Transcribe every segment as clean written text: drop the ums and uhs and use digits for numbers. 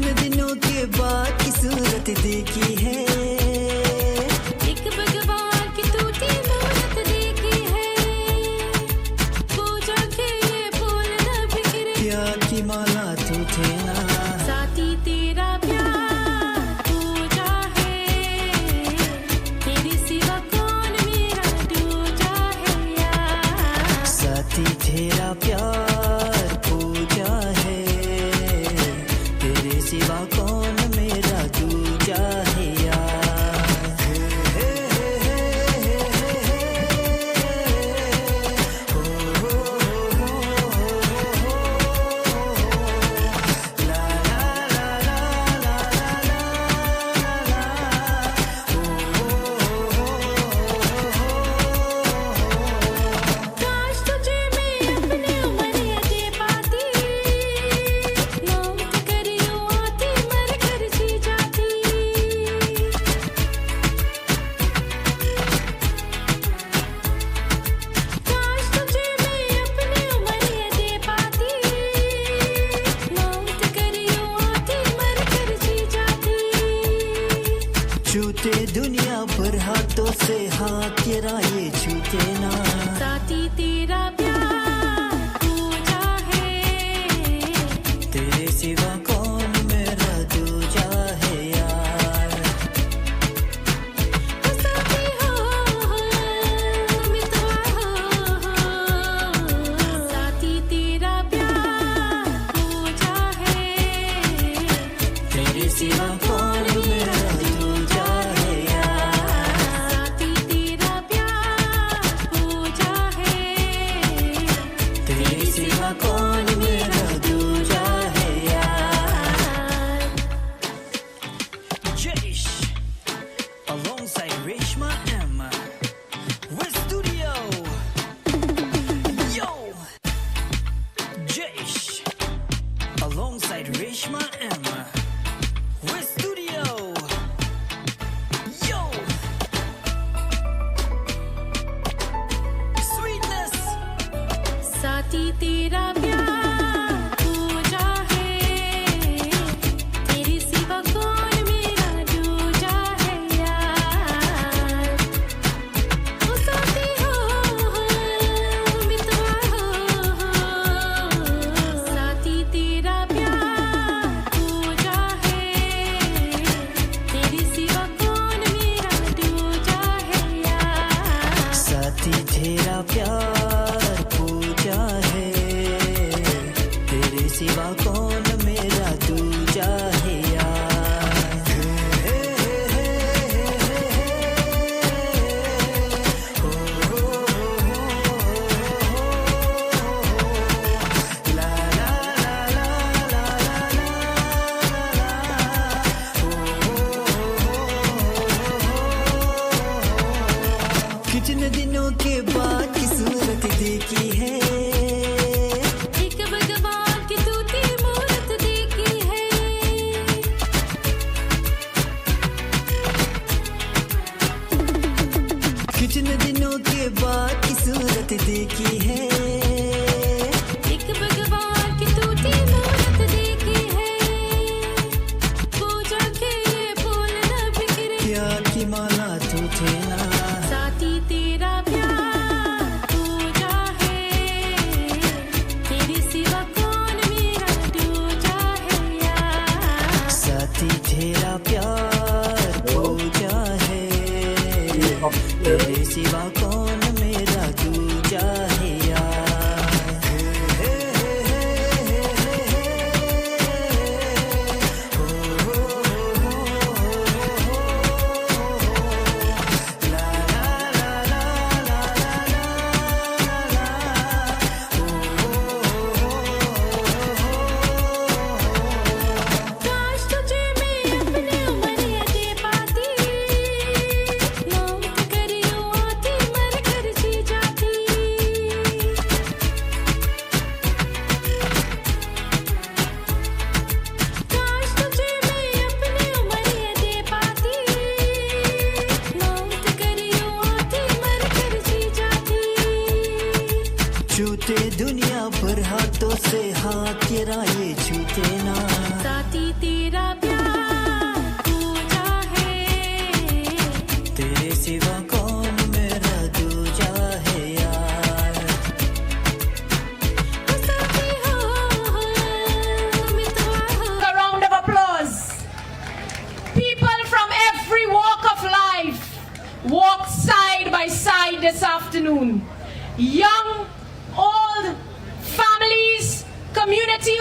कितने दिनों के बाद की सूरत देखी है, एक भगवान की टूटी मूरत देखी है, पूजा के ये फूल न बिखरे, प्यार की माला तू थे ना, साथी तेरा प्यार पूजा है, तेरे सिवा कौन मेरा दूजा है यार, साथी तेरा प्यार पूजा है, तेरे सिवा कौन मेरा दूजा है यार। हे हे हे हे हे हो ला ला ला ला ला ला काश तुझे मैं अपनी उम्र दे पाती, मौत कर यूं आती मर कर जी जाती, काश तुझे मैं अपनी उम्र दे पाती, मौत कर यूं आती मर कर जी जाती, छूते दुनिया भर हाथों से हाथ तेरा ये छूते ना, साथी तेरा प्यार पूजा है, तेरे सिवा कौन मेरा दूजा है यार। साथी हो मितवा हो, साथी तेरा प्यार पूजा है, तेरे सिवा कौन मेरा दूजा है यार। साथी तेरा प्यार पूजा है, तेरे सिवा कौन मेरा दूजा है यार। Jaish alongside Reshma M. With studio. Yo. Jaish alongside Reshma M. With studio. Yo. Sweetness. साथी तेरा प्यार पूजा है, तेरे सिवा कौन मेरा दूजा है यार, ओ साथी हो मितवा हो, साथी तेरा प्यार पूजा है, तेरे सिवा कौन मेरा दूजा है यार, साथी तेरा प्यार पूजा है, तेरे सिवा कौन मेरा दूजा है यार। हे हे हे हे हे हो ला ला ला ला ला ला कितने दिनों के बाद की सूरत देखी है, एक भगवान की टूटी मूरत देखी है, कितने दिनों के बाद की सूरत देखी है, एक भगवान की टूटी मूरत देखी है, पूजा के ये फूल न बिखरे, प्यार की माला तू थे ना, साथी तेरा प्यार पूजा है, तेरे सिवा कौन मेरा दूजा है यार, साथी तेरा प्यार पूजा है, तेरे सिवा कौन मेरा दूजा है यार। हे हे हे हे हे हो ला ला ला ला ला ला काश तुझे मैं अपनी उम्र दे पाती, मौत कर यूं आती दुनिया भर हाथों से हाथ ये राये छूते ना साथी तेरा प्यार पूजा है तेरे सिवा कौन मेरा दूजा है यार साथी हो मितवा हो A round of applause. People from every walk of life walk side by side this afternoon. Young, old, families, community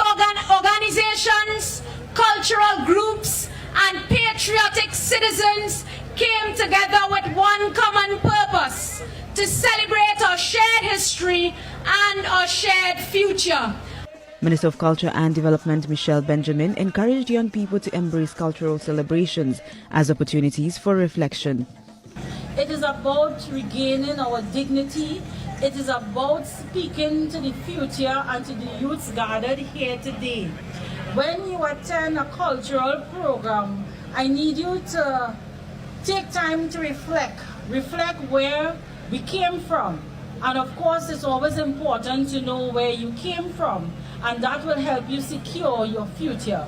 organizations, cultural groups, and patriotic citizens came together with one common purpose: to celebrate our shared history and our shared future. Minister of Culture and Development Michelle Benjamin encouraged young people to embrace cultural celebrations as opportunities for reflection. It is about regaining our dignity. It is about speaking to the future and to the youths gathered here today. When you attend a cultural program, I need you to take time to reflect where we came from. And of course, it's always important to know where you came from, and that will help you secure your future.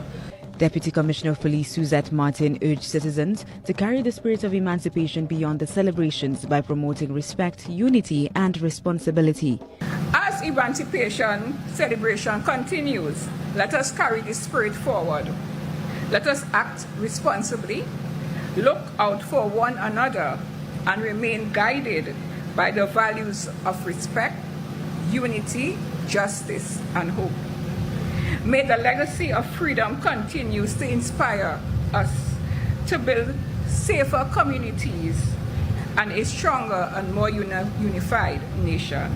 Deputy Commissioner of Police Suzette Martin urged citizens to carry the spirit of emancipation beyond the celebrations by promoting respect, unity and responsibility. As emancipation celebration continues, let us carry this spirit forward. Let us act responsibly, look out for one another, and remain guided by the values of respect, unity, justice, and hope. May the legacy of freedom continue to inspire us to build safer communities and a stronger and more unified nation.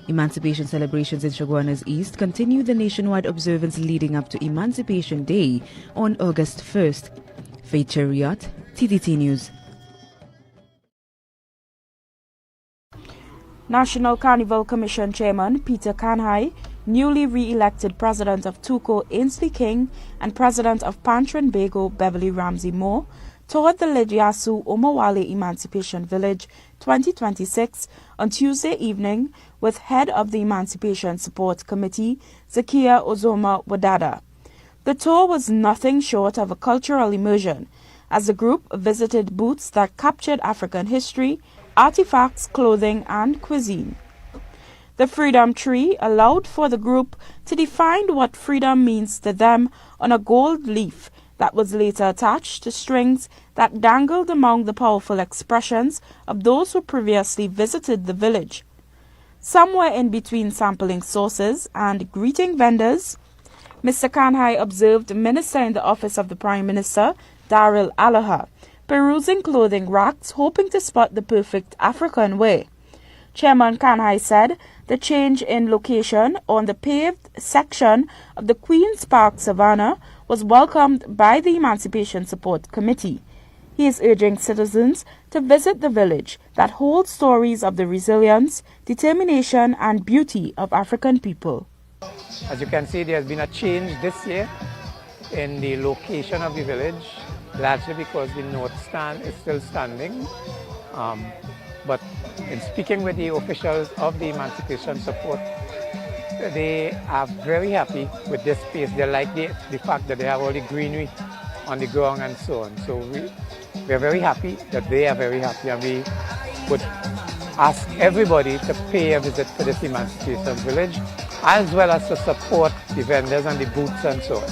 Emancipation celebrations in Chaguanas East continue the nationwide observance leading up to Emancipation Day on August 1st. Faith Chariot, TTT News. National Carnival Commission Chairman Peter Kanhai, newly re-elected President of Tuco Ainsley King, and President of Pantran Bego Beverly Ramsey Moore toured the Lejiasu Omowale Emancipation Village 2026 on Tuesday evening with head of the Emancipation Support Committee, Zakia Ozoma Wadada. The tour was nothing short of a cultural immersion, as the group visited booths that captured African history, artifacts, clothing, and cuisine. The Freedom Tree allowed for the group to define what freedom means to them on a gold leaf that was later attached to strings that dangled among the powerful expressions of those who previously visited the village. Somewhere in between sampling sauces and greeting vendors, Mr. Kanhai observed Minister in the Office of the Prime Minister, Daryl Aloha, perusing clothing racks hoping to spot the perfect African wear. Chairman Kanhai said the change in location on the paved section of the Queen's Park Savannah was welcomed by the Emancipation Support Committee. He is urging citizens to visit the village that holds stories of the resilience, determination and beauty of African people. As you can see, there has been a change this year in the location of the village, largely because the North Stand is still standing. But in speaking with the officials of the Emancipation Support, they are very happy with this space. They like the fact that they have all the greenery on the ground and so on. So we are very happy that they are very happy, and we would ask everybody to pay a visit to this Emancipation Village, as well as to support the vendors and the booths and so on.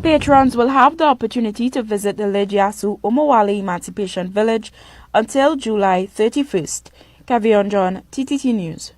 Patrons will have the opportunity to visit the Lejiasu Omowale Emancipation Village until July 31st. Kavion John, TTT News.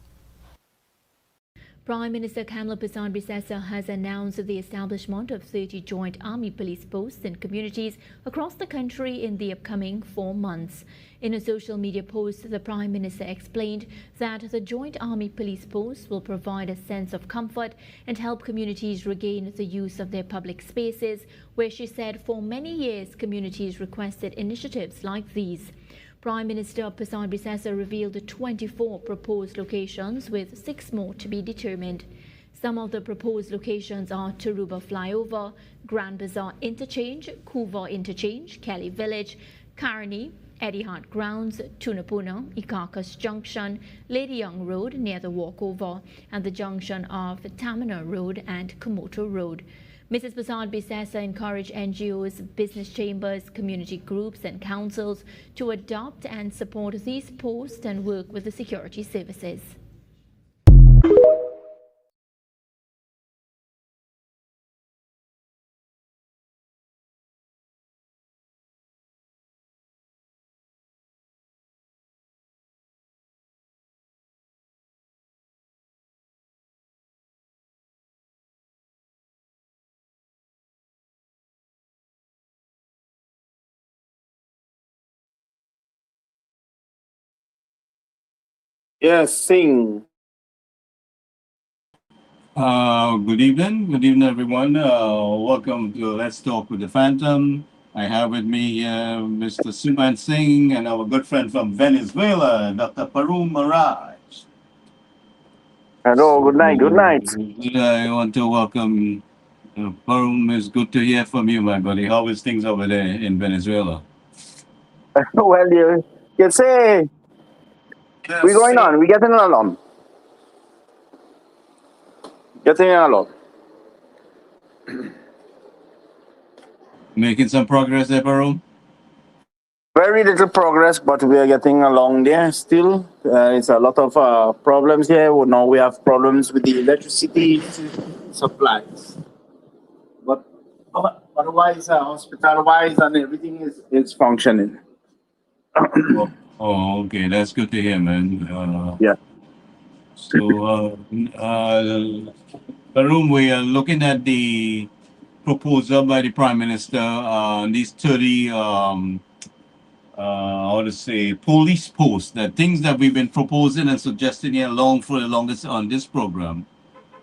Prime Minister Kamla Persad-Bissessar has announced the establishment of 30 joint army police posts in communities across the country in the upcoming 4 months. In a social media post, the Prime Minister explained that the joint army police posts will provide a sense of comfort and help communities regain the use of their public spaces, where she said for many years communities requested initiatives like these. Prime Minister Persad-Bissessar revealed 24 proposed locations, with 6 more to be determined. Some of the proposed locations are Taruba Flyover, Grand Bazaar Interchange, Kuva Interchange, Kelly Village, Karni, Eddie Hart Grounds, Tunapuna, Ikakas Junction, Lady Young Road near the walkover, and the junction of Tamina Road and Komoto Road. Mrs. Prasad Bisesa encouraged NGOs, business chambers, community groups and councils to adopt and support these posts and work with the security services. Yes, sing. Good evening, everyone. Welcome to Let's Talk with the Phantom. I have with me here Mr. Suman Singh and our good friend from Venezuela, Dr. Parum Maraj. Hello, good night, good night. I want to welcome Parum. It's good to hear from you, my buddy. How is things over there in Venezuela? Well, you say, we're going on, we're getting along. Getting along. Making some progress there, Parum? Very little progress, but we are getting along there still. It's a lot of problems here. Well, now we have problems with the electricity supplies. But otherwise, hospital-wise and everything is functioning. Oh, okay. That's good to hear, man. Yeah. So, Parum, we are looking at the proposal by the Prime Minister on these 30, police posts, the things that we've been proposing and suggesting here for the longest on this program.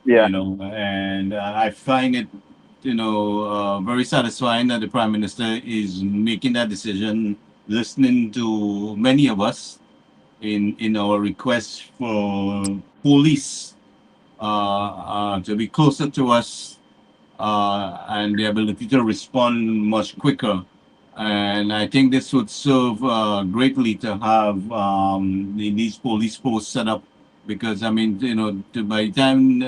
Yeah. You know, and I find it, very satisfying that the Prime Minister is making that decision, listening to many of us in our request for police to be closer to us and the ability to respond much quicker. And I think this would serve greatly to have these police posts set up, because by the time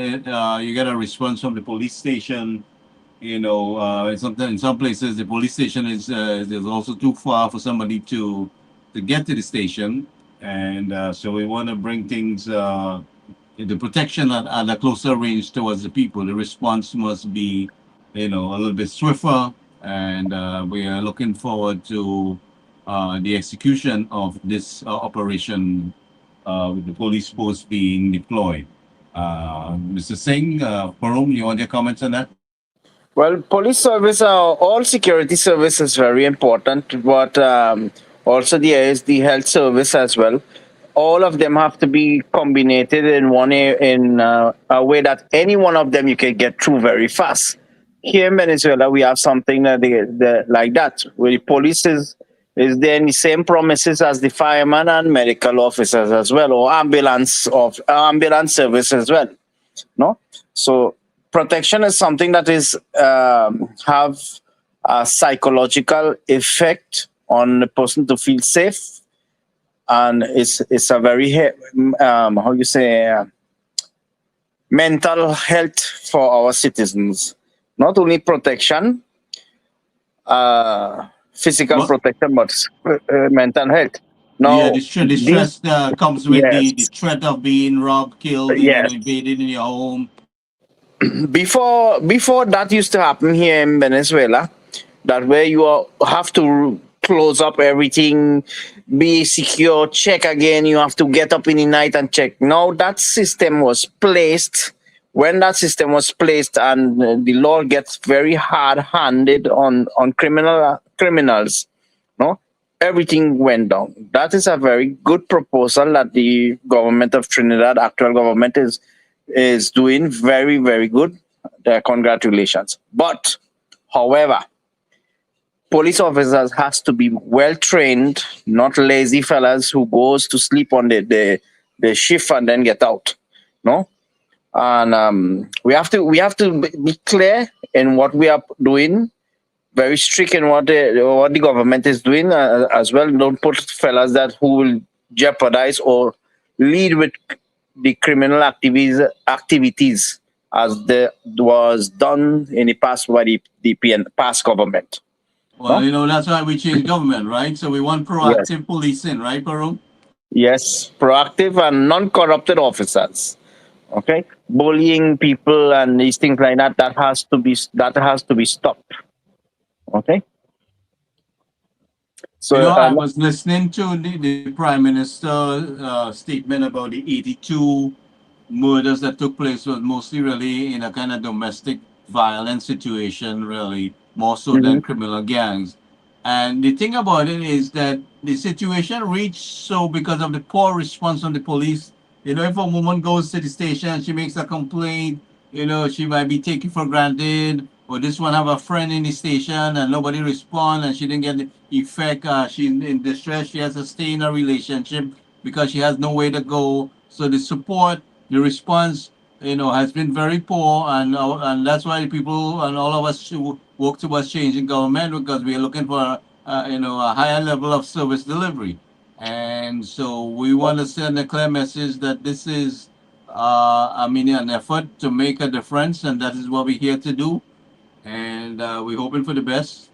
you get a response from the police station, in some places the police station is also too far for somebody to get to the station, and so we want to bring things the protection at a closer range towards the people. The response must be a little bit swifter, and we are looking forward to the execution of this operation with the police posts being deployed. Mr. Singh, Parum, you want your comments on that? Well, police service, all security service is very important, but also there is the health service as well. All of them have to be combined in a way that any one of them you can get through very fast. Here in Venezuela, we have something like that, where the police is there in the same promises as the firemen and medical officers as well, or ambulance service as well. No, so protection is something that is have a psychological effect on the person to feel safe, and it's a very mental health for our citizens. Not only protection, physical protection, but mental health. Now, the stress comes with the threat of being robbed, killed, invaded in your home. Before that used to happen here in Venezuela, that where you have to close up everything, be secure, check again, you have to get up in the night and check. Now that system was placed. When that system was placed, and the law gets very hard-handed on criminals, no, everything went down. That is a very good proposal that the government of Trinidad, actual government, is doing very, very good. Congratulations. But, however, police officers has to be well trained, not lazy fellas who goes to sleep on the shift and then get out. No. And we have to be clear in what we are doing, very strict in what the government is doing as well. Don't put fellas that who will jeopardize or lead with the criminal activities as was done in the past by the past government. Well, you know, that's why we changed government, right? So we want proactive policing, right, Parum? Yes, proactive and non-corrupted officers. Okay, bullying people and these things like that has to be stopped. Okay. So you know, I was listening to the Prime Minister statement about the 82 murders that took place was mostly really in a kind of domestic violence situation, really, more so than criminal gangs. And the thing about it is that the situation reached so because of the poor response from the police. You know, if a woman goes to the station and she makes a complaint, you know, she might be taken for granted. Or this one have a friend in the station and nobody respond and she didn't get the effect. She's in distress. She has to stay in a relationship because she has nowhere to go. So the support, the response, you know, has been very poor, and that's why people and all of us should work towards changing government because we are looking for you know, a higher level of service delivery, and so we want to send a clear message that this is, I mean, an effort to make a difference, and that is what we're here to do, and we're hoping for the best.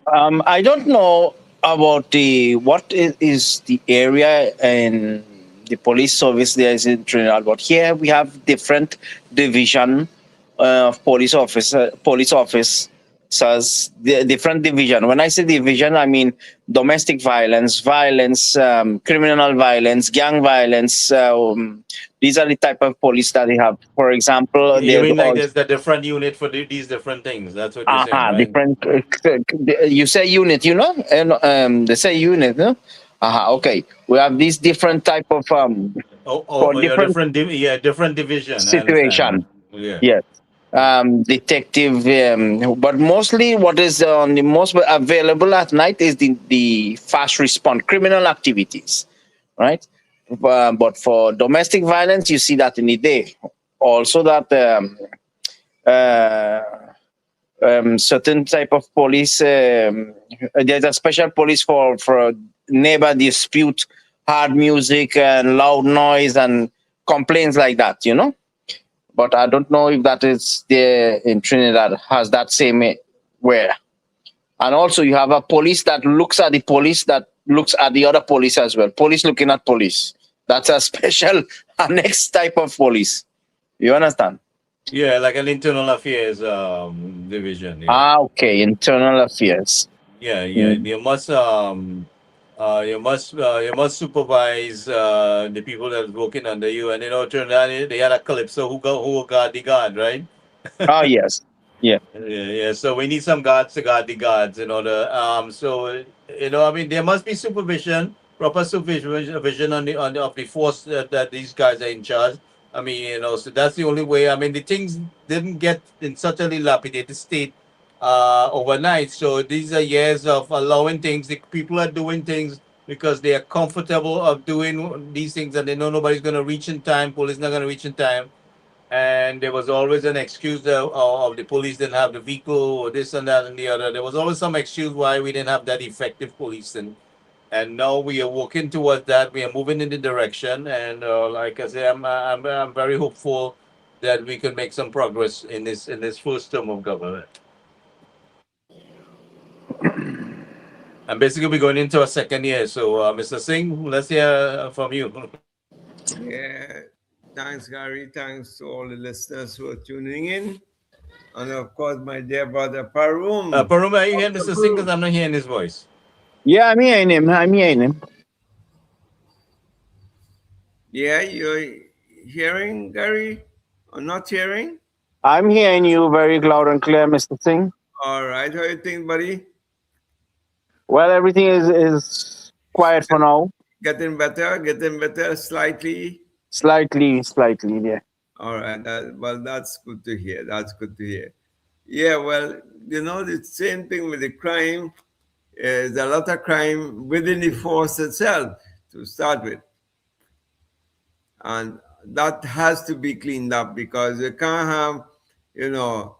I don't know about what is the area in the police service there is in Trinidad, but here we have different division of police officers, the different division. When I say division, I mean domestic violence, criminal violence, gang violence. These are the type of police that they have. For example, You mean like there's a different unit for these different things? That's what you're saying, right? Different. You say unit, you know, and they say unit, no? Okay. We have these different type of different division situation. Yeah. Yes. Detective, but mostly what is on the most available at night is the fast response criminal activities, right? But for domestic violence, you see that in the day. Also, that certain type of police, there's a special police for neighbor dispute, hard music and loud noise and complaints like that, you know. But I don't know if that is there in Trinidad, has that same where. And also you have a police that looks at the police that looks at the other police as well. Police looking at police. That's a special next type of police. You understand? Yeah, like an internal affairs division. Yeah. Okay, internal affairs. Yeah. You must supervise the people that are working under you, and you know, Trinidad they had a calypso who guard the guard, right? Yes, yeah. Yeah. So we need some guards to guard the guards in order. So you know, I mean, there must be supervision, proper supervision on the force that these guys are in charge. I mean, you know, so that's the only way. I mean, the things didn't get in such a dilapidated state overnight. So these are years of allowing things. The people are doing things because they are comfortable of doing these things, and they know nobody's going to reach in time. Police not going to reach in time, and there was always an excuse of the police didn't have the vehicle or this and that and the other. There was always some excuse why we didn't have that effective policing. And now we are working towards that. We are moving in the direction, and like I say, I'm very hopeful that we can make some progress in this first term of government. And basically, we're going into a second year. So, Mr. Singh, let's hear from you. Yeah, thanks, Gary. Thanks to all the listeners who are tuning in. And of course, my dear brother Parum. Parum, are you hearing Mr. Singh? Because I'm not hearing his voice. Yeah, I'm hearing him. Yeah, you're hearing, Gary? Or not hearing? I'm hearing you very loud and clear, Mr. Singh. All right. How you think, buddy? Well, everything is quiet for now. Getting better slightly? Slightly, yeah. All right. Well, that's good to hear. Yeah, well, you know, the same thing with the crime. There's a lot of crime within the force itself to start with. And that has to be cleaned up because you can't have, you know,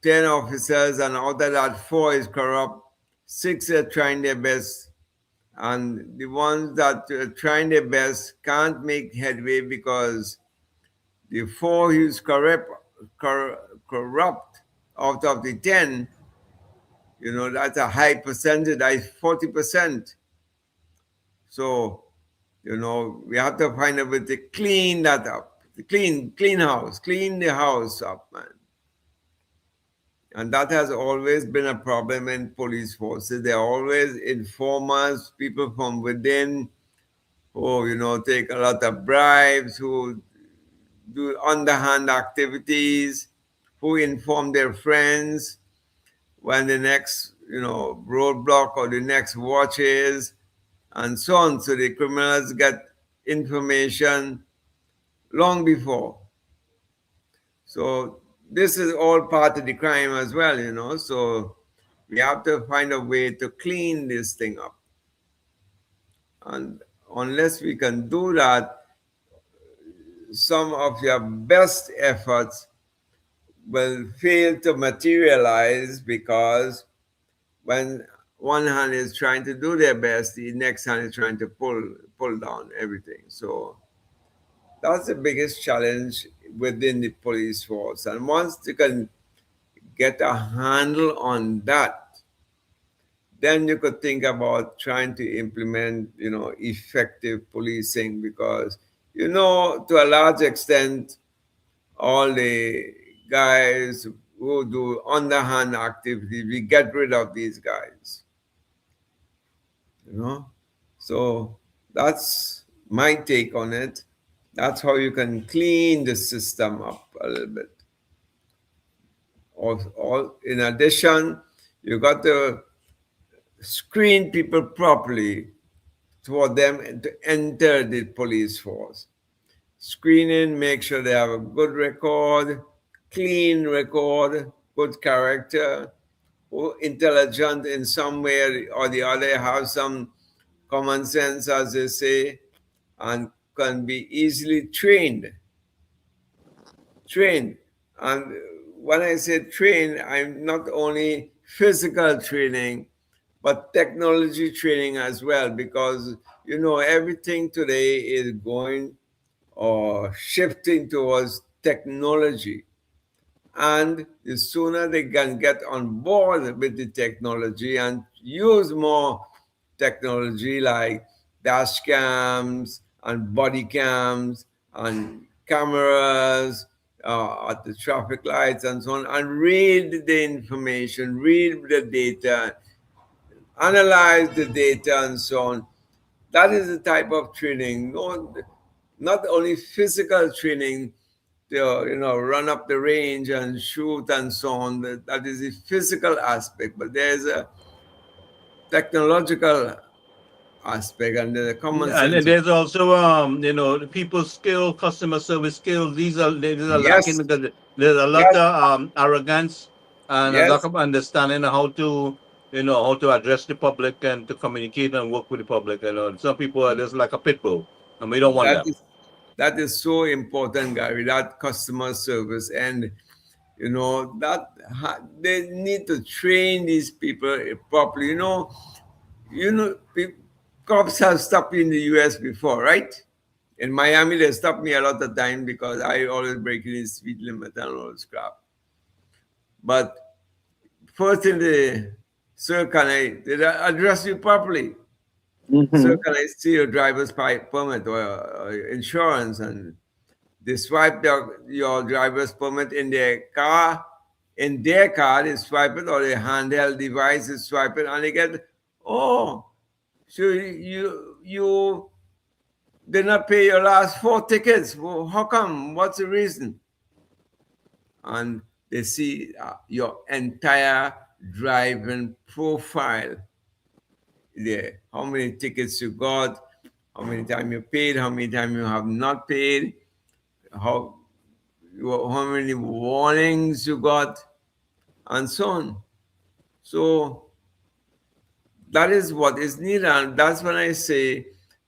10 officers, and out of that, 4 is corrupt, 6 are trying their best, and the ones that are trying their best can't make headway because the 4 who's corrupt out of the 10, that's a high percentage, that's 40%. So, we have to find a way to clean that up, clean the house up, man. And that has always been a problem in police forces. There are always informers, people from within who, take a lot of bribes, who do underhand activities, who inform their friends when the next, roadblock or the next watch is, and so on. So the criminals get information long before. So this is all part of the crime as well, So we have to find a way to clean this thing up. And unless we can do that, some of your best efforts will fail to materialize because when one hand is trying to do their best, the next hand is trying to pull down everything. So that's the biggest challenge within the police force. And once you can get a handle on that, then you could think about trying to implement, effective policing because, to a large extent, all the guys who do underhand activity, we get rid of these guys. So that's my take on it. That's how you can clean the system up a little bit. In addition, you got to screen people properly for them to enter the police force. Screening, make sure they have a good record, clean record, good character, intelligent in some way or the other, have some common sense, as they say, and can be easily trained. And when I say train, I'm not only physical training, but technology training as well, because, everything today is going or shifting towards technology. And the sooner they can get on board with the technology and use more technology like dash cams and body cams and cameras at the traffic lights and so on, and read the information, read the data, analyze the data and so on. That is the type of training, not only physical training to, run up the range and shoot and so on. That is the physical aspect, but there's a technological aspect and the common sense. And there's also the people skill, customer service skills. These are lacking because there's a lot of arrogance and a lack of understanding of how to how to address the public and to communicate and work with the public. Some people are just like a pit bull, and we don't want that. That is so important, Gary, that customer service. And, that they need to train these people properly. Cops have stopped me in the U.S. before, right? In Miami, they stopped me a lot of time because I always break the speed limit and all this crap. But first in the, sir, did I address you properly? Mm-hmm. So can I see your driver's permit or insurance? And they swipe your driver's permit in their car. In their car, they swipe it, or their handheld device is swipe it, and they get, so you did not pay your last 4 tickets. Well, how come? What's the reason? And they see your entire driving profile. There, how many tickets you got, how many times you paid, how many times you have not paid, how many warnings you got, and so on. So that is what is needed, and that's when I say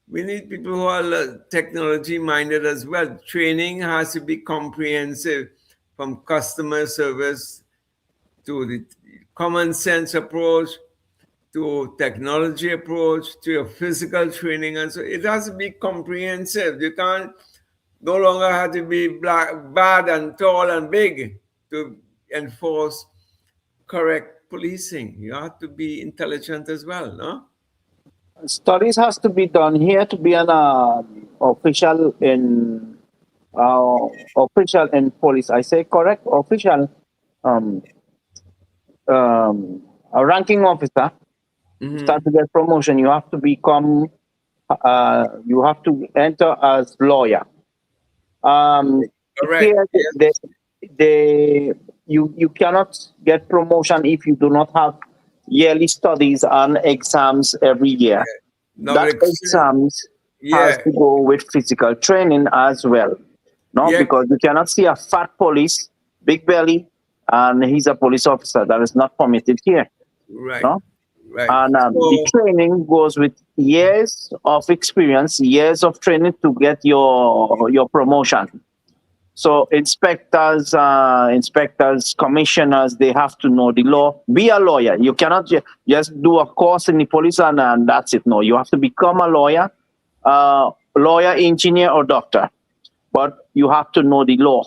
we need people who are technology minded as well. Training has to be comprehensive, from customer service to the common sense approach, to technology approach, to your physical training, and so it has to be comprehensive. You can't no longer have to be bad and tall and big to enforce correct policing. You have to be intelligent as well, no? Studies has to be done here to be an official in police. I say correct official, a ranking officer. Start to get promotion. You have to become. You have to enter as lawyer. Correct. Here, you cannot get promotion if you do not have yearly studies and exams every year. No, that exams has to go with physical training as well. No, because you cannot see a fat police, big belly, and he's a police officer. That is not permitted here. Right. No? Right. And the training goes with years of experience, years of training to get your promotion. So inspectors, commissioners, they have to know the law. Be a lawyer. You cannot just do a course in the police and that's it. No, you have to become a lawyer, engineer, or doctor. But you have to know the law.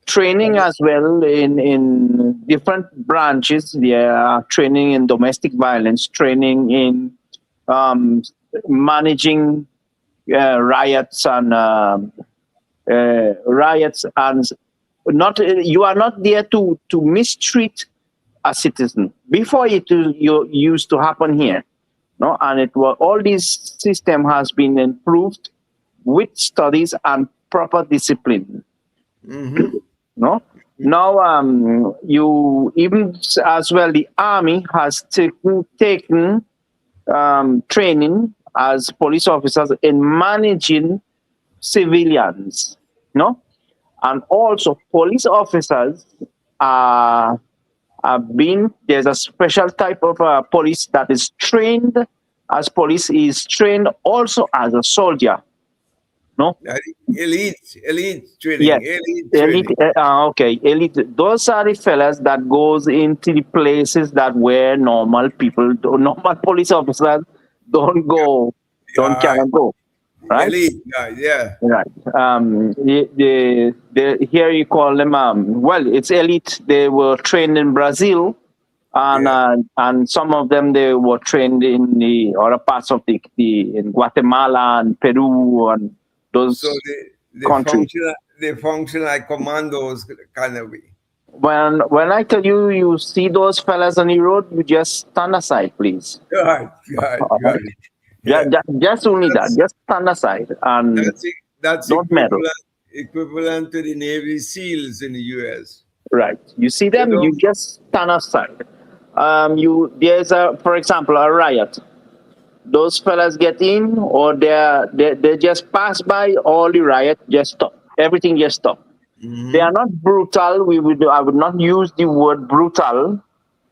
Training as well in different branches. There are training in domestic violence, training in managing riots and not you are not there to mistreat a citizen. Before you used to happen here, no, and it was all this system has been improved with studies and proper discipline. No, now you even as well the army has taken training as police officers in managing civilians, no, and also police officers there's a special type of police that is trained as police is trained also as a soldier. No? Elite training. Yes. Elite. Okay, elite. Those are the fellas that goes into the places that where normal police officers don't go, cannot go. Right? Elite. Yeah. Right. Here you call them. Well, it's elite. They were trained in Brazil, and some of them they were trained in the other parts of in Guatemala and Peru and those countries. They function like commandos, kind of way. When I tell you, you see those fellas on the road, you just stand aside, please. Right. Yeah, just only that. Just stand aside and that's don't meddle. Equivalent to the Navy SEALs in the U.S. Right. You see them, you just stand aside. There's for example, a riot. Those fellas get in, or they just pass by. All the riot just stop. Everything just stop. They are not brutal. I would not use the word brutal,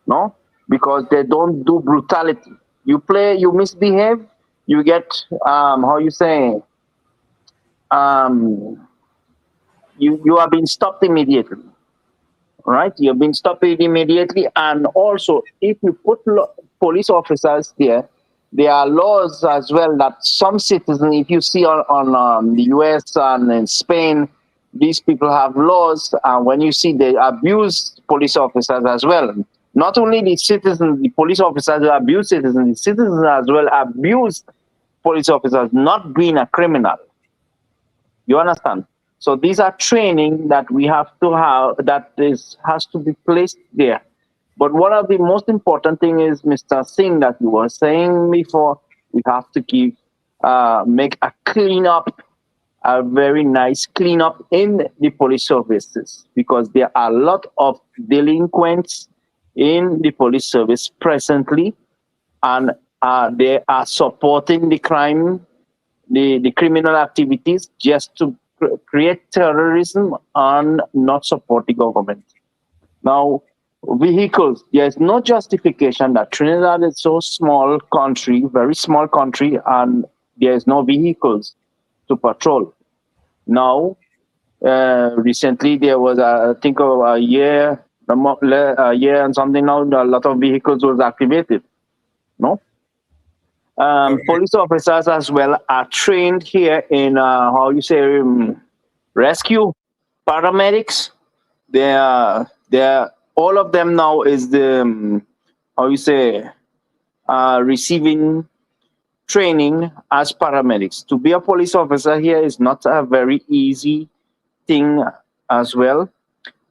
no, because they don't do brutality. You misbehave, you get you are being stopped immediately, right? You're being stopped immediately, and also if you put police officers there are laws as well that some citizens, if you see on the US and in Spain, these people have laws, and when you see they abuse police officers as well. Not only the citizens, the police officers abuse citizens, the citizens as well abuse police officers not being a criminal. You understand? So these are training that we have to have, has to be placed there. But one of the most important thing is, Mr. Singh, that you were saying before, we have to make a cleanup, a very nice cleanup in the police services, because there are a lot of delinquents in the police service presently, and they are supporting the crime, the criminal activities, just to create terrorism and not support the government. Now, vehicles, there is no justification that Trinidad is so small country, very small country, and there is no vehicles to patrol. Now, recently there was, I think, a year year and something now, a lot of vehicles was activated. No? Police officers as well are trained here in, rescue, paramedics. They're all of them now is the, receiving training as paramedics. To be a police officer here is not a very easy thing as well.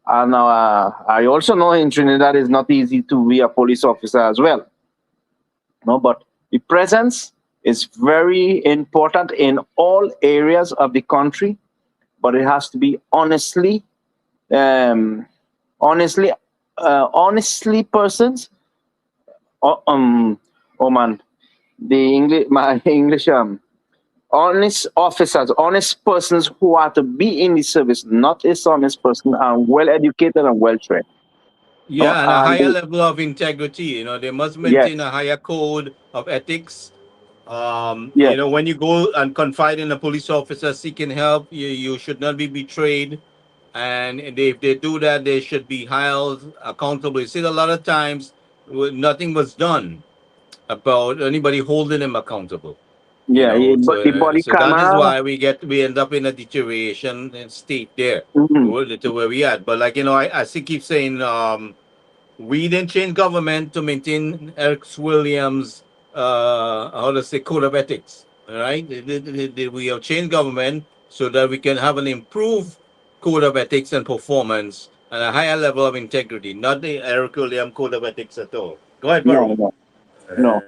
And I also know in Trinidad it's not easy to be a police officer as well. No, but the presence is very important in all areas of the country, but it has to be honestly persons. Honest officers, honest persons who are to be in the service, not a honest person, are well educated and well trained. Yeah, and a higher level of integrity. You know, they must maintain a higher code of ethics. You know, when you go and confide in a police officer seeking help, you should not be betrayed. And if they do that, they should be held accountable. You see, a lot of times nothing was done about anybody holding them accountable. Yeah, so that is why we end up in a deterioration state there to where we at. But like, you know, I still keep saying we didn't change government to maintain Eric Williams' code of ethics. All right, we have changed government so that we can have an improved code of ethics and performance and a higher level of integrity, not the Eric Williams code of ethics at all. Go ahead, Barry. No.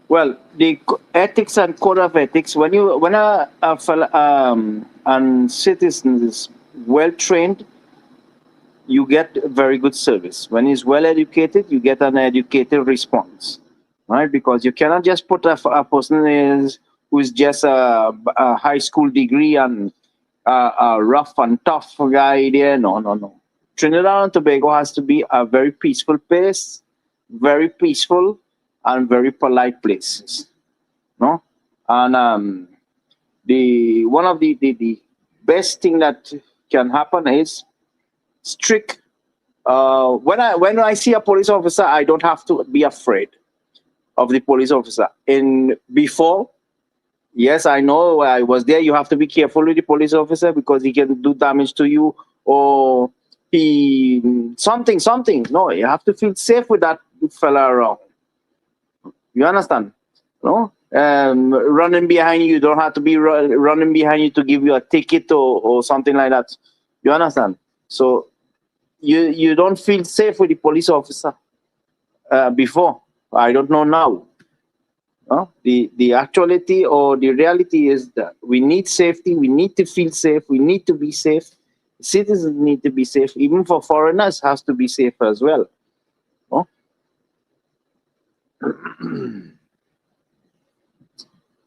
Well, the ethics and code of ethics, when a citizen is well trained, you get very good service. When he's well educated, you get an educated response, right? Because you cannot just put a person who is just a high school degree and a rough and tough guy there. No. Trinidad and Tobago has to be a very peaceful place, very peaceful and very polite places, no? And one of the best thing that can happen is strict. When I see a police officer, I don't have to be afraid of the police officer. Before, yes, I know I was there. You have to be careful with the police officer because he can do damage to you or something. No, you have to feel safe with that fella around. You understand? No? Running behind you, don't have to be running behind you to give you a ticket or something like that. You understand? So you don't feel safe with the police officer before. I don't know now. No? The actuality or the reality is that we need safety. We need to feel safe. We need to be safe. Citizens need to be safe. Even for foreigners, has to be safe as well. No?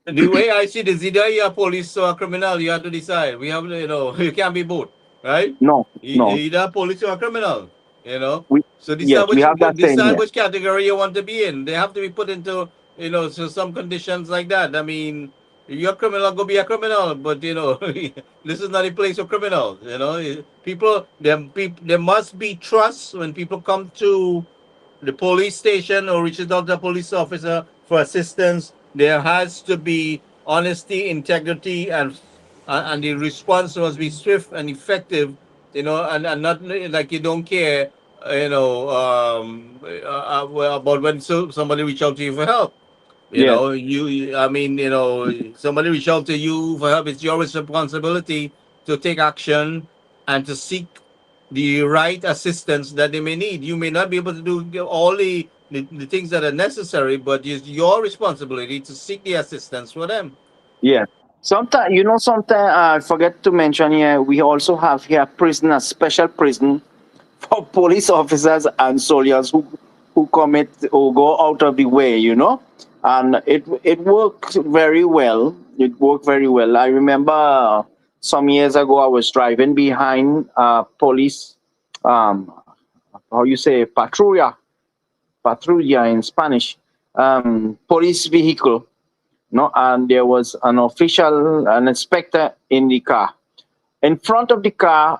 The way I see this, either you're a police or a criminal, you have to decide. We have, you can't be both, right? No. Either a police or a criminal, So decide which category you want to be in. They have to be put into, so some conditions like that. I mean, if you're a criminal, go be a criminal, but this is not a place for criminals. People, there must be trust when people come to the police station or reaches out to a police officer for assistance. There has to be honesty, integrity, and the response must be swift and effective, and not like you don't care, about when somebody reach out to you for help. Somebody reach out to you for help. It's your responsibility to take action and to seek the right assistance that they may need. You may not be able to do all the things that are necessary, but it's your responsibility to seek the assistance for them. Yeah. Sometimes, I forget to mention here, we also have here a special prison for police officers and soldiers who commit or go out of the way, and it works very well. It worked very well. I remember some years ago, I was driving behind police, patrulla in Spanish, police vehicle, and there was an official, an inspector in the car. In front of the car,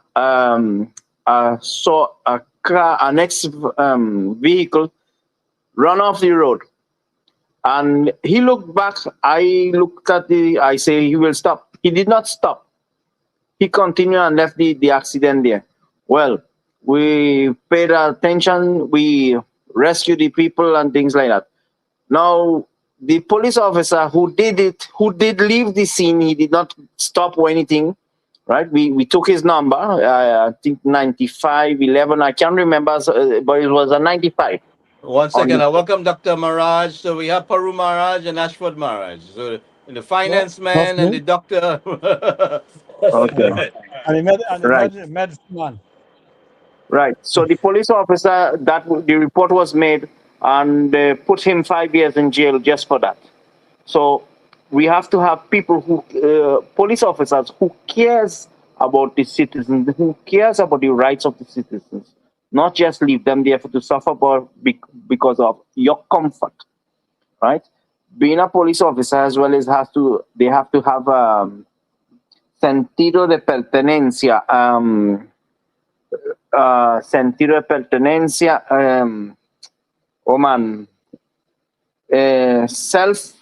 saw a car, a next vehicle run off the road. And he looked back. I looked at I say he will stop. He did not stop. He continued and left the accident there. Well, we paid attention. We rescued the people and things like that. Now, the police officer who did leave the scene. He did not stop or anything, right? We took his number. I think 9511. I can't remember, but it was a 95. One second. I welcome Dr. Maraj. So we have Paru Maraj and Ashford Maraj. So the finance man and the doctor. Okay. And the Right. medicine man. Right. So the police officer the report was made, and they put him 5 years in jail just for that. So we have to have people police officers who cares about the citizens, who cares about the rights of the citizens, not just leave them there to suffer because of your comfort, right? Being a police officer as well they have to have sentido de pertenencia. Sentido de pertenencia. Self.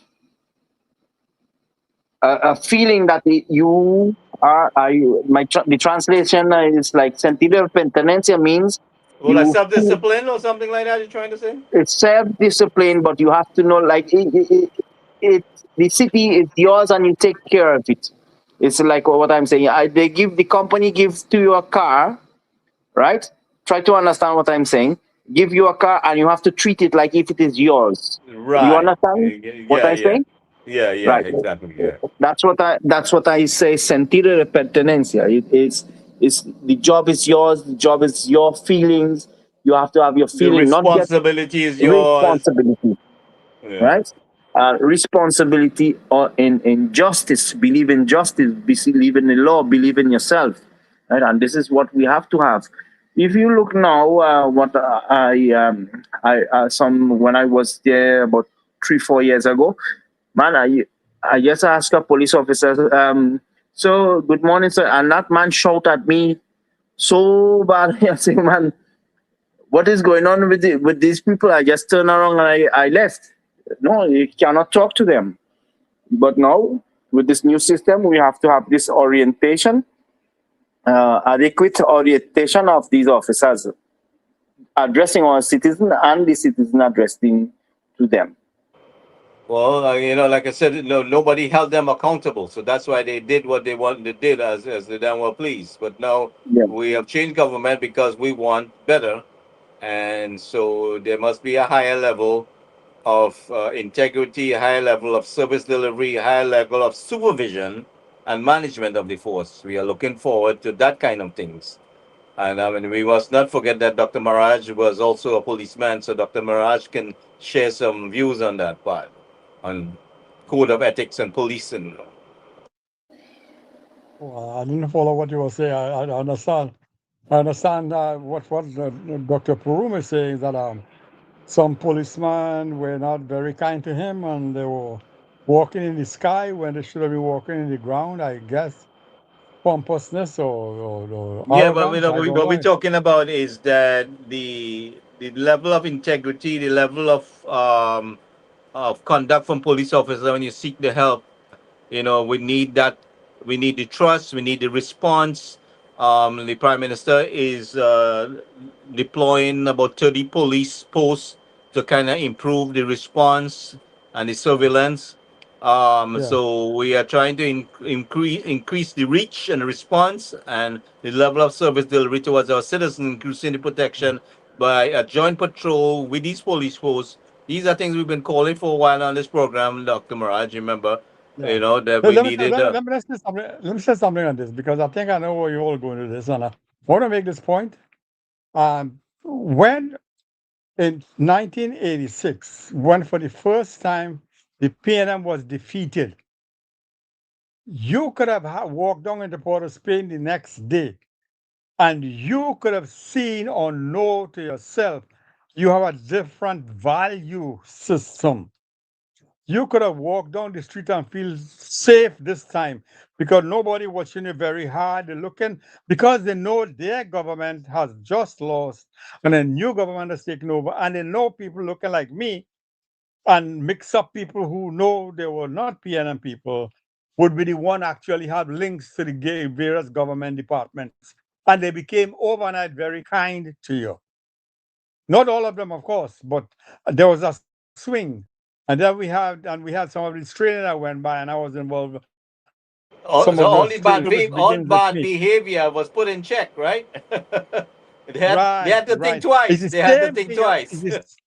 A feeling that you are. The translation is like sentido de pertenencia means. Well, like self-discipline or something like that. You're trying to say? It's self-discipline, but you have to know, like the city is yours and you take care of it. It's like what I'm saying. The company gives to you a car, right? Try to understand what I'm saying. Give you a car and you have to treat it like if it is yours. Right. You understand what I'm saying? Yeah, Right. exactly. Yeah. That's what I say. Sentido de pertenencia. It's the job is yours. The job is your feelings. You have to have your The feeling. responsibility is yours. Responsibility, Yeah. right? Responsibility or in justice. Believe in justice. Believe in the law. Believe in yourself, right? And this is what we have to have. If you look now, what when I was there about 3-4 years ago, man, I just asked a police officer, so good morning, sir, and that man shouted at me so bad. I say, man, what is going on with these people? I just turned around and I left. No, you cannot talk to them. But now, with this new system, we have to have this orientation, adequate orientation of these officers, addressing our citizen and the citizen addressing to them. Well, like I said, nobody held them accountable, so that's why they did what they wanted to do as they damn well pleased. But now we have changed government because we want better, and so there must be a higher level of integrity, a higher level of service delivery, a higher level of supervision and management of the force. We are looking forward to that kind of things. And we must not forget that Dr. Maraj was also a policeman, so Dr. Maraj can share some views on that part, on code of ethics and policing. Well, I didn't follow what you were saying. I understand. I understand what Dr. Purum is saying, that some policemen were not very kind to him and they were walking in the sky when they should have been walking in the ground, I guess. Pompousness or Yeah, but arrogance, what we're talking about is that the level of integrity, the level of conduct from police officers when you seek the help. We need that. We need the trust. We need the response. The Prime Minister is deploying about 30 police posts to kind of improve the response and the surveillance. So we are trying to increase the reach and the response and the level of service delivery towards our citizens, increasing the protection by a joint patrol with these police forces. These are things we've been calling for a while on this program, Dr. Maraj. Remember, that we needed. Let me say something on this, because I think I know where you're all going to this, and I want to make this point. When in 1986, when for the first time the PNM was defeated, you could have walked down into Port of Spain the next day, and you could have seen or know to yourself you have a different value system. you could have walked down the street and feel safe this time because nobody watching you very hard. They're looking because they know their government has just lost and a new government has taken over, and they know people looking like me and mix up people who know they were not PNM people would be the one actually have links to the various government departments. And they became overnight very kind to you. Not all of them, of course, but there was a swing. And then we had some of this training that went by, and I was involved. Some So of all those the bad trainings all begins with bad me. behavior was put in check, right? they Right, had to think right. twice. It's They the had to same think thing. twice.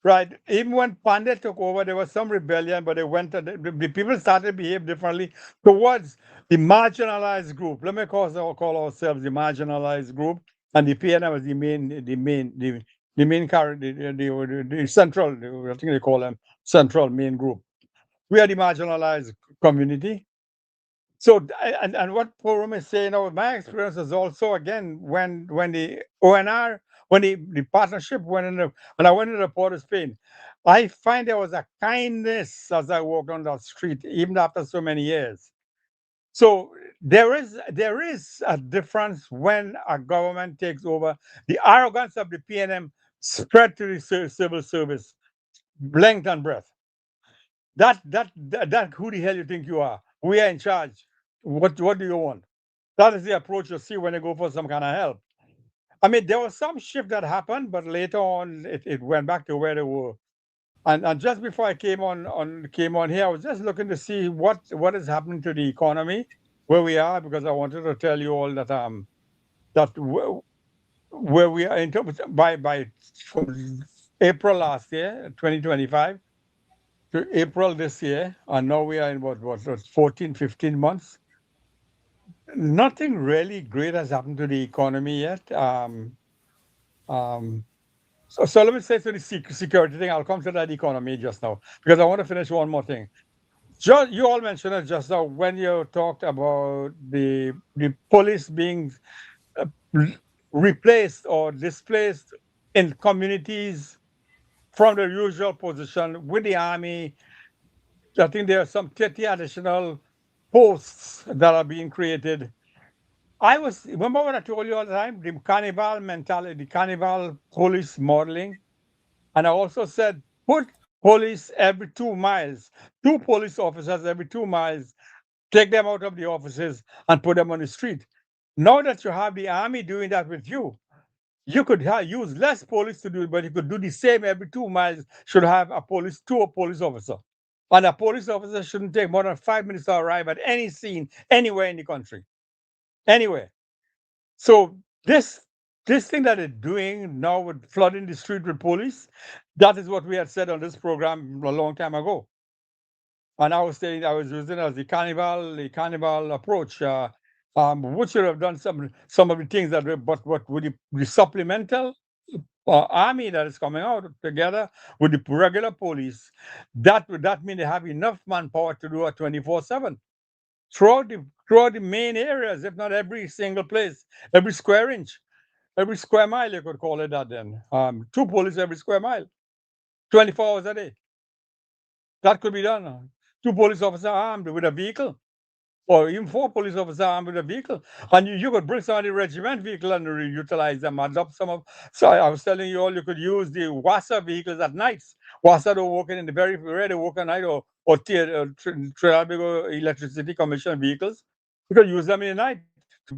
Right. Even when Pandey took over, there was some rebellion, but they went. The people started to behave differently towards the marginalized group. Let me call ourselves the marginalized group, and the PNM was the main character, the central. I think they call them central main group. We are the marginalized community. So and what Forum is saying, my experience is also again when the ONR when the partnership when I went into the Port of Spain, I find there was a kindness as I walked on that street even after so many years. So there is a difference when a government takes over. The arrogance of the PNM spread to the civil service, length and breadth. That who the hell you think you are? We are in charge. What do you want? That is the approach you see when you go for some kind of help. I mean, there was some shift that happened, but later on it went back to where they were. And just before I came on here, I was just looking to see what is happening to the economy, where we are, because I wanted to tell you all that where we are in terms by from April last year, 2025, to April this year, and now we are in what 14, 15 months. Nothing really great has happened to the economy yet. So let me say to the security thing, I'll come to that economy just now, because I want to finish one more thing. You all mentioned it just now when you talked about the police being replaced or displaced in communities from the usual position with the army. I think there are some 30 additional posts that are being created. Remember what I told you all the time, the carnival mentality, the carnival police modeling. And I also said, put police every 2 miles, 2 police officers every 2 miles, take them out of the offices and put them on the street. Now that you have the army doing that with you, you could use less police to do it, but you could do the same every 2 miles, should have a police officer. And a police officer shouldn't take more than 5 minutes to arrive at any scene anywhere in the country. Anywhere. So this thing that they're doing now with flooding the street with police, that is what we had said on this program a long time ago. And I was using it as the carnival approach. We should have done some of the things but with the supplemental army that is coming out together with the regular police, that mean they have enough manpower to do a 24/7 throughout the main areas, if not every single place, every square inch, every square mile, you could call it that then. 2 police every square mile, 24 hours a day. That could be done. 2 police officers armed with a vehicle, or even 4 police officers armed with a vehicle. And you could bring some of the regiment vehicle and utilize them, adopt some of. So I was telling you all, you could use the WASA vehicles at nights. WASA don't work in the very rare they work at night, or Trinidad Electricity Commission vehicles. You could use them in the night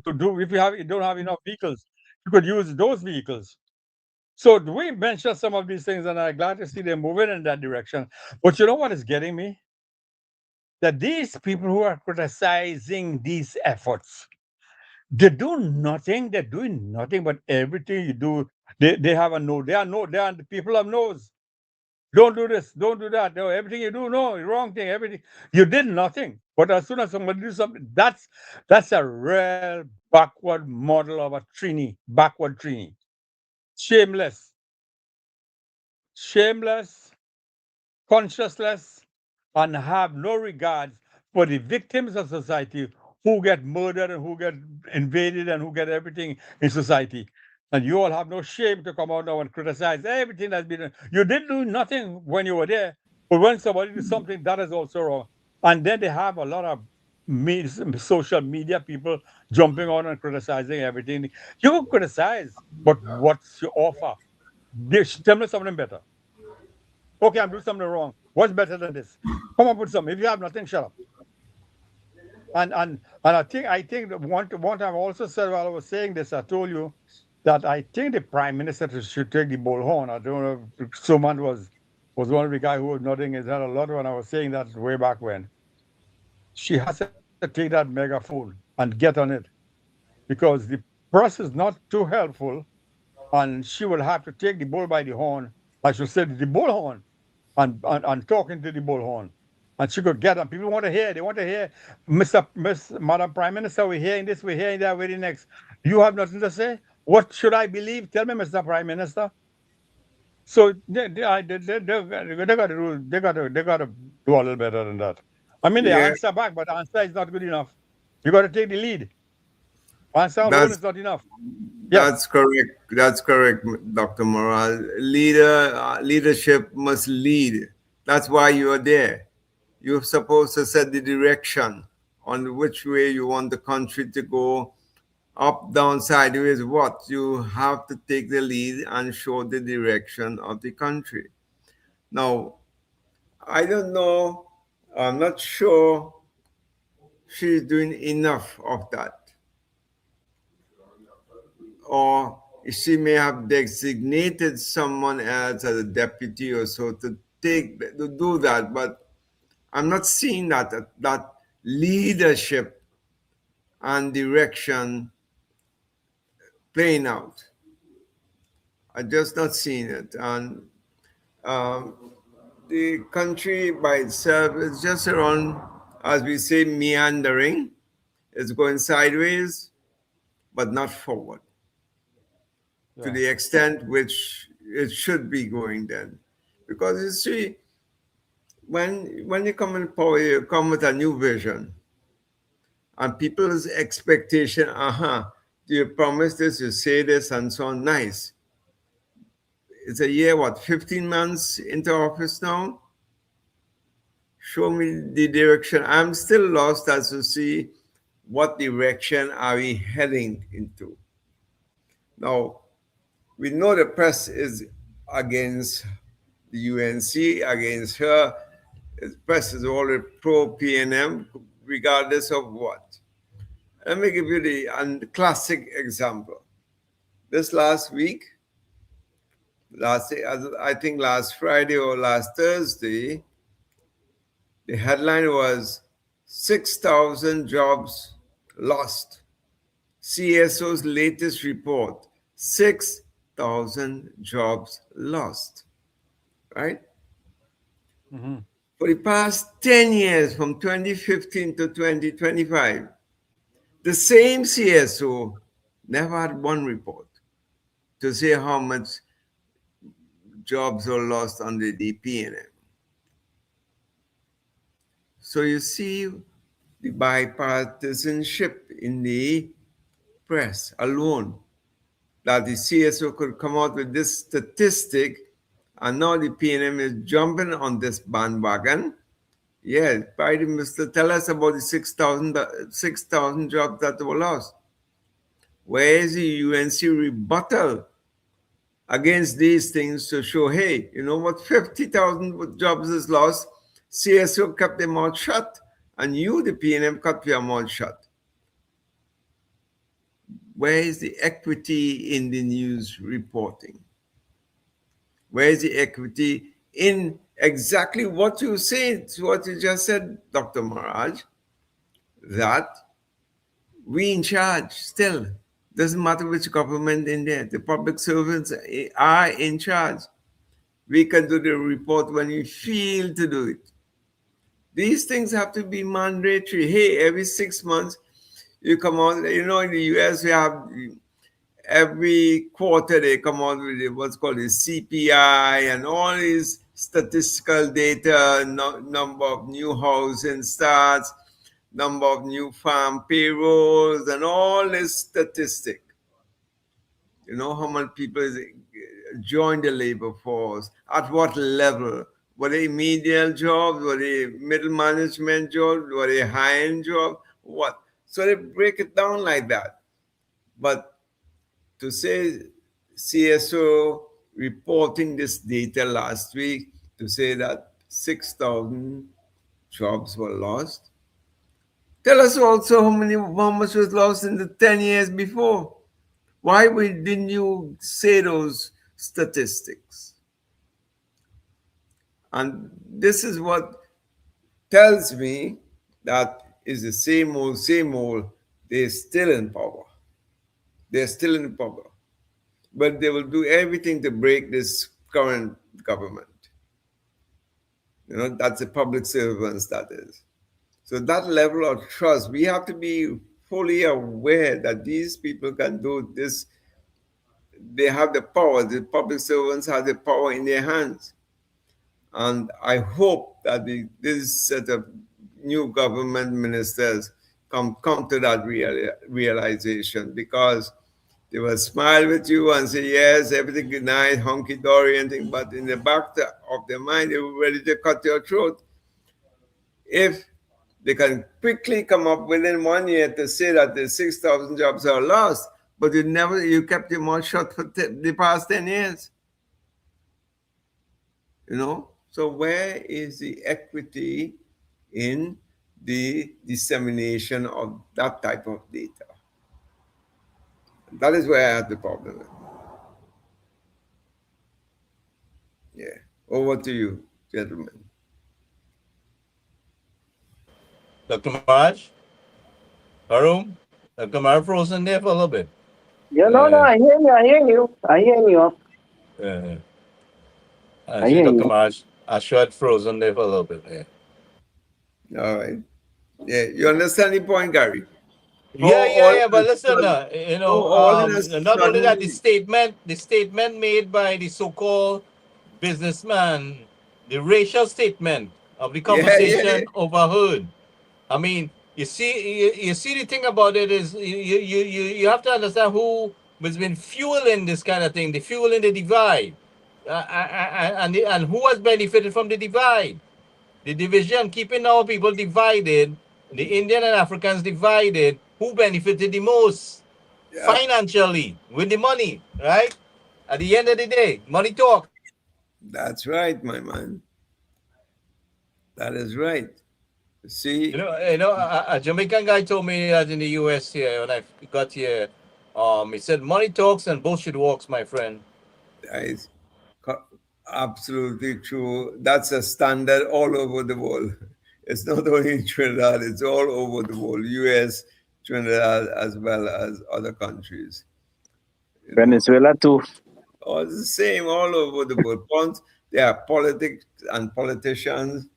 to do if you don't have enough vehicles. You could use those vehicles. So we mentioned some of these things, and I'm glad to see them moving in that direction. But you know what is getting me? That these people who are criticizing these efforts, they do nothing. They're doing nothing, but everything you do, they have a no. They are the people of no's. Don't do this, don't do that. No, everything you do, no, wrong thing, everything. You did nothing. But as soon as somebody does something, that's a real backward model of a Trini, backward Trini. Shameless, conscienceless, and have no regard for the victims of society who get murdered and who get invaded and who get everything in society. And you all have no shame to come out now and criticize everything that's been done. You didn't do nothing when you were there. But when somebody does something, that is also wrong. And then they have a lot of social media people jumping on and criticizing everything. You can criticize, but what's your offer? Tell me something better. Okay, I'm doing something wrong. What's better than this? Come up with something. If you have nothing, shut up. And I think that one time I also said while I was saying this, I told you that I think the prime minister should take the bullhorn. I don't know if Suman was one of the guy who was nodding his head a lot when I was saying that way back when. She has to take that megaphone and get on it because the press is not too helpful, and she will have to take the bull by the horn. I should say the bullhorn, and talking to the bullhorn. And she could get them. People want to hear. They want to hear, Madam Prime Minister, we're hearing this, we're hearing that, we're the next. You have nothing to say? What should I believe? Tell me, Mr. Prime Minister. So they got to do a little better than that. I mean, they Yeah. answer back, but the answer is not good enough. You got to take the lead. Answer alone That's- is not enough. That's correct. That's correct, Dr. Moral. Leadership must lead. That's why you are there. You're supposed to set the direction on which way you want the country to go, up, down, sideways, what. You have to take the lead and show the direction of the country. Now, I don't know, I'm not sure she's doing enough of that. Or she may have designated someone else as a deputy or so to do that, but I'm not seeing that leadership and direction playing out. I'm just not seeing it. And the country by itself is just around, as we say, meandering. It's going sideways, but not forward to the extent which it should be going then. Because you see, when you come in power, you come with a new vision. And people's expectation, you promise this, you say this, and so on, nice. It's a year, 15 months into office now? Show me the direction. I'm still lost as to see what direction are we heading into. Now, we know the press is against the UNC, against her. The press is already pro-PNM, regardless of what. Let me give you the classic example. This last week, I think last Friday or last Thursday, the headline was 6,000 jobs lost. CSO's latest report, 6,000 jobs lost, right? Mm-hmm. For the past 10 years, from 2015 to 2025, the same CSO never had one report to say how much jobs are lost under the PNM. So you see the bipartisanship in the press alone, that the CSO could come out with this statistic, and now the PNM is jumping on this bandwagon. Yeah, Prime Minister, tell us about the 6,000 jobs that were lost. Where is the UNC rebuttal against these things to show, hey, you know what, 50,000 jobs is lost, CSO kept their mouth shut, and you, the PNM, kept your mouth shut. Where is the equity in the news reporting? Where is the equity in exactly what you said, what you just said, Dr. Maharaj, that we in charge still. Doesn't matter which government in there. The public servants are in charge. We can do the report when we feel to do it. These things have to be mandatory. Hey, every 6 months, you come out. You know, in the US, we have every quarter they come out with what's called the CPI and all these statistical data, number of new housing starts, number of new farm payrolls, and all this statistic. You know how many people join the labor force, at what level, Were they medial jobs? Were they middle management jobs? Were they high-end jobs? What? So they break it down like that. But to say CSO reporting this data last week to say that 6,000 jobs were lost. Tell us also how much was lost in the 10 years before. Why didn't you say those statistics? And this is what tells me that is the same old. They're still in power. They're still in power. But they will do everything to break this current government. You know, that's the public servants, that is. So that level of trust, we have to be fully aware that these people can do this. They have the power. The public servants have the power in their hands. And I hope that this set of new government ministers come to that realization, because they will smile with you and say, yes, everything is nice, hunky-dory and thing, but in the back of their mind, they were ready to cut your throat. If they can quickly come up within 1 year to say that the 6,000 jobs are lost, but you kept your mouth shut for the past 10 years. You know? So where is the equity in the dissemination of that type of data? That is where I have the problem with. Yeah. Over to you, gentlemen. Dr. Maraj? Haroon? Dr. Maraj frozen there for a little bit. Yeah, no, I hear you. I hear you. I see Dr. Maraj. Ashwad frozen there for a little bit. Yeah. All right. Yeah, you understand the point, Gary? Yeah, but listen, not only that, the statement made by the so-called businessman, the racial statement of the conversation overheard. I mean, you see the thing about it is you have to understand who has been fueling this kind of thing, the fueling the divide, and who has benefited from the divide, the division, keeping our people divided, the Indian and Africans divided. Who benefited the most financially with the money, right? At the end of the day, money talk. That's right, my man. That is right. See, a Jamaican guy told me that in the US here when I got here, he said money talks and bullshit walks, my friend. That is absolutely true. That's a standard all over the world. It's not only in Trinidad; it's all over the world. US, Trinidad, as well as other countries. Venezuela too. Oh, it's the same all over the world. There are politics and politicians.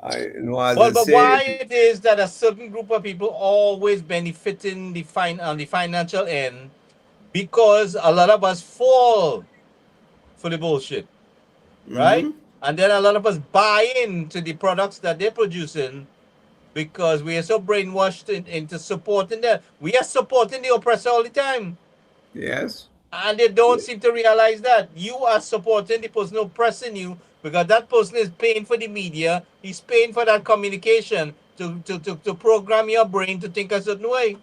But why it is that a certain group of people always benefiting on the financial end, because a lot of us fall for the bullshit, right? And then a lot of us buy into the products that they're producing because we are so brainwashed into supporting them. We are supporting the oppressor all the time. Yes. And they don't seem to realize that. You are supporting the person oppressing you because that person is paying for the media. He's paying for that communication to program your brain to think a certain way.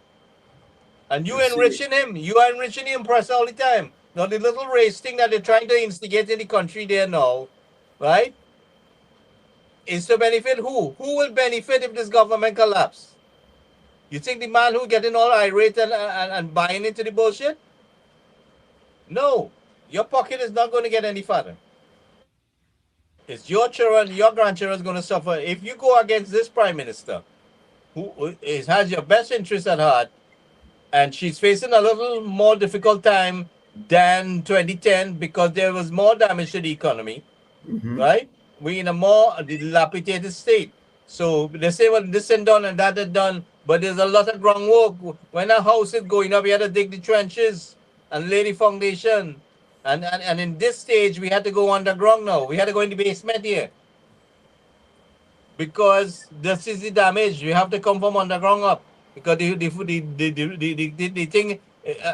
And you enriching him. You are enriching the oppressor all the time. Now the little race thing that they're trying to instigate in the country there now, right, is to benefit who? Who will benefit if this government collapse? You think the man who getting all irate and buying into the bullshit? No, your pocket is not going to get any further. It's your children, your grandchildren going to suffer. If you go against this prime minister, who has your best interest at heart, and she's facing a little more difficult time than 2010 because there was more damage to the economy, right? We're in a more dilapidated state. So they say, well, this and done and that is done, but there's a lot of groundwork. When a house is going up, we had to dig the trenches and lay the foundation. And in this stage, we had to go underground now. We had to go in the basement here. Because this is the damage. We have to come from underground up. Because the thing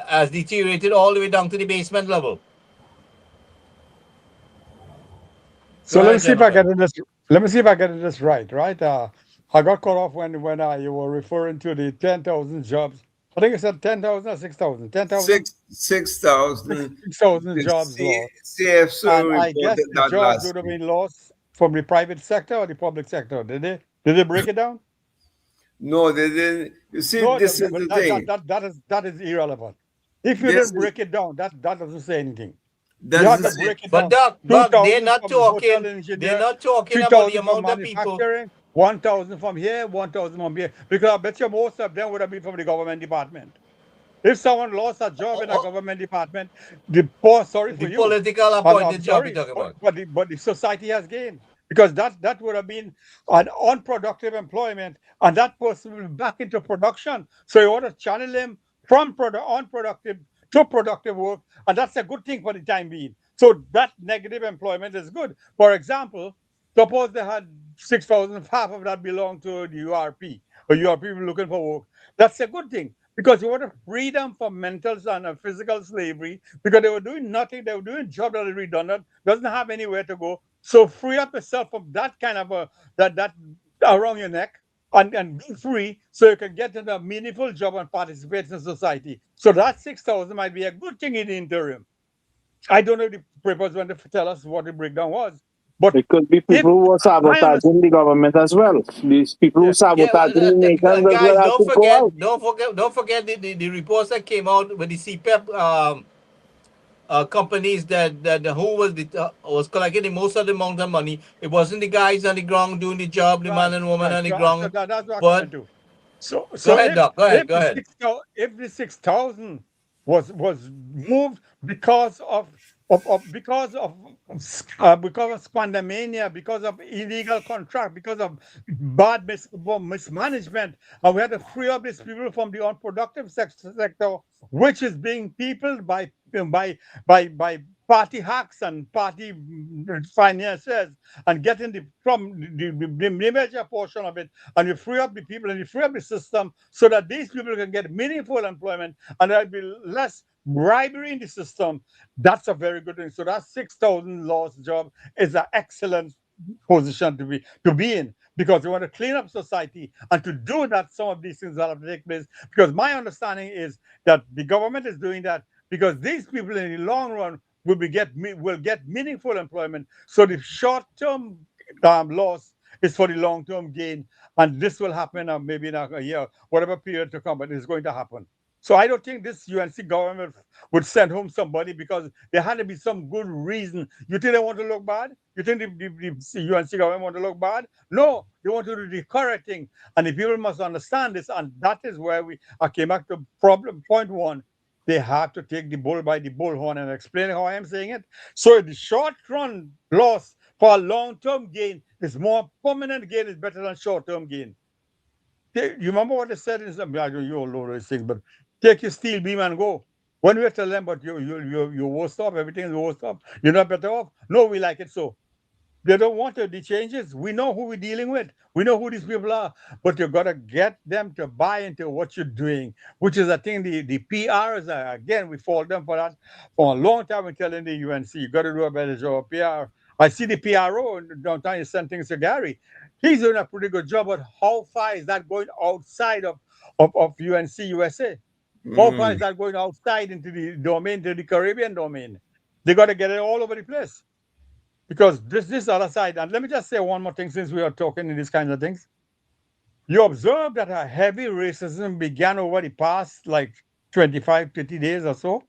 has deteriorated all the way down to the basement level. So Go let me ahead, see if I gentlemen. get this. Let me see if I get this right. Right. I got caught off when you were referring to the 10,000 jobs. I think you said 10,000 or 6,000. 10,000, 6,000. 6,000 The jobs lost. CFSO And I guess reported the that jobs last would have week. been lost from the private sector or the public sector. Did they break it down? No, they didn't. You see, No, this is but the thing. that is irrelevant. If you This didn't is break it down, that doesn't say anything. You that's have the to same. break it But down. Doc, they're 2,000 not from the hotel talking. They're engineer, not talking about the 3,000 from amount of people. manufacturing, 1,000 from here, 1,000 from here. Because I bet you most of them would have been from the government department. If someone lost a job in a government department, sorry for The you. political And I'm appointed job you're sorry, talking about. but the society has gained because that would have been an unproductive employment, and that person will be back into production. So you want to channel him from unproductive to productive work, and that's a good thing for the time being. So that negative employment is good. For example, suppose they had 6,000, half of that belonged to the URP, or URP were looking for work. That's a good thing because you want to free them from mental and physical slavery because they were doing nothing. They were doing job that is redundant, doesn't have anywhere to go. So free up yourself from that kind of that around your neck and be free so you can get into a meaningful job and participate in society. So that 6,000 might be a good thing in the interim. I don't know if the papers want to tell us what the breakdown was, but It could be if people who are my understanding, sabotaging the government as well. These people who yeah, Yeah, sabotaging the nations as guys, well have to go out. don't forget the reports that came out with the CPEP companies that who was collecting the most of the amount of money. It wasn't the guys on the ground doing the job, the man and woman on the so ground. that's what I'm But coming to. So go so ahead, Doc. Go ahead. Go ahead. if the 6,000 was moved because because of squandermania, because of illegal contract, because of bad mismanagement, and we had to free up these people from the unproductive sector, which is being peopled by party hacks and party financiers, and getting the major portion of it, and you free up the people and you free up the system so that these people can get meaningful employment and there'll be less bribery in the system. That's a very good thing. So that 6,000 lost job is an excellent position to be in because we want to clean up society, and to do that some of these things will have to take place because my understanding is that the government is doing that because these people in the long run will get meaningful employment. So the short-term loss is for the long-term gain, and this will happen maybe in a year, whatever period to come, but it's going to happen. So I don't think this UNC government would send home somebody because there had to be some good reason. You think they want to look bad? You think the UNC government want to look bad? No, they want to do the correct thing. And the people must understand this. And that is where I came back to point one. They have to take the bull by the bullhorn and explain how I am saying it. So the short run loss for a long-term gain is more permanent gain is better than short-term gain. You remember what they said in some, I know you all know these things, but take your steel beam and go. When we tell them, but you're worse off, everything is worse off, you're not better off. No, we like it so. They don't want the changes. We know who we're dealing with. We know who these people are. But you've got to get them to buy into what you're doing, which is, I think, the PRs, again, we fault them for that. For a long time, we're telling the UNC, you got to do a better job. PR. I see the PRO downtown, you send things to Gary. He's doing a pretty good job, but how far is that going outside of UNC USA? How far is that going outside into the domain, to the Caribbean domain? They got to get it all over the place. Because this other side, and let me just say one more thing since we are talking in these kinds of things. You observe that a heavy racism began over the past like 25, 30 days or so.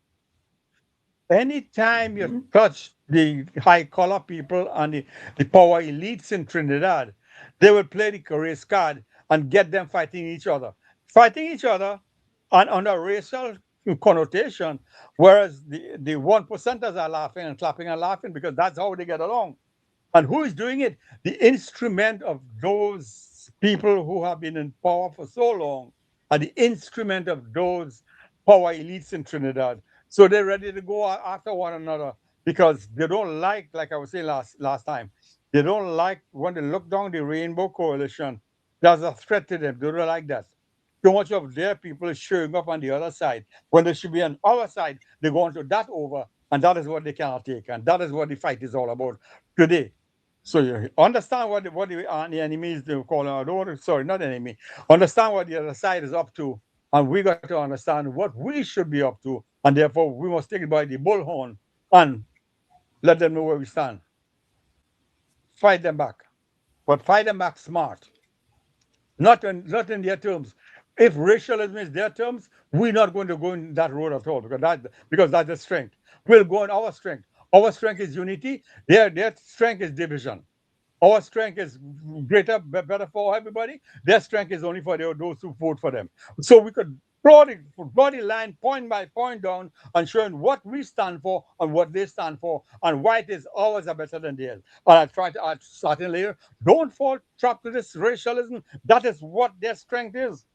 Anytime you touch the high collar people and the power elites in Trinidad, they will play the race card and get them fighting each other. Fighting each other and under racial connotation, whereas the 1%ers are laughing and clapping and laughing because that's how they get along. And who is doing it? The instrument of those people who have been in power for so long are the instrument of those power elites in Trinidad. So they're ready to go after one another because they don't like I was saying last time, they don't like when they look down the Rainbow Coalition, there's a threat to them. They don't like that. Too much of their people showing up on the other side. When they should be on our side, they go on to that over, and that is what they cannot take. And that is what the fight is all about today. So you understand what the enemy is calling. Sorry, not enemy. Understand what the other side is up to, and we got to understand what we should be up to, and therefore we must take it by the bullhorn and let them know where we stand. Fight them back, but fight them back smart, not in their terms. If racialism is their terms, we're not going to go in that road at all because that's the strength. We'll go on our strength. Our strength is unity. Their strength is division. Our strength is greater, better for everybody. Their strength is only for those who vote for them. So we could draw the line point by point down and showing what we stand for and what they stand for and why it is ours are better than theirs. And I try to add starting later, don't fall trapped to this racialism. That is what their strength is.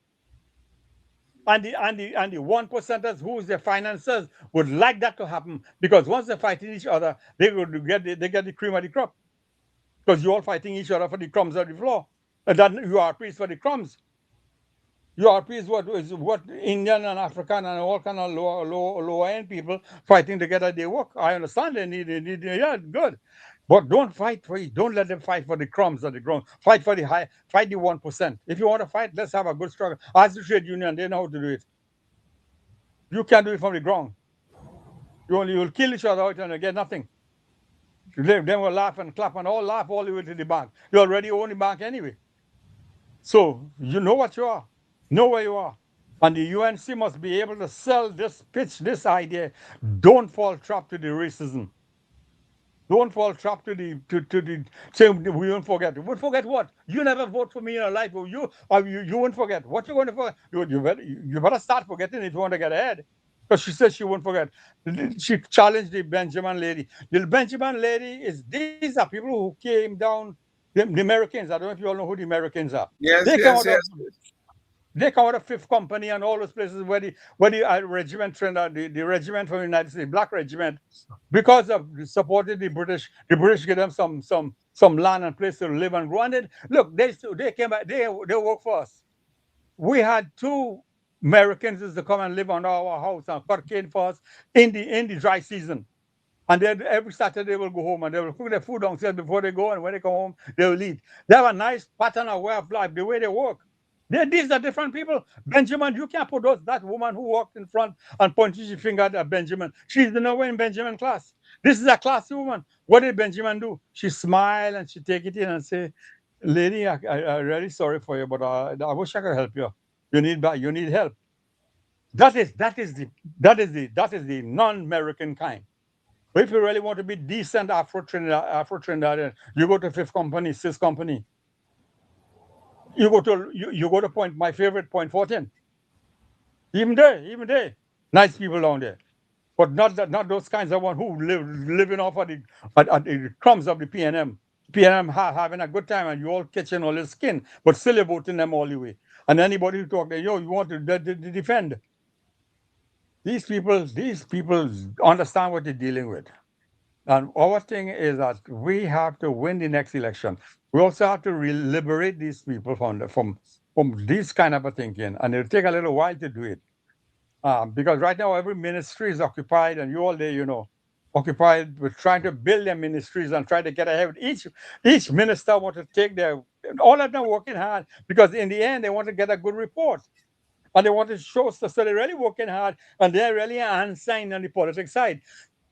And the 1%ers who's their financiers would like that to happen because once they're fighting each other, they get the cream of the crop. Because you're all fighting each other for the crumbs of the floor. And then you are pleased for the crumbs. You are pleased what Indian and African and all kind of lower end people fighting together they work. I understand they need yeah, good. But don't fight for it. Don't let them fight for the crumbs of the ground. Fight for the 1%. If you want to fight, let's have a good struggle. Ask the trade union, they know how to do it. You can't do it from the ground. You'll kill each other out and you get nothing. Then will laugh and clap and all laugh all the way to the bank. You already own the bank anyway. So you know what you are, know where you are. And the UNC must be able to sell pitch this idea. Don't fall trapped to the racism. Don't fall trapped to the saying we won't forget. We won't forget what? You never vote for me in your life. You won't forget. What you going to forget? You better start forgetting if you want to get ahead. Because she said she won't forget. She challenged the Benjamin lady. The Benjamin lady these are people who came down, the Americans. I don't know if you all know who the Americans are. Yes, They come out of Fifth Company and all those places where the regiment trained, the regiment from the United States, Black Regiment, because of supported the British. The British gave them some land and place to live and grow. And look, they came back. They work for us. We had 2 Americans used to come and live on our house and cut cane for us in the dry season. And then every Saturday they will go home and they will cook their food downstairs before they go, and when they come home, they will eat. They have a nice pattern of way of life, the way they work. These are different people. Benjamin, you can't put that woman who walked in front and pointed her finger at Benjamin. She's nowhere in Benjamin class. This is a classy woman. What did Benjamin do? She smiled and she take it in and say, lady, I'm really sorry for you, but I wish I could help you. You need help. That is the non-American kind. But if you really want to be decent Afro-Trinidadian, you go to Fifth Company, Sixth Company. You go to my favorite, Point 14. Even there, nice people down there. But not those kinds of one who living off of the crumbs of the PNM. PNM having a good time and you all catching all his skin, but still you're voting them all the way. And anybody who talk there, you want to defend. These people understand what they're dealing with. And our thing is that we have to win the next election. We also have to liberate these people from this kind of a thinking. And it'll take a little while to do it. Because right now every ministry is occupied, and you all there, occupied with trying to build their ministries and try to get ahead. Each minister want to take all of them working hard because in the end they want to get a good report. And they want to show so they're really working hard and they're really unsigned on the politics side.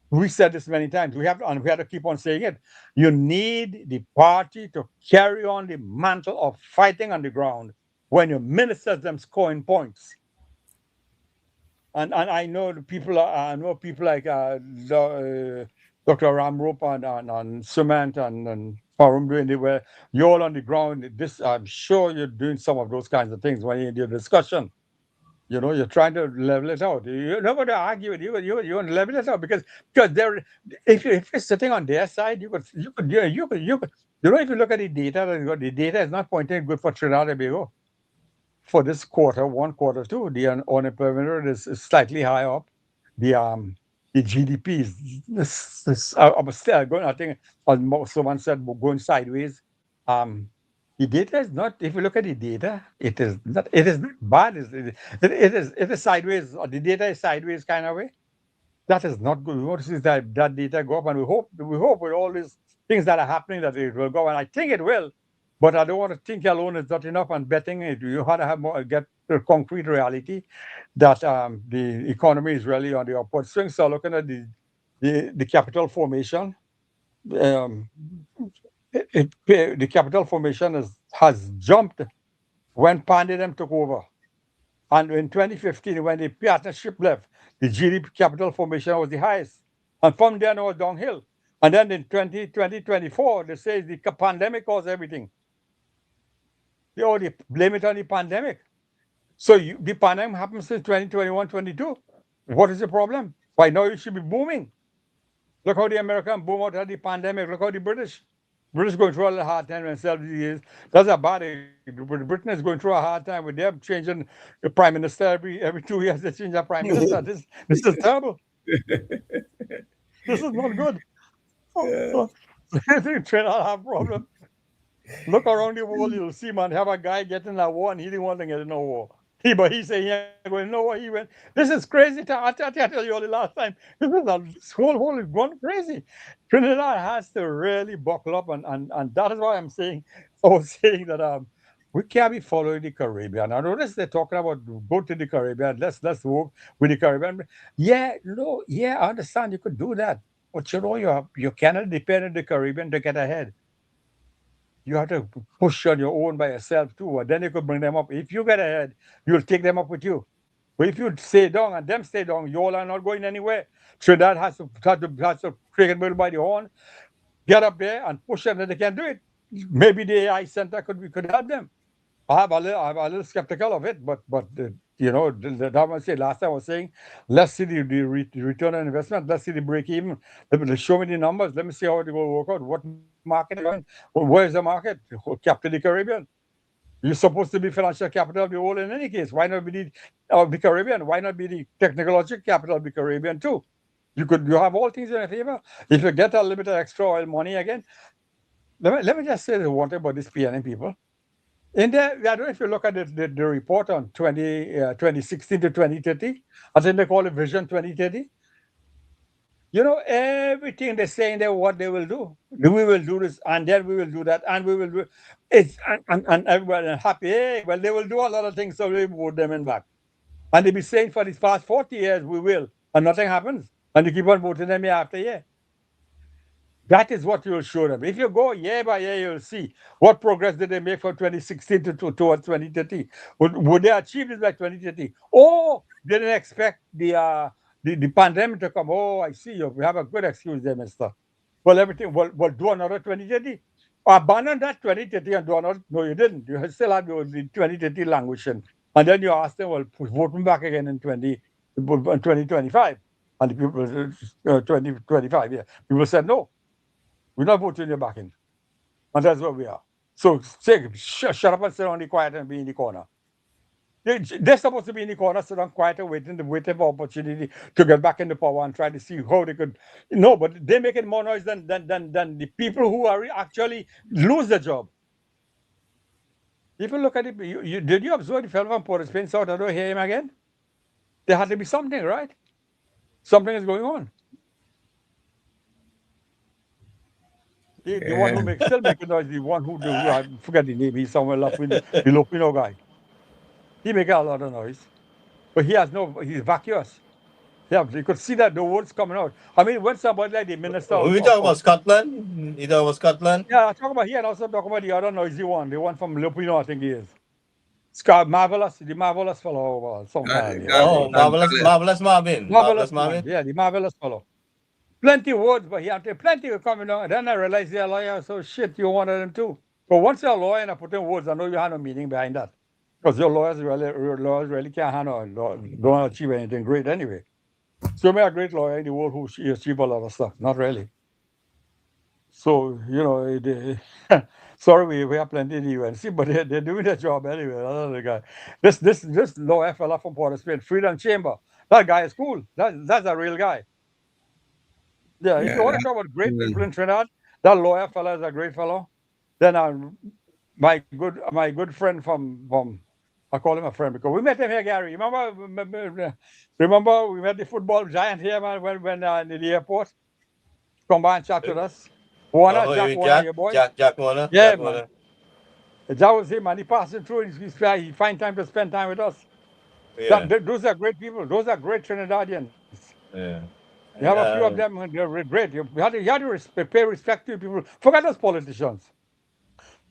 We said this many times. We have to keep on saying it. You need the party to carry on the mantle of fighting on the ground when your ministers them scoring points. And I know people like Dr. Ramroop and Sumant and Parum doing it where you're all on the ground. I'm sure you're doing some of those kinds of things when you're in your discussion. You're trying to level it out. You're not going to argue with you. You want to level it out because if you're sitting on their side, you could. If you look at the data, the data is not pointing good for Trinidad and Tobago. For this quarter, 1 quarter 2, the unemployment rate is slightly high up. The GDP is still going. I think someone said going sideways. The data is not. If you look at the data, it is not. It is not bad. It is sideways. The data is sideways kind of way. That is not good. We want to see that data go up, and we hope with all this things that are happening that it will go, and I think it will. But I don't want to think alone is not enough, and betting it. You have to have more, get the concrete reality that the economy is really on the upward swing. So looking at the capital formation, the capital formation has jumped when Pandem took over. And in 2015, when the partnership left, the GDP capital formation was the highest. And from then on, downhill. And then in 2024, they say the pandemic caused everything. They already blame it on the pandemic. So the pandemic happened since 2021, 22. What is the problem? By now, it should be booming. Look how the American boom out of the pandemic. Look how the British going through a little hard time themselves these years. That's a bad thing. Britain is going through a hard time with them changing the prime minister every 2 years. They change their prime minister. This is terrible. This is not good. So, Trinidad have a problem. Look around the world, you'll see, man, have a guy getting a war and he didn't want to get in a war. But he said he ain't going nowhere. He went. This is crazy. I tell you all the last time. This whole world is going crazy. Trinidad has to really buckle up, and that is why I was saying that we can't be following the Caribbean. I notice they're talking about go to the Caribbean. Let's work with the Caribbean. I understand you could do that, but you cannot depend on the Caribbean to get ahead. You have to push on your own by yourself too, and then you could bring them up. If you get ahead, you'll take them up with you. But if you stay down and them stay down, you all are not going anywhere. Trinidad has to take it by the horn, get up there and push them, and they can do it. Maybe the AI center could help them. I'm a little skeptical of it, but that was it. Last time I was saying, let's see the return on investment. Let's see the break even. Show me the numbers. Let me see how it will work out. What market is going? Where is the market? Capital the Caribbean. You're supposed to be financial capital of the world in any case. Why not be the Caribbean? Why not be the technological capital of the Caribbean too? You have all things in your favor. If you get a little bit of extra oil money again, let me just say one thing about these PNM people. In there, I don't know if you look at the report on 2016 to 2030, I think they call it Vision 2030. Everything they're saying there, what they will do. We will do this, and then we will do that, and we will do it. And everybody happy. Hey, well, they will do a lot of things, so we vote them in back. And they be saying for these past 40 years, we will, and nothing happens. And you keep on voting them year after year. That is what you'll show them. If you go year by year, you'll see what progress did they make from 2016 towards 2030. Would they achieve this by 2030? Or didn't expect the pandemic to come? Oh, I see you. We have a good excuse there, mister. Well, everything. Well, do another 2030. Abandon that 2030 and do another. No, you didn't. You still have the 2030 languishing. And then you ask them, well, vote me back again in 2025. And the people, 2025, yeah. People said no. We're not voting you back in. And that's where we are. So shut up and sit down in the quiet and be in the corner. They're supposed to be in the corner, sit down quiet and waiting for opportunity to get back in the power and try to see how they could. No, but they're making more noise than the people who are actually lose the job. If you look at it, did you observe the fellow from Port of Spain, South? I don't hear him again. There had to be something, right? Something is going on. The one who still making noise, the one who I forget the name, he's somewhere left with the Filipino guy. He make a lot of noise. But he's vacuous. Yeah, you could see that the words coming out. I mean, when somebody like the minister... Are we talking about Scotland? You talking about Scotland? Yeah, I talk about here and also talk about the other noisy one, the one from Filipino, I think he is. Marvelous fellow. Marvelous Marvin. Marvelous Marvin. Yeah, the marvelous fellow. Plenty of words, but he had plenty of coming on. And then I realized they're a lawyer, so shit, you're one of them too. But once you're a lawyer and I put in words, I know you have no meaning behind that. Because your lawyers really can't handle, don't achieve anything great anyway. So me a great lawyer in the world who achieve a lot of stuff. Not really. So, sorry, we have plenty in the UNC, but they're doing their job anyway. Another guy. This lawyer fella from Port of Spain, Freedom Chamber, that guy is cool. That's a real guy. Yeah, if you want to talk about great people in Trinidad, that lawyer fella is a great fellow. Then my good friend from I call him a friend because we met him here, Gary. Remember we met the football giant here, man, when in the airport. Come by and chat with us. Warner, Oh, Jack you Warner, your boy. Jack Warner. Yeah, Jack man. Warner. That was him, and he passing through. He find time to spend time with us. Yeah. Those are great people. Those are great Trinidadians. Yeah. You have a few of them, and they're great. You have to pay respect to people. Forget those politicians.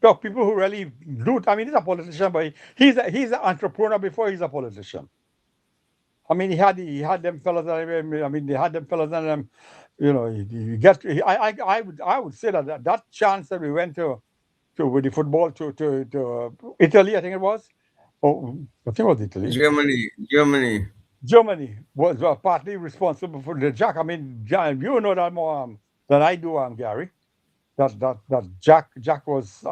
Look, people who really do. I mean, he's a politician, but he's an entrepreneur before he's a politician. I mean, he had them fellas. I mean, they had them fellas and them. You know, I would say that chance that we went to with the football to Italy, I think it was. Oh, I think it was Italy. Germany was partly responsible for the Jack. I mean, you know that more than I do, Gary. That Jack was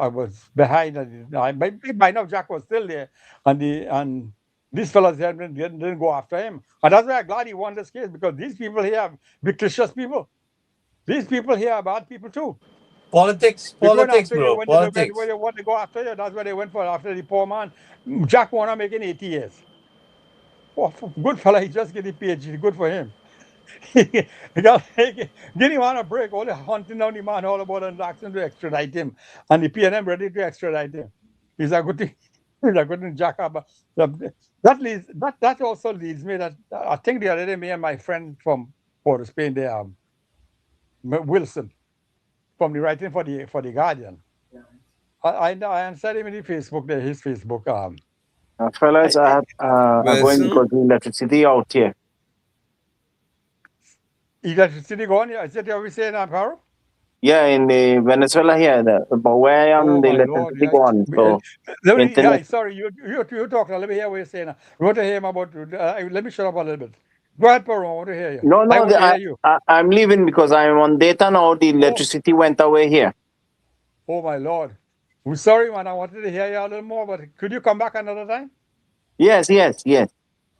behind, and by now Jack was still there, and these fellas didn't go after him, and that's why I'm glad he won this case, because these people here are vicious people. These people here are bad people too. Politics, bro. politics. When they want to go after you, that's what they went for after the poor man. Jack Warner making 80 years. Oh, good fella, he just get the PhD. Good for him. Get him on a break. All the hunting down the man all about and asking to extradite him, and the PNM ready to extradite him. He's a good thing. He's a good thing, Jack. That also leads me that I think the other day, me and my friend from Port of Spain, there, Wilson, from the writing for the Guardian. I answered him in the Facebook there, his Facebook. Fellas, I'm going because the electricity out here. Electricity gone? Is that what we saying, Amparo? Yeah, in the Venezuela here, but where I am, the electricity gone. So, sorry, you talk. Let me hear what you're saying. I want to hear him about. Let me shut up a little bit. Go ahead, Paro. I want to hear you. No, I'm leaving because I'm on data now. The electricity went away here. Oh my Lord! I'm sorry, man. I wanted to hear you a little more, but could you come back another time? Yes.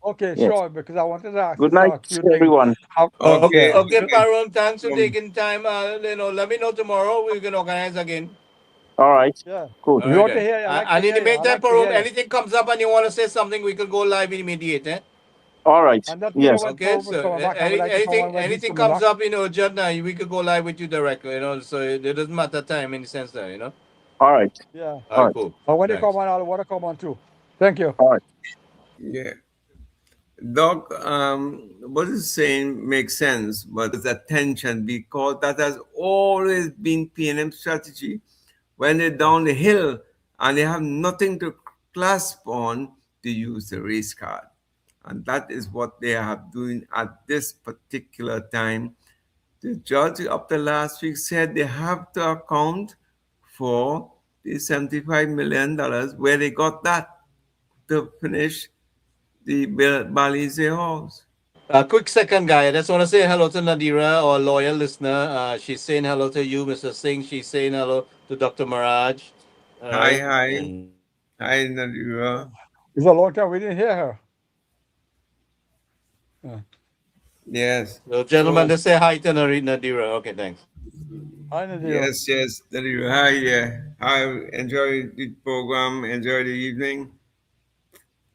Okay, yes. Sure. Because I wanted to ask. Good night, everyone. Okay, Paron. Thanks for taking time. Let me know tomorrow. We can organize again. All right. Yeah. Cool. We want to hear you. And in the meantime, Paron, anything comes up and you want to say something, we can go live immediate. All right. Yes. Okay. So anything comes up, urgent, we could go live with you directly. So it doesn't matter time in the sense that All right. Yeah. All right. Cool. When you come on, I want to come on too. Thank you. All right. Yeah. Doc, what he's saying makes sense, but there's attention because that has always been PNM strategy. When they're down the hill and they have nothing to clasp on, to use the race card. And that is what they are doing at this particular time. The judge up the last week said they have to account for the $75 million, where they got that to finish the Balize house. Quick second, guy. I just want to say hello to Nadira, our loyal listener. She's saying hello to you, Mr. Singh. She's saying hello to Dr. Maraj. Hi. Hi, Nadira. It's a long time we didn't hear her. Yes. So, gentlemen, just say hi to Nadira. Okay, thanks. Hi, Nadira. Yes, Nadira. Hi, yeah. I enjoy the program, enjoy the evening.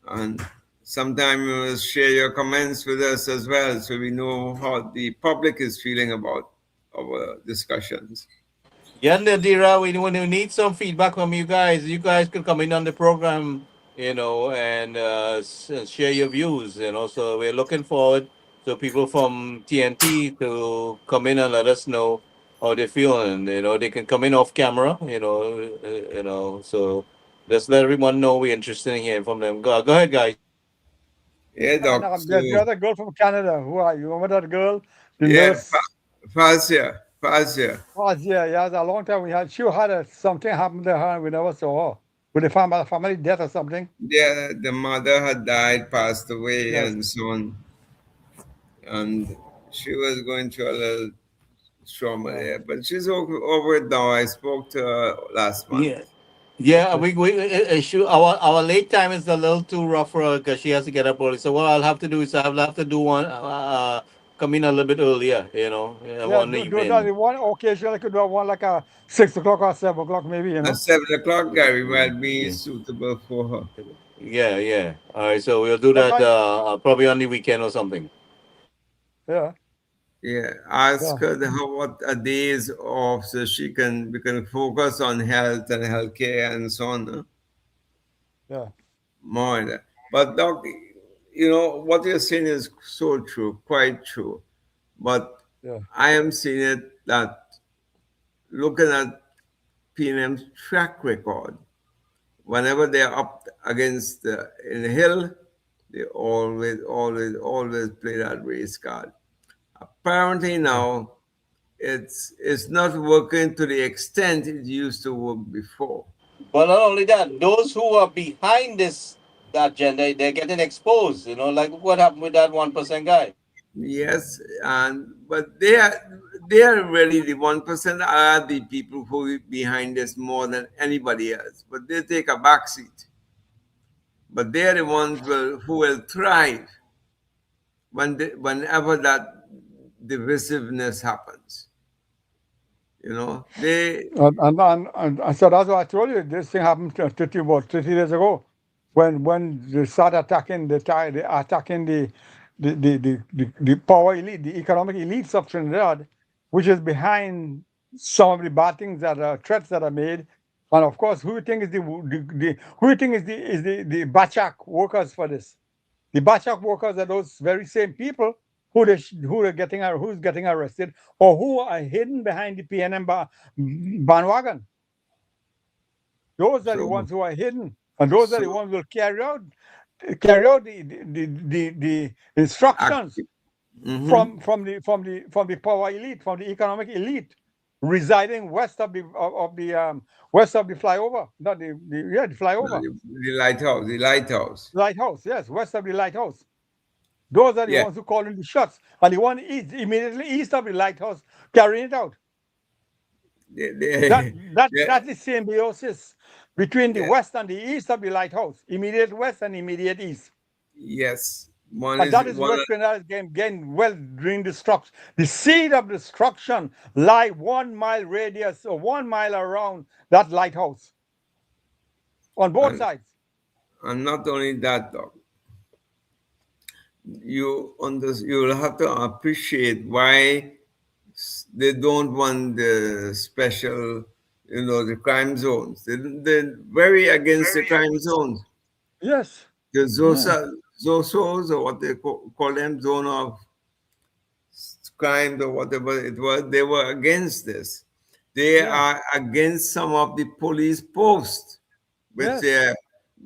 And sometime you will share your comments with us as well, so we know how the public is feeling about our discussions. Yeah, Nadira, we need some feedback from you guys. You guys could come in on the program, and share your views, So we're looking forward to people from TNT to come in and let us know how they feel, and they can come in off camera, So just let everyone know we're interested in hearing from them. Go ahead, guys. Yeah, Doc. The other girl from Canada. Who are you? Remember that girl? Fazia. Yeah, a long time she had something happen to her and we never saw her. With a family death or something? Yeah, the mother had died, passed away, and so on. And she was going through a little trauma there. But she's over it now. I spoke to her last month. Yeah, our late time is a little too rough for her because she has to get up early. So what I'll have to do is I'll have to do one, come in a little bit earlier, one evening. One occasion I could do one like a 6 o'clock or 7 o'clock maybe, At 7 o'clock, Gary, might be suitable for her. Yeah. All right, so we'll do that probably on the weekend or something. Yeah. Yeah, ask her what a day is off so we can focus on health and healthcare and so on. Huh? Yeah. More than that. But doc, what you're saying is so true, quite true. But Yeah. I am seeing it that looking at PNM's track record, whenever they're up against in the hill, they always play that race card. Apparently now it's not working to the extent it used to work before. But not only that, those who are behind this agenda, they're getting exposed. Like what happened with that 1% guy. Yes, but they are really the 1% are the people who are behind this more than anybody else. But they take a backseat. But they are the ones who will thrive whenever that divisiveness happens. They And so that's what I told you. This thing happened 30 days ago, when they start attacking the power elite, the economic elites of Trinidad, which is behind some of the bad things that are threats that are made. And of course, who you think is the Bachak workers for this? The Bachak workers are those very same people who's getting arrested or who are hidden behind the PNM bandwagon. Those are the ones who are hidden, and those are the ones who will carry out the instructions from the power elite, from the economic elite residing west of the flyover, not the flyover. The lighthouse. Lighthouse, yes, west of the lighthouse. Those are the ones who call in the shots, and the one immediately east of the lighthouse carrying it out. That's the symbiosis between the west and the east of the lighthouse, immediate west and immediate east. Yes. And that is where Trinidad is getting well during destruction. The seed of destruction lie 1 mile radius or 1 mile around that lighthouse on both sides. And not only that, Doc, you'll have to appreciate why they don't want the special, the crime zones. They're very against the crime zones. Yes. The ZOSOs, or what they call them, zone of crime or whatever it was, they were against this. They are against some of the police posts, which they're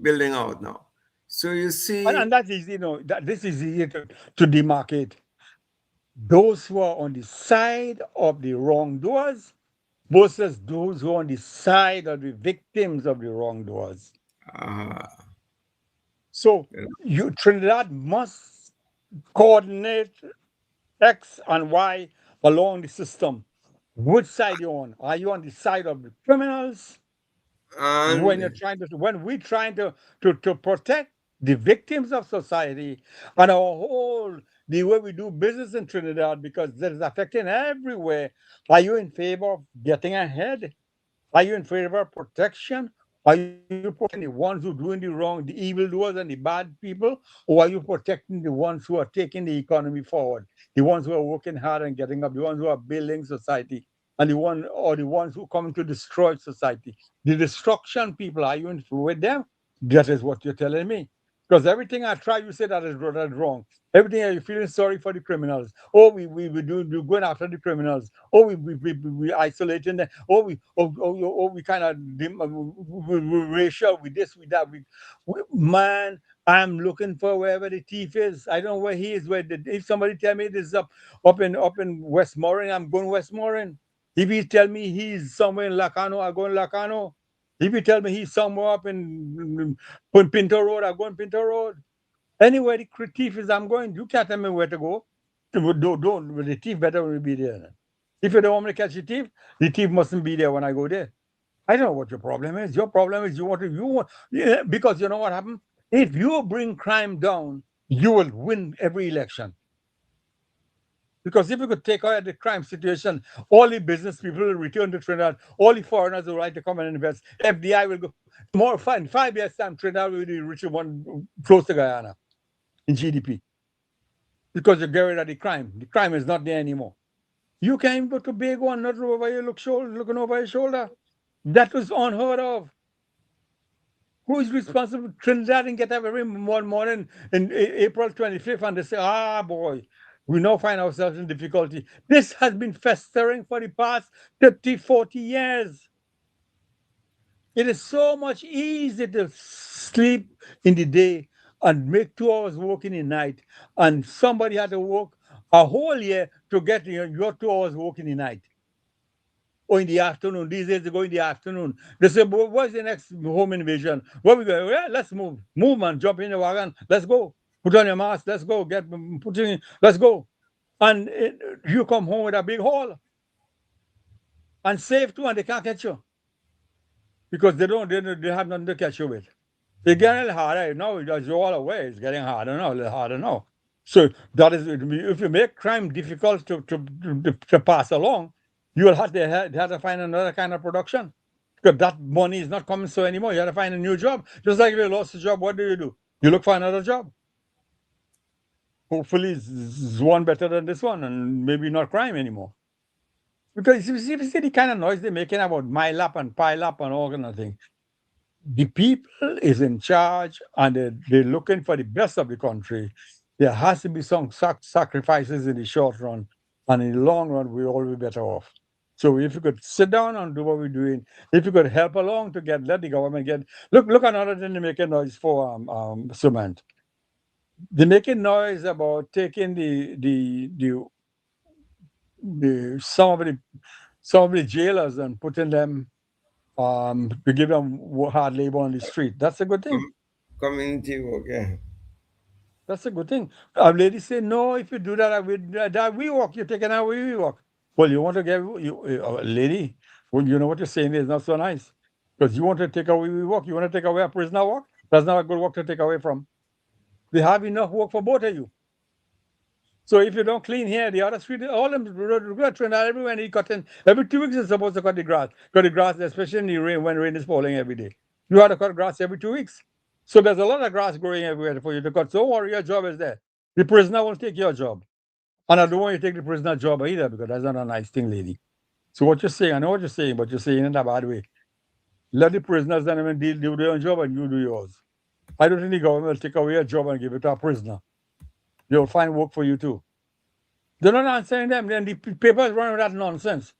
building out now. So you see, and that's easy, this is easy to demarcate. Those who are on the side of the wrongdoers versus those who are on the side of the victims of the wrongdoers. So Trinidad must coordinate X and Y along the system. Which side you on? Are you on the side of the criminals? And when we're trying to protect the victims of society and the way we do business in Trinidad, because that is affecting everywhere. Are you in favor of getting ahead? Are you in favor of protection? Are you protecting the ones who are doing the wrong, the evildoers and the bad people? Or are you protecting the ones who are taking the economy forward? The ones who are working hard and getting up, the ones who are building society, and the ones who come to destroy society? The destruction people, are you in with them? That is what you're telling me. Because everything I try, you say that is wrong. Everything you're feeling sorry for the criminals. Oh, we're going after the criminals. Oh, we isolating them. Oh, we kind of racial with this, with that. Man, I'm looking for wherever the thief is. I don't know where he is. If somebody tell me this is up in Westmoreland, I'm going Westmoreland. If he tell me he's somewhere in Lacano, I go in Lacano. If you tell me he's somewhere up in Pinto Road, I go in Pinto Road. Anywhere the thief is, I'm going. You can't tell me where to go. The thief better be there. If you don't want me to catch the thief mustn't be there when I go there. I don't know what your problem is. Your problem is you want because you know what happened? If you bring crime down, you will win every election. Because if you could take out the crime situation, all the business people will return to Trinidad, all the foreigners will like to come and invest. FDI will go more in 5 years' time. Trinidad will be the richest one close to Guyana in GDP. because you get rid of the crime. The crime is not there anymore. You can't even go to Tobago and not looking over your shoulder. That was unheard of. Who is responsible? Trinidad and get up every morning in April 25th and they say, boy, we now find ourselves in difficulty. This has been festering for the past 30, 40 years. It is so much easier to sleep in the day and make 2 hours work in the night, and somebody had to work a whole year to get your 2 hours work in the night or in the afternoon. These days they go in the afternoon. They say, what's the next home invasion? Where we go? Yeah, let's move. Move, man. Jump in the wagon. Let's go. Put on your mask. Let's go. Let's go. And you come home with a big haul. And safe too, and they can't catch you. Because they have nothing to catch you with. It's getting a little harder now, as you're all aware. It's getting harder now, a little harder now. So that is, if you make crime difficult to pass along, you will have to find another kind of production. Because that money is not coming so anymore. You have to find a new job. Just like if you lost a job, what do? You look for another job. Hopefully it's one better than this one and maybe not crime anymore. Because if you see the kind of noise they're making about mile up and pile up and all kind of thing, the people is in charge and they're looking for the best of the country. There has to be some sacrifices in the short run, and in the long run, we'll all be better off. So if you could sit down and do what we're doing, if you could help along to let the government get, look another thing they're making noise for cement. They're making noise about taking some of the jailers and putting them to give them hard labor on the street. That's a good thing. Community work, yeah. That's a good thing. A lady say, no, if you do that, we walk. You're taking away, we walk. Well, you want to get lady, well, you know what you're saying is not so nice. Because you want to take away, we walk. You want to take away a prisoner walk? That's not a good walk to take away from. They have enough work for both of you. So if you don't clean here, the other street, all them Trinidad everywhere, and cutting every 2 weeks. You're supposed to cut the grass. Cut the grass, especially in the rain when rain is falling every day. You have to cut grass every 2 weeks. So there's a lot of grass growing everywhere for you to cut. So don't worry, your job is there. The prisoner will take your job, and I don't want you to take the prisoner job either because that's not a nice thing, lady. So what you're saying, I know what you're saying, but you're saying it in a bad way. Let the prisoners then do their own job and you do yours. I don't think the government will take away a job and give it to a prisoner. They'll find work for you too. They're not answering them. Then the papers run with that nonsense.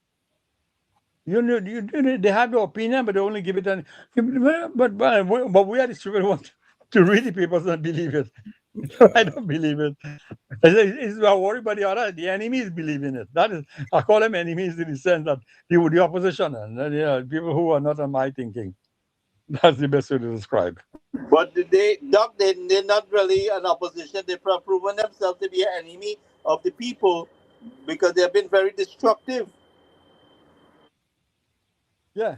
They have the opinion, but they only give it. But we are the stupid ones to read the papers and believe it. I don't believe it. It's worried about the enemies believe in it. That is, I call them enemies in the sense that the opposition and people who are not on my thinking. That's the best way to describe. But they're not really an opposition. They've proven themselves to be an enemy of the people because they've been very destructive. Yeah.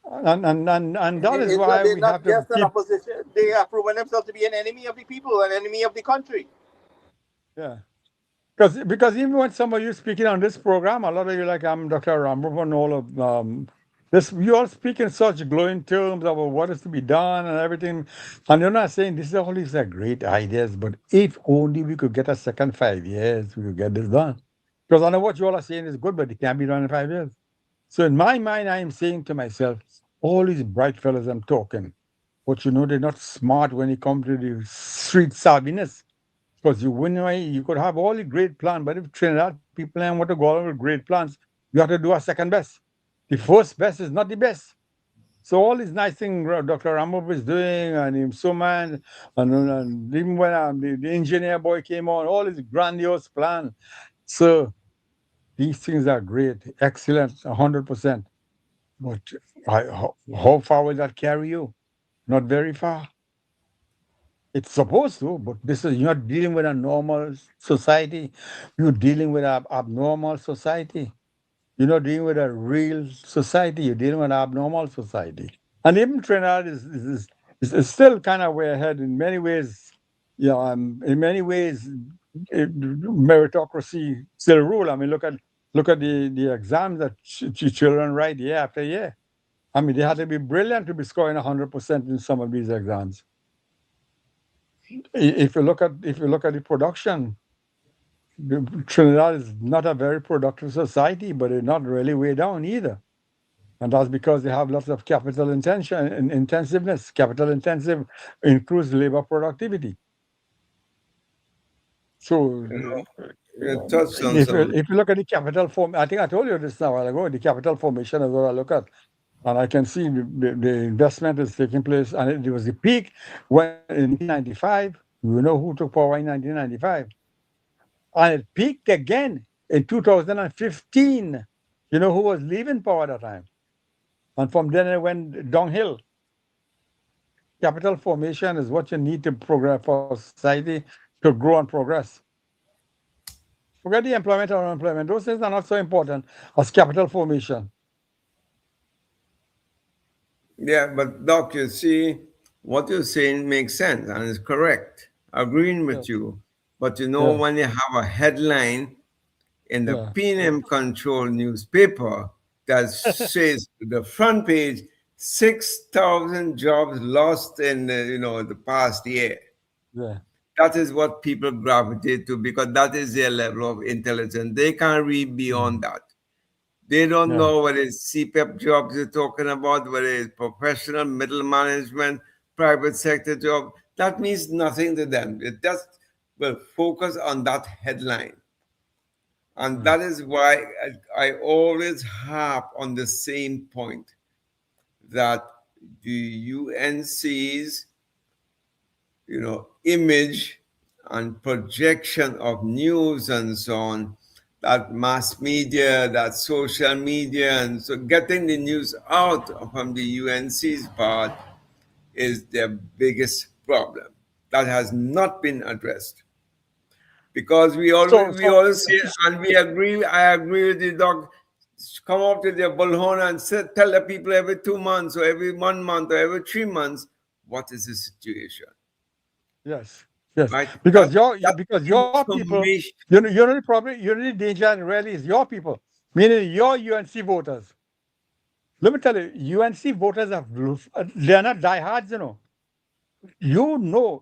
And that is why we have to keep... opposition. They have proven themselves to be an enemy of the people, an enemy of the country. Yeah. Because even when some of you speaking on this program, a lot of you, like I'm Dr. Ramrup and all of this, you all speak in such glowing terms about what is to be done and everything. And you're not saying this is all these are great ideas, but if only we could get a second 5 years, we could get this done. Because I know what you all are saying is good, but it can't be done in 5 years. So in my mind, I am saying to myself, all these bright fellas I'm talking, but they're not smart when it comes to the street savviness. Because you could have all the great plans, but if Trinidad people want to go out with great plans, you have to do a second best. The first best is not the best. So all these nice things Dr. Ramrup is doing, and him Suman, and even when the engineer boy came on, all these grandiose plans. So these things are great, excellent, 100%. But how far will that carry you? Not very far. It's supposed to, but you're not dealing with a normal society. You're dealing with an abnormal society. You're not dealing with a real society. You're dealing with an abnormal society. And even Trinidad is still kind of way ahead in many ways. In many ways, meritocracy still rule. I mean, look at the exams that children write year after year. I mean, they had to be brilliant to be scoring 100% in some of these exams. if you look at the production, Trinidad is not a very productive society, but it's not really way down either. And that's because they have lots of capital intensiveness. Capital intensive includes labor productivity. So if you look at the capital form, I think I told you this a while ago, the capital formation is what I look at. And I can see the investment is taking place, and it was the peak when in 1995. You know who took power in 1995? And it peaked again in 2015. You know who was leaving power at that time? And from then it went downhill. Capital formation is what you need to progress for society to grow and progress. Forget the employment or unemployment. Those things are not so important as capital formation. Yeah, but Doc, you see, what you're saying makes sense and is correct. Agreeing with you. But you know, when you have a headline in the PNM control newspaper that says the front page, 6,000 jobs lost in the past year. Yeah. That is what people gravitate to because that is their level of intelligence. They can't read beyond that. They don't know whether it's CPEP jobs you're talking about, whether it's professional, middle management, private sector job. That means nothing to them. It just will focus on that headline. And that is why I always harp on the same point that the UNC's image and projection of news and so on, that mass media, that social media, and so getting the news out from the UNC's part is their biggest problem. That has not been addressed. Because we always say, and we agree, I agree with the Doc, come up with your bullhorn and tell the people every 2 months or every 1 month or every 3 months, what is the situation? Yes. Yes, right? because your people, you know the problem, the danger really is your people, meaning your UNC voters. Let me tell you, UNC voters they are not diehards,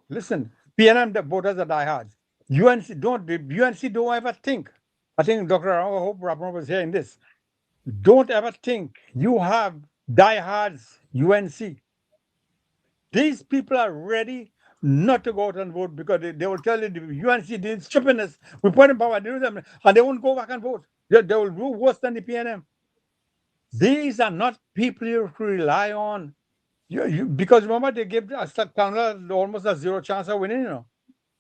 listen, PNM voters are diehards. UNC don't ever think. I think Dr. Rapon was hearing this. Don't ever think you have diehards UNC. These people are ready not to go out and vote because they will tell you the UNC did stupidness. We put in power, they do them, and they won't go back and vote. They will do worse than the PNM. These are not people you rely on. Because remember, they gave Canada almost a zero chance of winning.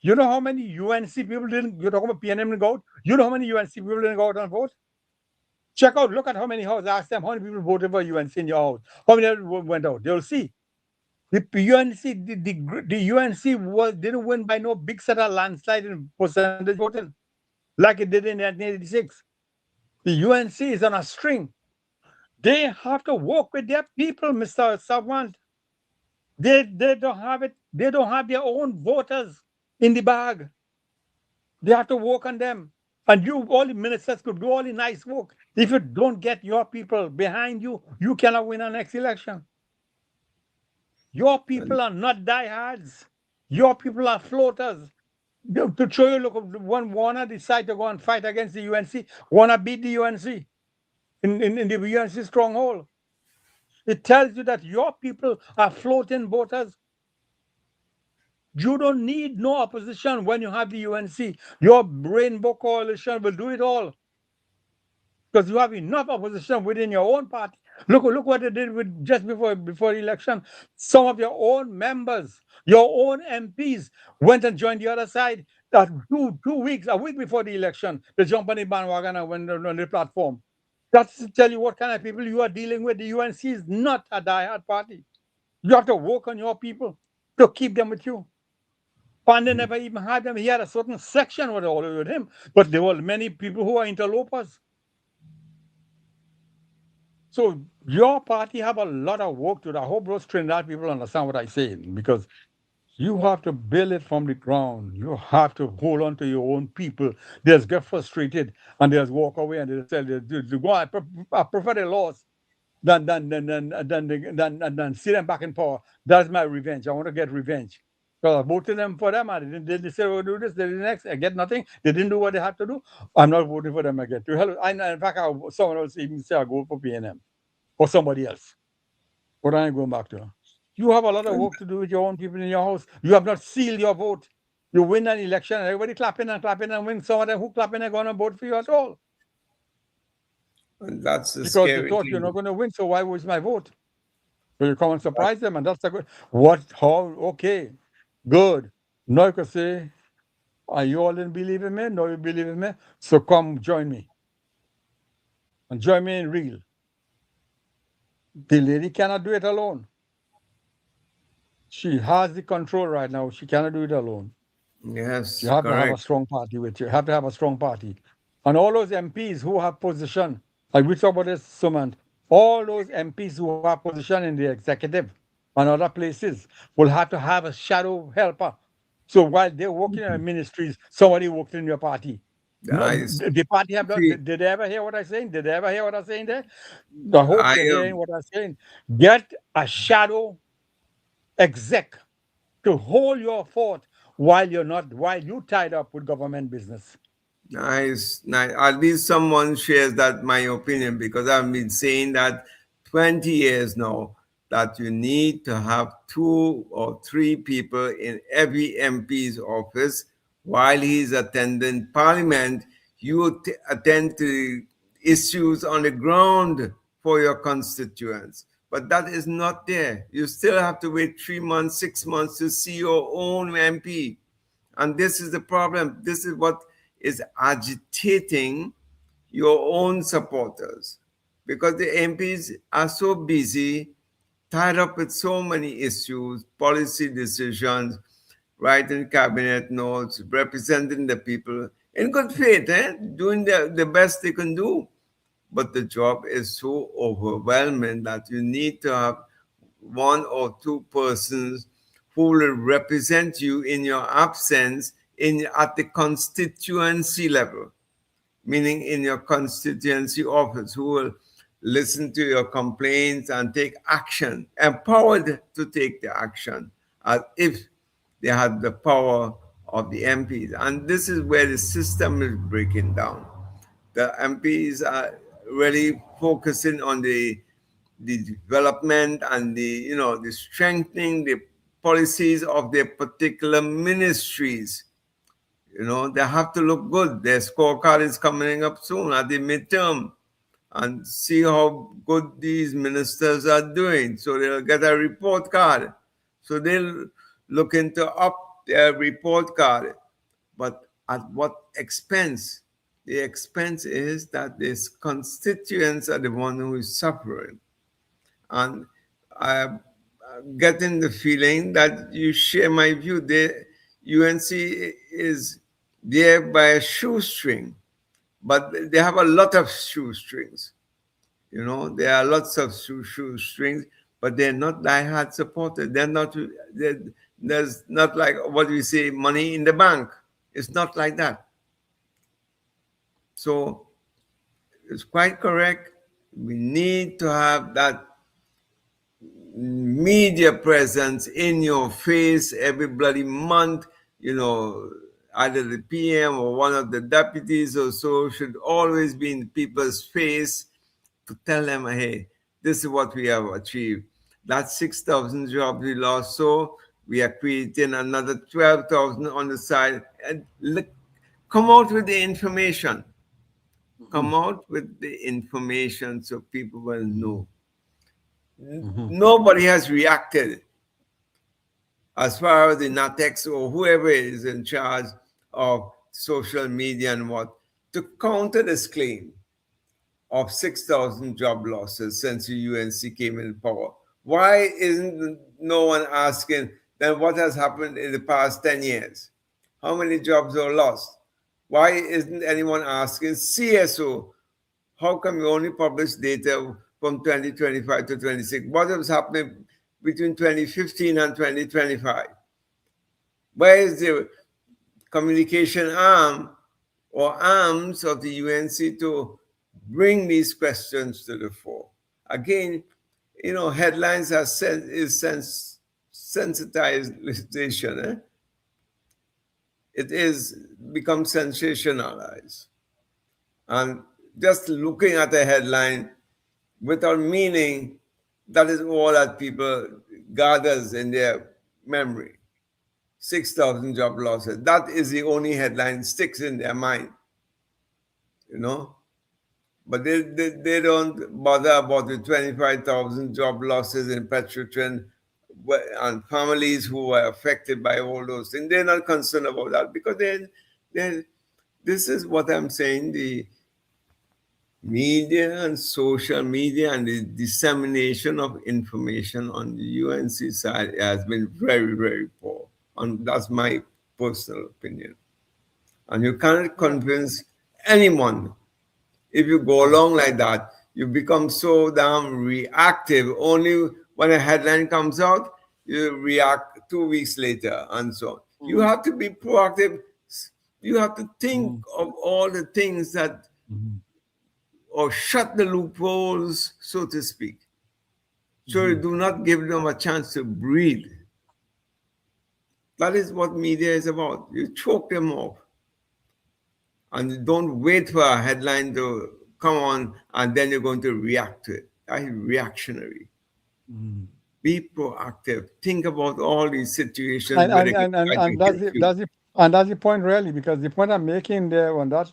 You know how many UNC people didn't, you're talking about PNM didn't go out? You know how many UNC people didn't go out and vote? Check out, look at how many houses. Ask them how many people voted for UNC in your house. How many went out? They'll see. The UNC, the UNC didn't win by no big set of landslide in percentage voting like it did in 1986. The UNC is on a string. They have to work with their people, Mr. Savant. They don't have it. They don't have their own voters in the bag. They have to work on them. And all the ministers could do all the nice work. If you don't get your people behind you, you cannot win an next election. Your people are not diehards. Your people are floaters. To show you, look, one Warner decide to go and fight against the UNC. Warner beat the UNC in the UNC stronghold. It tells you that your people are floating voters. You don't need no opposition when you have the UNC. Your Rainbow Coalition will do it all. Because you have enough opposition within your own party. Look what they did with just before the election. Some of your own members, your own MPs went and joined the other side. That a week before the election, they jumped on the bandwagon and went on the platform. That's to tell you what kind of people you are dealing with. The UNC is not a diehard party. You have to work on your people to keep them with you. Pandey never even had them. He had a certain section with him, but there were many people who are interlopers. So your party have a lot of work to do. I hope those Trinidad people understand what I say, because you have to build it from the ground. You have to hold on to your own people. They just get frustrated and they just walk away and they tell you, I prefer the laws than see them back in power. That's my revenge. I want to get revenge. So I voted them for them. They said, we'll do this, they did the next. I get nothing. They didn't do what they had to do. I'm not voting for them again. To hell, in fact, someone else even say I go for PNM or somebody else. What am I going back to? You have a lot of work to do with your own people in your house. You have not sealed your vote. You win an election, and everybody clapping and win. Some of them who clapping are going to vote for you at all. And that's the Because scary they thought thing. you're not going to win, so why waste my vote? So you come and surprise them, and that's the good. What? How? Okay, good. Now you can say, you all didn't believe in me? No, you believe in me? So come join me. And join me in real. The lady cannot do it alone. She has the control right now. She cannot do it alone. Yes, You have to have a correct. strong party with you. You have to have a strong party. And all those MPs who have position, like we talk about this, Sumant, all those MPs who have position in the executive and other places will have to have a shadow helper. So while they're working in ministries, somebody worked in your party. Nice. The party have not, See, did they ever hear what I'm saying? Did they ever hear what I'm saying there? I hope I they're hearing what I'm saying. Get a shadow exec to hold your fort while you tied up with government business. Nice, nice. At least someone shares that my opinion, because I've been saying that 20 years now, that you need to have 2 or 3 people in every MP's office while he's attending Parliament. You attend to issues on the ground for your constituents. But that is not there. You still have to wait 3 months, 6 months to see your own MP. And this is the problem. This is what is agitating your own supporters, because the MPs are so busy, tied up with so many issues, policy decisions, writing cabinet notes, representing the people in good faith, doing the best they can do. But the job is so overwhelming that you need to have 1 or 2 persons who will represent you in your absence at the constituency level, meaning in your constituency office, who will listen to your complaints and take action, empowered to take the action as if they had the power of the MPs. And this is where the system is breaking down. The MPs are really focusing on the development and the strengthening the policies of their particular ministries. They have to look good. Their scorecard is coming up soon at the midterm, and see how good these ministers are doing. So they'll get a report card. So they'll look into up their report card. But at what expense? The expense is that these constituents are the one who is suffering. And I'm getting the feeling that you share my view. The UNC is there by a shoestring, but they have a lot of shoestrings. There are lots of shoestrings, but they're not diehard supporters. There's not like what we say, money in the bank. It's not like that. So it's quite correct. We need to have that media presence in your face every bloody month. Either the PM or one of the deputies or so should always be in people's face to tell them, hey, this is what we have achieved. That's 6,000 jobs we lost, so we are creating another 12,000 on the side. And come out with the information. Come out with the information so people will know. Nobody has reacted, as far as the NATEX or whoever is in charge of social media and to counter this claim of 6,000 job losses since the UNC came in power. Why isn't no one asking then what has happened in the past 10 years? How many jobs are lost? Why isn't anyone asking CSO, how come you only publish data from 2025 to 26? What was happening between 2015 and 2025? Where is the communication arm or arms of the UNC to bring these questions to the fore? Again, headlines are sensitization. It is become sensationalized. And just looking at a headline without meaning, that is all that people gathers in their memory. 6,000 job losses. That is the only headline sticks in their mind, you know. But they don't bother about the 25,000 job losses in Petrotrin and families who were affected by all those things. They're not concerned about that because this is what I'm saying, the media and social media and the dissemination of information on the UNC side has been very, very poor. And that's my personal opinion. And you can't convince anyone. If you go along like that, you become so damn reactive. Only when a headline comes out, you react 2 weeks later and so on. You have to be proactive. You have to think of all the things that, or shut the loopholes, so to speak. So you do not give them a chance to breathe. That is what media is about. You choke them off. And don't wait for a headline to come on and then you're going to react to it. That is reactionary. Be proactive. Think about all these situations. And that's the point really, because the point I'm making there on that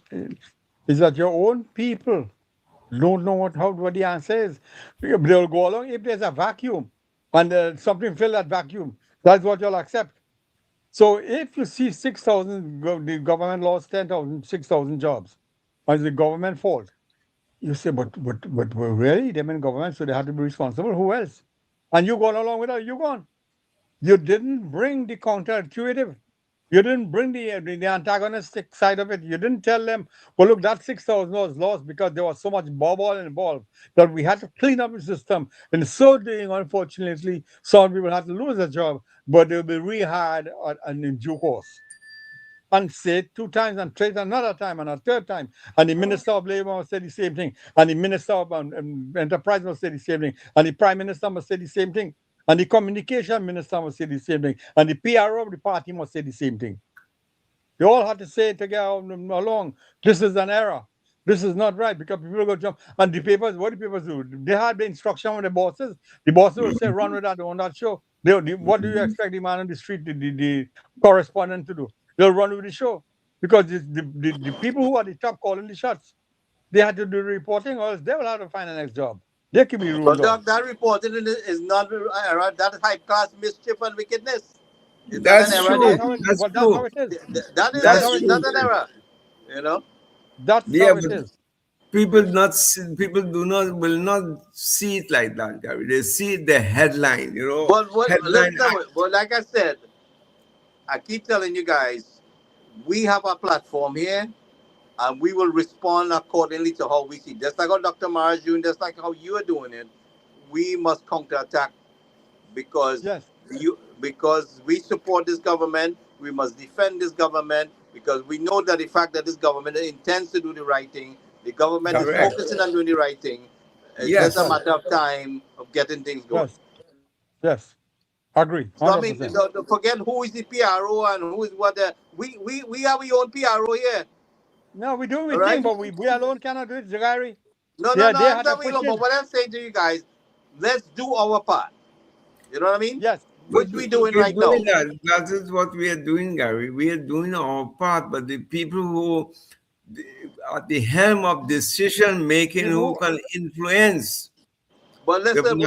is that your own people don't know what the answer is. They'll go along if there's a vacuum and something fill that vacuum. That's what you'll accept. So if you see 6,000, the government lost 10,000, 6,000 jobs, as the government fault, you say, but really, them in government, so they have to be responsible. Who else? And you gone along with that, you gone. You didn't bring the counterintuitive. You didn't bring the antagonistic side of it. You didn't tell them, well, look, that 6,000 was lost because there was so much bubble involved that we had to clean up the system. And so doing, unfortunately, some people had to lose their job, but they'll be rehired and in due course. And say it 2 times and trade another time and a third time. And the Minister of Labor must say the same thing. And the Minister of Enterprise must say the same thing. And the Prime Minister must say the same thing. And the Communication Minister must say the same thing. And the PRO of the party must say the same thing. They all have to say it together along. This is an error. This is not right, because people go jump. And the papers, what do papers do? They had the instruction from the bosses. The bosses will say, run with that on that show. What do you expect the man on the street, the correspondent to do? They'll run with the show. Because the people who are the top calling the shots, they had to do the reporting, or else they will have to find the next job. They can be ruled out. But that reporting is not error. That is high class mischief and wickedness. That's true. That's true. How it is. That is not an error. You know? That's how it is. People will not see it like that, Gary. They see the headline, you know. But like I said, I keep telling you guys, we have a platform here, and we will respond accordingly to how we see. Just like how Dr. Mara is doing, just like how you are doing it, we must counterattack because we support this government. We must defend this government because we know that the fact that this government intends to do the right thing, the government is focusing on doing the right thing. It's just a matter of time of getting things going. Yes. Agree. So, I mean, don't forget who is the PRO and who is what. We have our own PRO here. No, we do everything, but we alone cannot do it, Jagari. No, I'm not alone. But what I'm saying to you guys, let's do our part. You know what I mean? Yes. Which we're doing right now. That is what we are doing, Gary. We are doing our part, but the people who are at the helm of decision making, who can influence. But listen,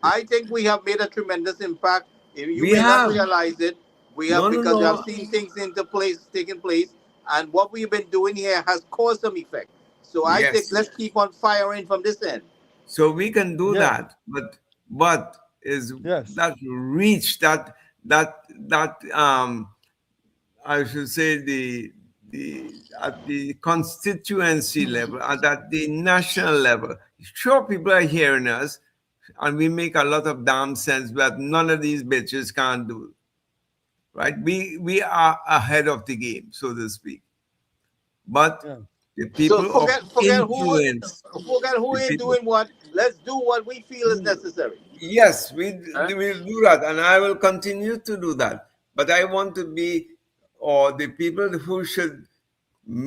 I think we have made a tremendous impact. You may not realize it. We have because we have seen things taking place, and what we've been doing here has caused some effect. So I think let's keep on firing from this end. So we can do that, but is that reach that I should say at the constituency level and at the national level. Sure, people are hearing us and we make a lot of damn sense, but none of these bitches can't do it. Right? We are ahead of the game, so to speak. But the people forget who ain't doing what. let's do what we feel is necessary. Yes, we will do that, and I will continue to do that. But I want to be, or the people who should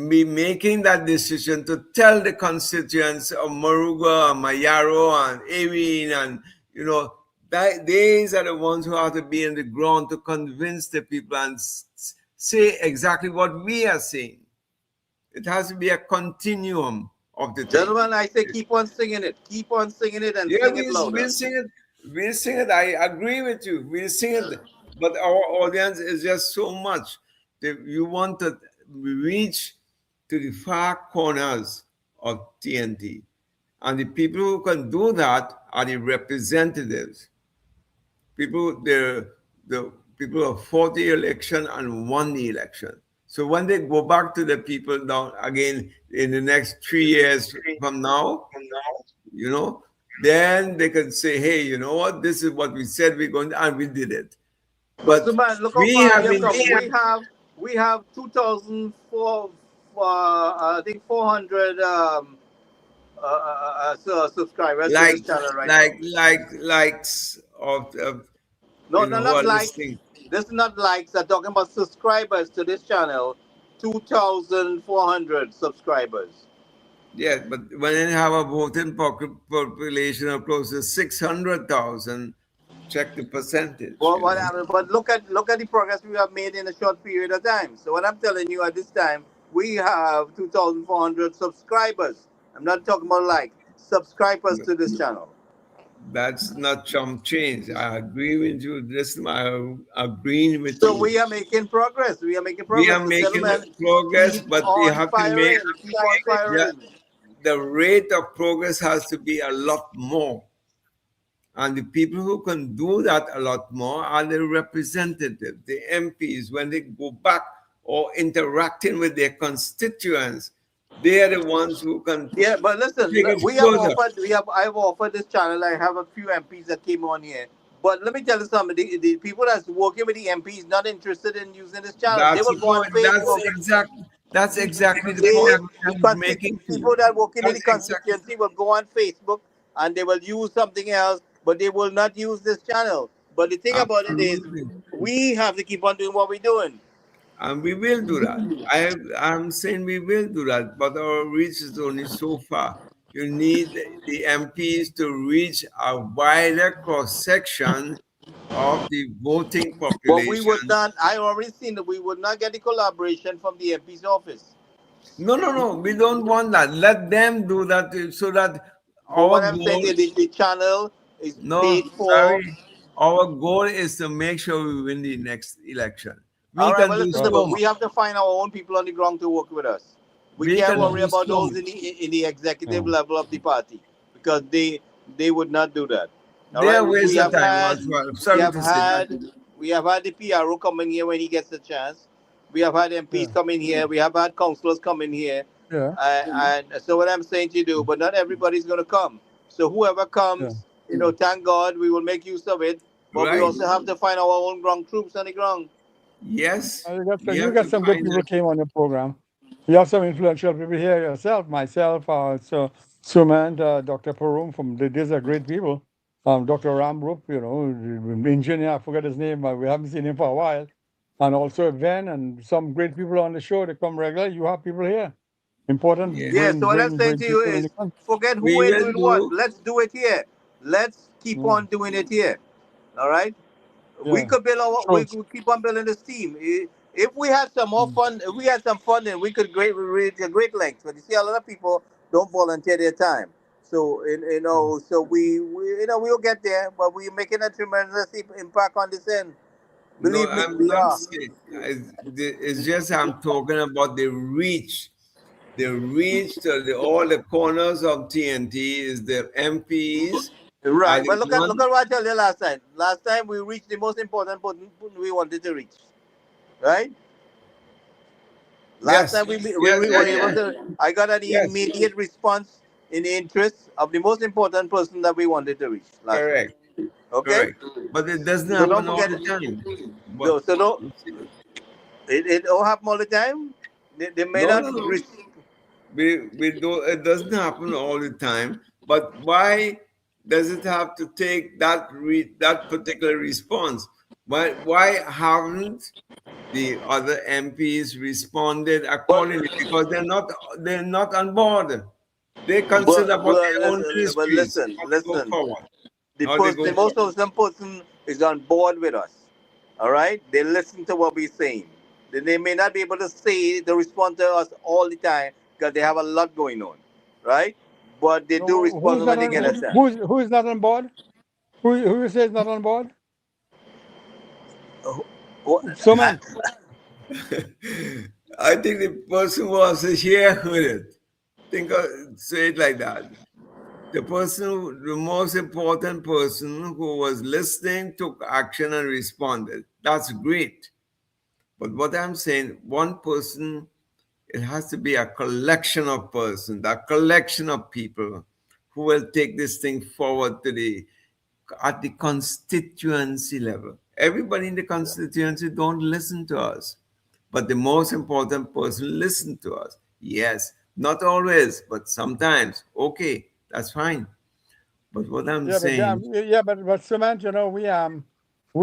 be making that decision to tell the constituents of Moruga and Mayaro and Ewing and, you know, that these are the ones who have to be on the ground to convince the people and say exactly what we are saying. It has to be a continuum of the thing. Gentlemen, I say keep on singing it. Keep on singing it and sing it louder. We'll sing it. We'll sing it. I agree with you. We'll sing it. But our audience is just so much. You want to reach to the far corners of TNT. And the people who can do that are the representatives. The people of 40 election and won the election. So when they go back to the people down again in the next 3 years from now, you know, then they can say, hey, you know what, this is what we said we're going to, and we did it. But so man, look we how far have been, we have 2,004, I think 400 subscribers to this channel right now. Likes of no, not likes. This is not likes. I'm talking about subscribers to this channel. 2,400 subscribers. Yeah, but when you have a voting population of close to 600,000, check the percentage. Well, but look at the progress we have made in a short period of time. So what I'm telling you at this time, we have 2,400 subscribers. I'm not talking about subscribers to this channel. That's not chump change. I agree with you. This I'm agreeing with you. So we are making progress. We are making progress. We are making progress, but we have to make the rate of progress has to be a lot more. And the people who can do that a lot more are the representatives, the MPs, when they go back or interacting with their constituents. They are the ones who can. Yeah, but listen, I've offered this channel. I have a few MPs that came on here. But let me tell you something. The people that's working with the MPs not interested in using this channel. They will go on Facebook. That's exactly the point I'm making. People that work in the constituency will go on Facebook and they will use something else, but they will not use this channel. But the thing about it is, we have to keep on doing what we're doing. And we will do that. I'm saying we will do that, but our reach is only so far. You need the MPs to reach a wider cross-section of the voting population. But we would not, I already seen that we would not get the collaboration from the MP's office. No. We don't want that. Let them do that so that the channel is paid for. Sorry. Our goal is to make sure we win the next election. We have to find our own people on the ground to work with us. We can't worry about those in the executive level of the party because they would not do that. We have had the PRO come in here when he gets a chance. We have had MPs come in here. We have had councillors come in here. And so what I'm saying to you, but not everybody's going to come. So whoever comes, thank God, we will make use of it. But we also have to find our own ground troops on the ground. Yes. You got some good people came on your program. You have some influential people here yourself, myself, Sumant, Dr. Parum, these are great people. Dr. Ramrup, engineer, I forget his name, but we haven't seen him for a while. And also Ven and some great people on the show. They come regularly. You have people here. Important. So what I'm saying to you is, forget who is doing what. Let's do it here. Let's keep on doing it here. All right? We could we could keep on building this team. If we had some more fun, if we had some funding, we could reach a great length. But you see, a lot of people don't volunteer their time. So so we'll get there, but we're making a tremendous impact on this end. Believe me, I'm not saying. It's just I'm talking about the reach. The reach to all the corners of TNT is the MPs. Right, but look at what I told you last time. Last time we reached the most important person we wanted to reach. Right? Last time we were able to, I got an immediate response in the interest of the most important person that we wanted to reach. Correct. Okay? Correct. But it doesn't happen all the time. It don't happen all the time? They may not reach. It doesn't happen all the time. But why does it have to take that that particular response? Why haven't the other MPs responded accordingly? Because they're not on board. They consider about their own ministries. But listen, how to go listen. forward. The How they person, go the most forward. of some person is on board with us. All right, they listen to what we're saying. They may not be able to say to respond to us all the time because they have a lot going on, right? But they do respond Who's when not they on, get a chance. who's not on board? Who says not on board? So man. I think the person was here with it. Say it like that. The most important person who was listening took action and responded. That's great. But what I'm saying, one person, it has to be a collection of persons, a collection of people who will take this thing forward at the constituency level. Everybody in the constituency don't listen to us. But the most important person listen to us. Yes, not always, but sometimes. Okay, that's fine. But what I'm saying, But Samantha, we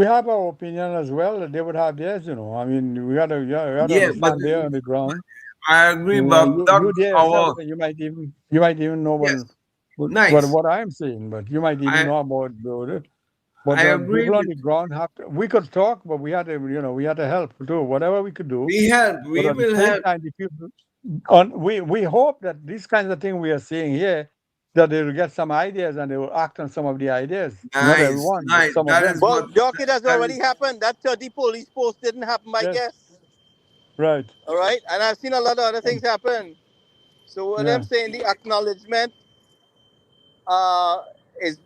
have our opinion as well. They would have theirs, I mean, we gotta understand there on the ground. I agree, You might even know what I'm saying, but you might even know about it. But I agree people on the ground we could talk, but we had to help too. Whatever we could do. We help. We will help. We hope that these kinds of things we are seeing here, that they will get some ideas and they will act on some of the ideas. Not everyone, but some of them. Well, Doc, it has already happened. That 30 police post didn't happen by guess. Right. All right. And I've seen a lot of other things happen. So what I'm saying, the acknowledgement has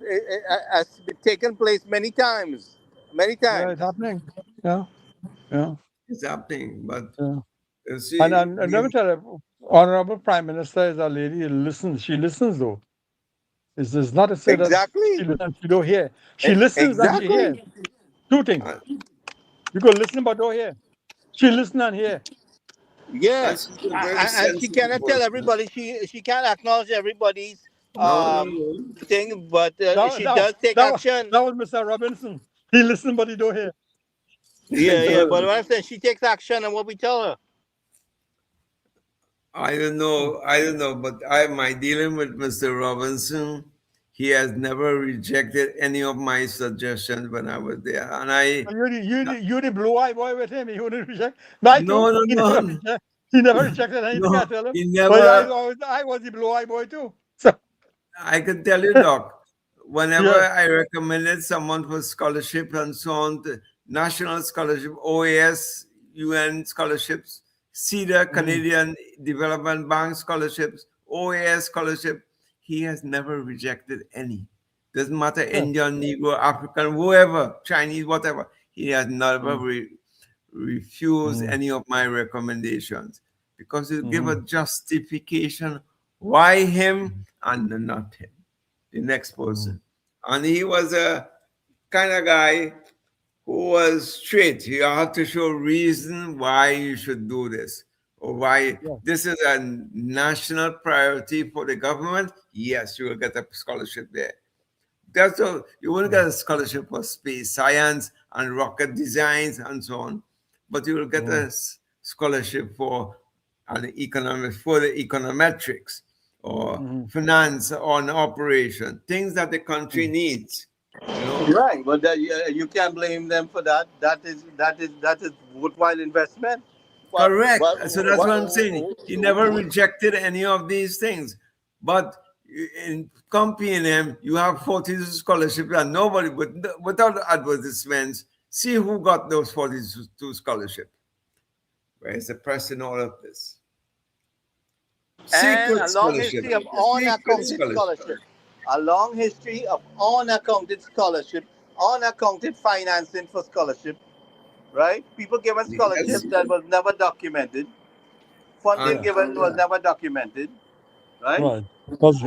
taken place many times. Many times. Yeah, it's happening. Yeah. It's happening, but you see, and let me tell you, Honorable Prime Minister is a lady who listens. She listens though. It's not to say that she don't hear. She listens and she hears. Two things. You could listen but don't hear. She listens and hear. Yes, and she cannot tell everybody. She can't acknowledge everybody's thing, but she does take action. That was Mr. Robinson. He listened but he don't hear. Yeah. But what I'm saying, she takes action on what we tell her. I don't know, but my dealing with Mr. Robinson, he has never rejected any of my suggestions when I was there, and you the blue-eye boy with him. He wouldn't reject. No. He never rejected anything. I tell him. He never. But I was the blue-eye boy too. So I can tell you, Doc. Whenever I recommended someone for scholarship and so on, national scholarship, OAS, UN scholarships, CEDA, Canadian Development Bank scholarships, OAS scholarship, he has never rejected any. Doesn't matter, Indian, Negro, African, whoever, Chinese, whatever. He has never refused any of my recommendations because he give a justification why him and not him, the next person. And he was a kind of guy who was straight. You have to show reason why you should do this or why this is a national priority for the government. Yes, you will get a scholarship there. That's all. You won't get a scholarship for space science and rocket designs and so on, but you will get a scholarship for the econometrics or finance or an operation, things that the country needs. Right, but you can't blame them for that. That is worthwhile investment. Correct. So that's what I'm saying. He never rejected any of these things. But in company him, you have 42 scholarships and nobody, without advertisements, see who got those 42 scholarships. Where's the press in all of this? And a long history of unaccounted scholarship. A long history of unaccounted scholarship, unaccounted financing for scholarship, right? People given scholarships that was never documented. Funding given was never documented, right? Right. That's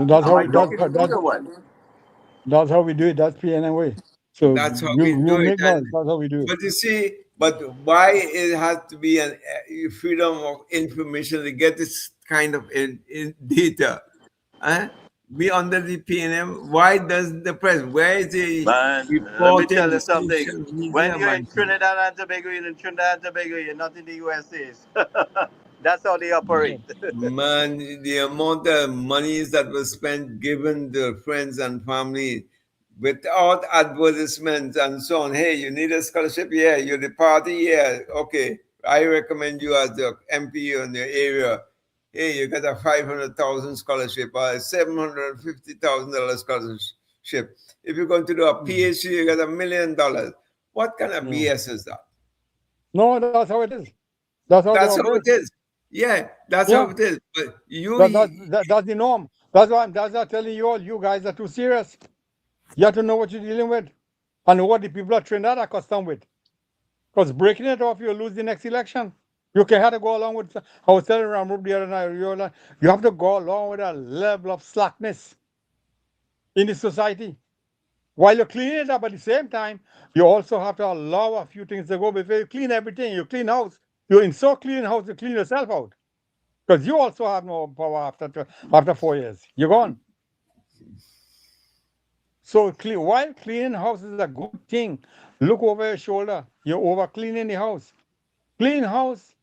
how we do it. That's PNA. So that's how we do it. That's how we do it. But you see, why it has to be a freedom of information to get this kind of data? we under the PNM. Why does the press? Where is the Man, let me reporting? tell you The something. social media, When you're in man? Trinidad and Tobago, you're in Trinidad and Tobago, you're not in the USA. That's how they operate. Man, the amount of monies that was spent given to friends and family without advertisements and so on. Hey, you need a scholarship? Yeah. You're the party? Yeah. Okay. I recommend you as the MP in your area. Hey, you got a 500,000 scholarship or a $750,000 scholarship. If you're going to do a PhD, you got $1 million. What kind of BS is that? No, that's how it is. That's how That's they how operate. it is. Yeah, that's how it is. But That's the norm. That's why I'm telling you all, you guys are too serious. You have to know what you're dealing with and what the people of Trinidad are accustomed with. Because breaking it off, you'll lose the next election. You can have to go along with, I was telling Ramrup the other night, you have to go along with a level of slackness in the society. While you're cleaning it up at the same time, you also have to allow a few things to go. Before you clean everything, you clean house. You're in so clean house, you clean yourself out. Because you also have no power after 4 years. You're gone. So while cleaning house is a good thing, look over your shoulder. You're over cleaning the house. Clean house,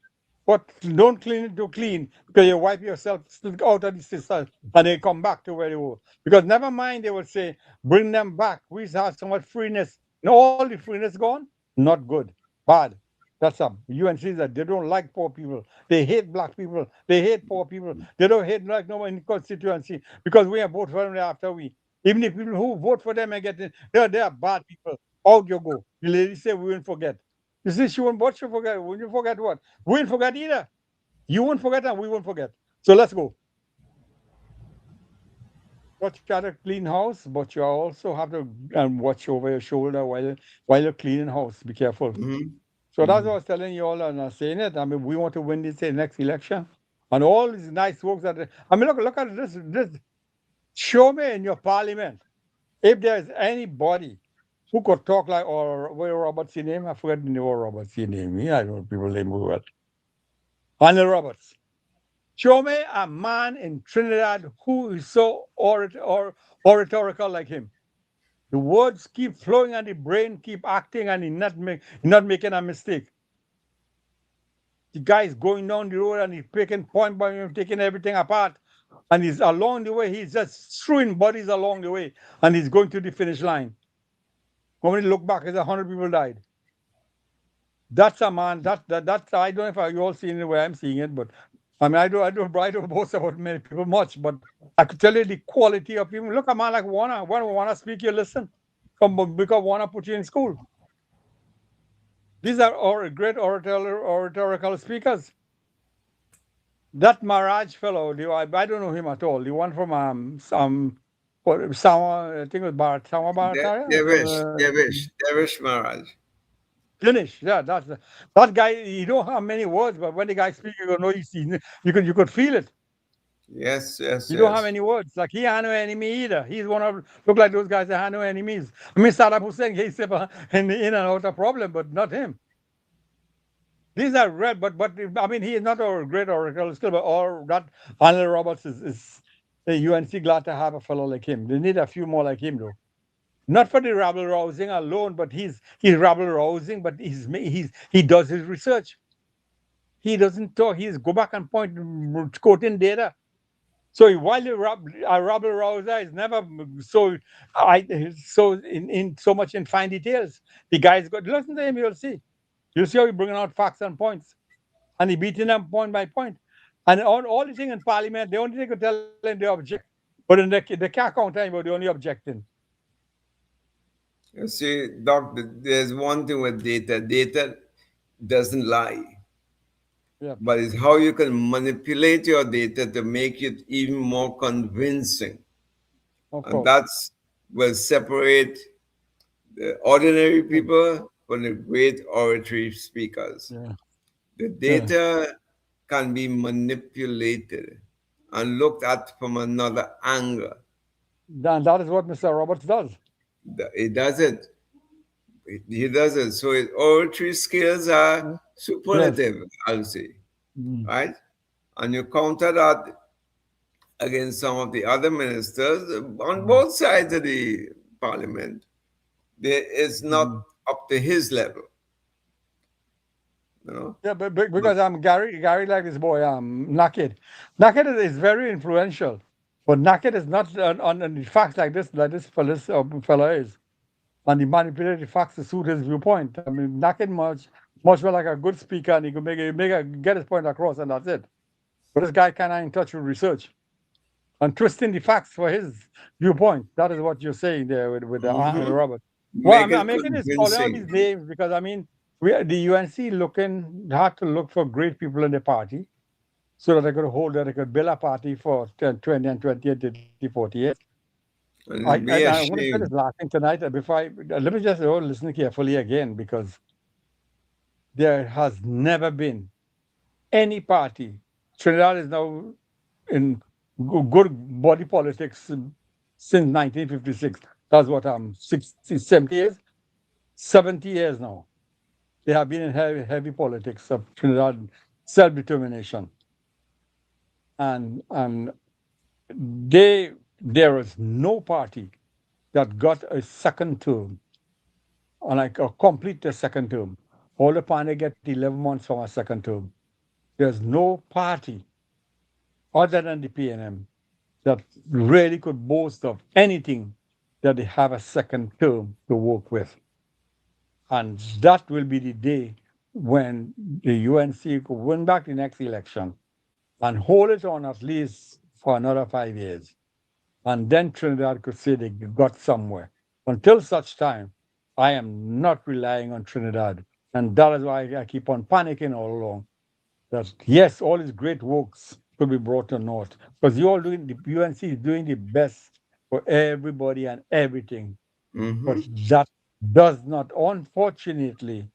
but don't clean it too clean because you wipe yourself out of the system and they come back to where they were. Because never mind, they will say, bring them back. We have so much freeness. Now all the freeness gone? Not good. Bad. That's UNC that they don't like poor people. They hate black people. They hate poor people. They don't hate like no one in the constituency because we have voted for them after we. Even the people who vote for them and get in, they are bad people. Out you go. The lady said we won't forget. You see, she won't what you forget. Will you forget what? We won't forget either. You won't forget and we won't forget. So let's go. But you got a clean house, but you also have to watch over your shoulder while you're cleaning house. Be careful. So that's what I was telling you all and I'm saying it. I mean, we want to win this next election. And all these nice works that I mean look at this. Show me in your parliament if there's anybody who could talk like or Roberts' name. I forget the name of Roberts' name. I don't know people name well. Arnold Roberts. Show me a man in Trinidad who is so oratorical like him. The words keep flowing and the brain keep acting and he's not making a mistake. The guy is going down the road and he's picking point by point, taking everything apart. And he's along the way, he's just throwing bodies along the way and he's going to the finish line. When we look back, 100 people died. That's a man, that I don't know if you all seen it the way I'm seeing it, but I mean, I don't boast about many people much, but I could tell you the quality of people. Look, a man like Warner. When Warner speak, you listen. Because Warner put you in school. These are great oratorical speakers. That Maharaj fellow, I don't know him at all. The one from Sama, I think it was Bharat, Sama Bharat. Devish Maharaj. Finish, yeah. That guy. You don't have many words, but when the guy speaks, you know you could feel it. Yes. You don't have any words. Like he had no enemy either. He's one of look like those guys that had no enemies. I mean, Saddam Hussein he's in and out of problem, but not him. These are red, but I mean, he is not a great oracle still, but or that Arnold Roberts is UNC glad to have a fellow like him. They need a few more like him though. Not for the rabble rousing alone, but he's rabble rousing, but he does his research. He doesn't talk. He's go back and point quoting data. So while a rabble rouser is never so in so much in fine details, the guy's got listen to him. You'll see how he's bringing out facts and points, and he beating them point by point. And all the thing in Parliament, the only thing you tell them they object, but then they can't count anymore. They're only objecting. You see, Doctor, there's one thing with data. Data doesn't lie. Yeah. But it's how you can manipulate your data to make it even more convincing. And that's will separate the ordinary people from the great oratory speakers. Yeah. The data can be manipulated and looked at from another angle. That is what Mr. Roberts does. He does it. He does it. So his oratory skills are superlative, I'll say. Right? And you counter that against some of the other ministers on both sides of the parliament. It's not up to his level. You know? Yeah, but because Gary like this boy Naked. Naked is very influential, but Naked is not on the facts like this fella is, and he manipulated the facts to suit his viewpoint. I mean, Naked much more like a good speaker, and he could get his point across, and that's it. But this guy kind of in touch with research and twisting the facts for his viewpoint. That is what you're saying there with Robert. Well, I'm making this calling out these names because I mean, the UNC had to look for great people in the party so that they could build a party for 20 and 20 and 30, 40 years. I want to say this last thing tonight. Let me just listen carefully again, because there has never been any party. Trinidad is now in good body politics since 1956. That's what 60, 70 years, 70 years now. They have been in heavy politics of Trinidad self-determination, and there is no party that got a second term, or like a complete second term. All the party get 11 months from a second term. There's no party other than the PNM that really could boast of anything that they have a second term to work with. And that will be the day when the UNC could win back the next election and hold it on at least for another 5 years. And then Trinidad could say they got somewhere. Until such time, I am not relying on Trinidad. And that is why I keep on panicking all along. That yes, all these great works could be brought to naught. Because the UNC is doing the best for everybody and everything. But that does not, unfortunately,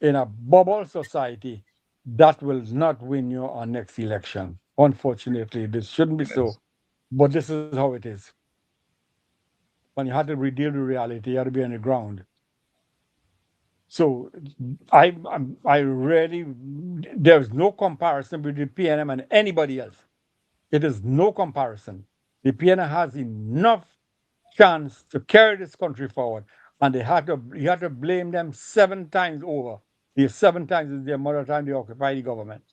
in a bubble society, that will not win you our next election. Unfortunately, this shouldn't be so, but this is how it is. When you have to deal with reality, you have to be on the ground. So I really, there's no comparison between PNM and anybody else. It is no comparison. The PNM has enough chance to carry this country forward, and you have to blame them 7 times over. The 7 times is the amount of time they occupy the government.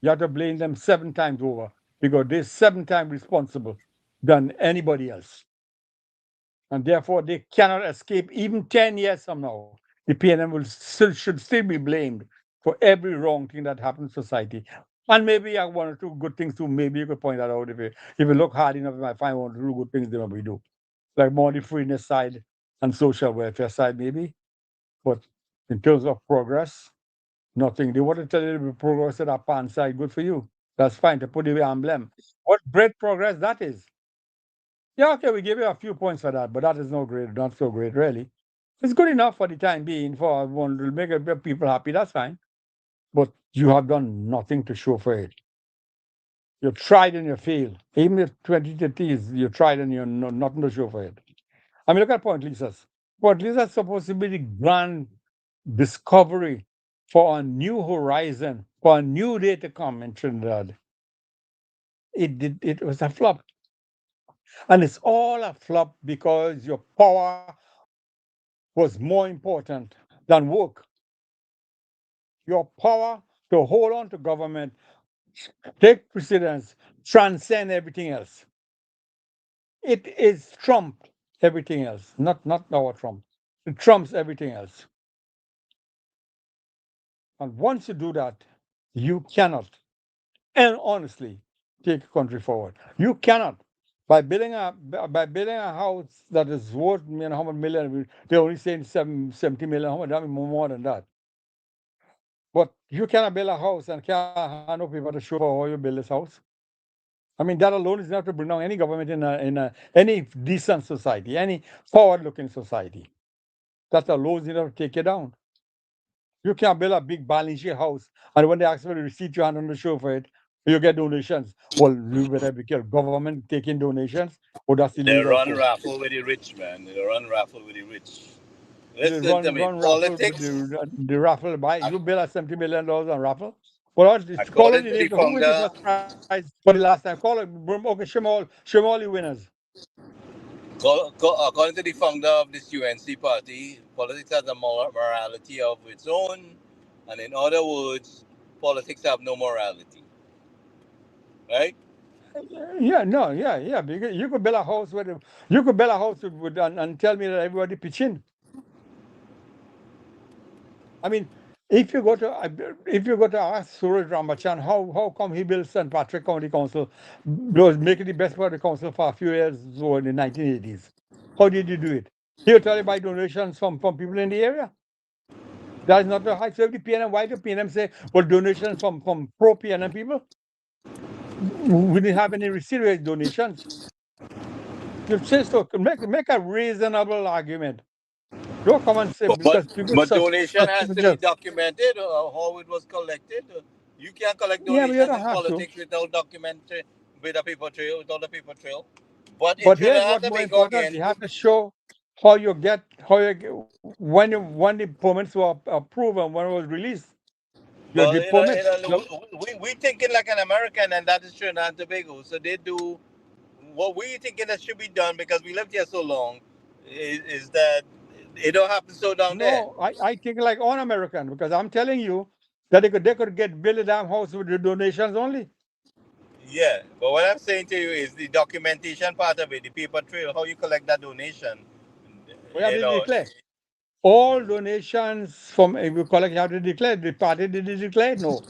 You have to blame them 7 times over, because they're 7 times responsible than anybody else. And therefore, they cannot escape. Even 10 years from now, the PNM should still be blamed for every wrong thing that happens in society. And maybe one or two good things too. Maybe you could point that out. If you look hard enough, you might find 1 or 2 good things they maybe do. Like more the freeness side and social welfare side, maybe. But in terms of progress, nothing. They want to tell you the progress at that pan side, good for you. That's fine to put the emblem. What great progress that is. Yeah, okay, we give you a few points for that, but that is not so great, really. It's good enough for the time being for one to make people happy, that's fine. But you have done nothing to show for it. You tried and you failed. Even if 2030s, you tried and you're nothing to show for it. I mean, look at Point Lisas. Point Lisas is supposed to be the grand discovery for a new horizon, for a new day to come in Trinidad. It was a flop. And it's all a flop because your power was more important than work. Your power to hold on to government, take precedence, transcend everything else. It is trumped everything else, not our Trump. It trumps everything else. And once you do that, you cannot, and honestly, take a country forward. You cannot. By building a house that is worth how much million, they're only saying 70 million, how much, I mean, more than that. But you cannot build a house and can't have no people to show how you build this house. I mean, that alone is enough to bring down any government in any decent society, any forward-looking society. That alone is enough to take you down. You can't build a big balance sheet house, and when they ask for the receipt, you hand on the show for it, you get donations. Well, you better be careful. Government taking donations, or that's illegal. They run raffle with the rich, man. They run raffle with the rich. Listen to me. Politics. The raffle buy. You build a $70 million on raffle. Well, call the According to name. the Who wins the founder, first prize for the last time? Call it. Okay, Shimoli winners. according to the founder of this UNC party, politics has a morality of its own, and in other words, politics have no morality, right? Yeah. Because you could build a house and tell me that everybody pitch in. I mean, if you go to ask Suraj Ramachan how come he built St. Patrick County Council, was making the best part of the council for a few years in the 1980s. How did you do it? He'll tell you by donations from people in the area. That is not the high. So if the PNM, why do PNM say, well, donations from pro PNM people? We didn't have any serious donations. You say so. Make a reasonable argument. Don't come and say because people. But donation has to be documented how it was collected. You can't collect donations in politics without documenting with a paper trail, without a paper trail. But here's what's more important: you have to show when the permits were approved and when it was released. Well, we thinking like an American, and that is Trinidad and Tobago. So they do what we thinking that should be done because we lived here so long. Is that it don't happen so down there? No, I think like on American because I'm telling you that they could build a damn house with the donations only. Yeah, but what I'm saying to you is the documentation part of it, the paper trail, how you collect that donation. We have to declare. All donations from you collect, you have to declare. The party did it declare? No.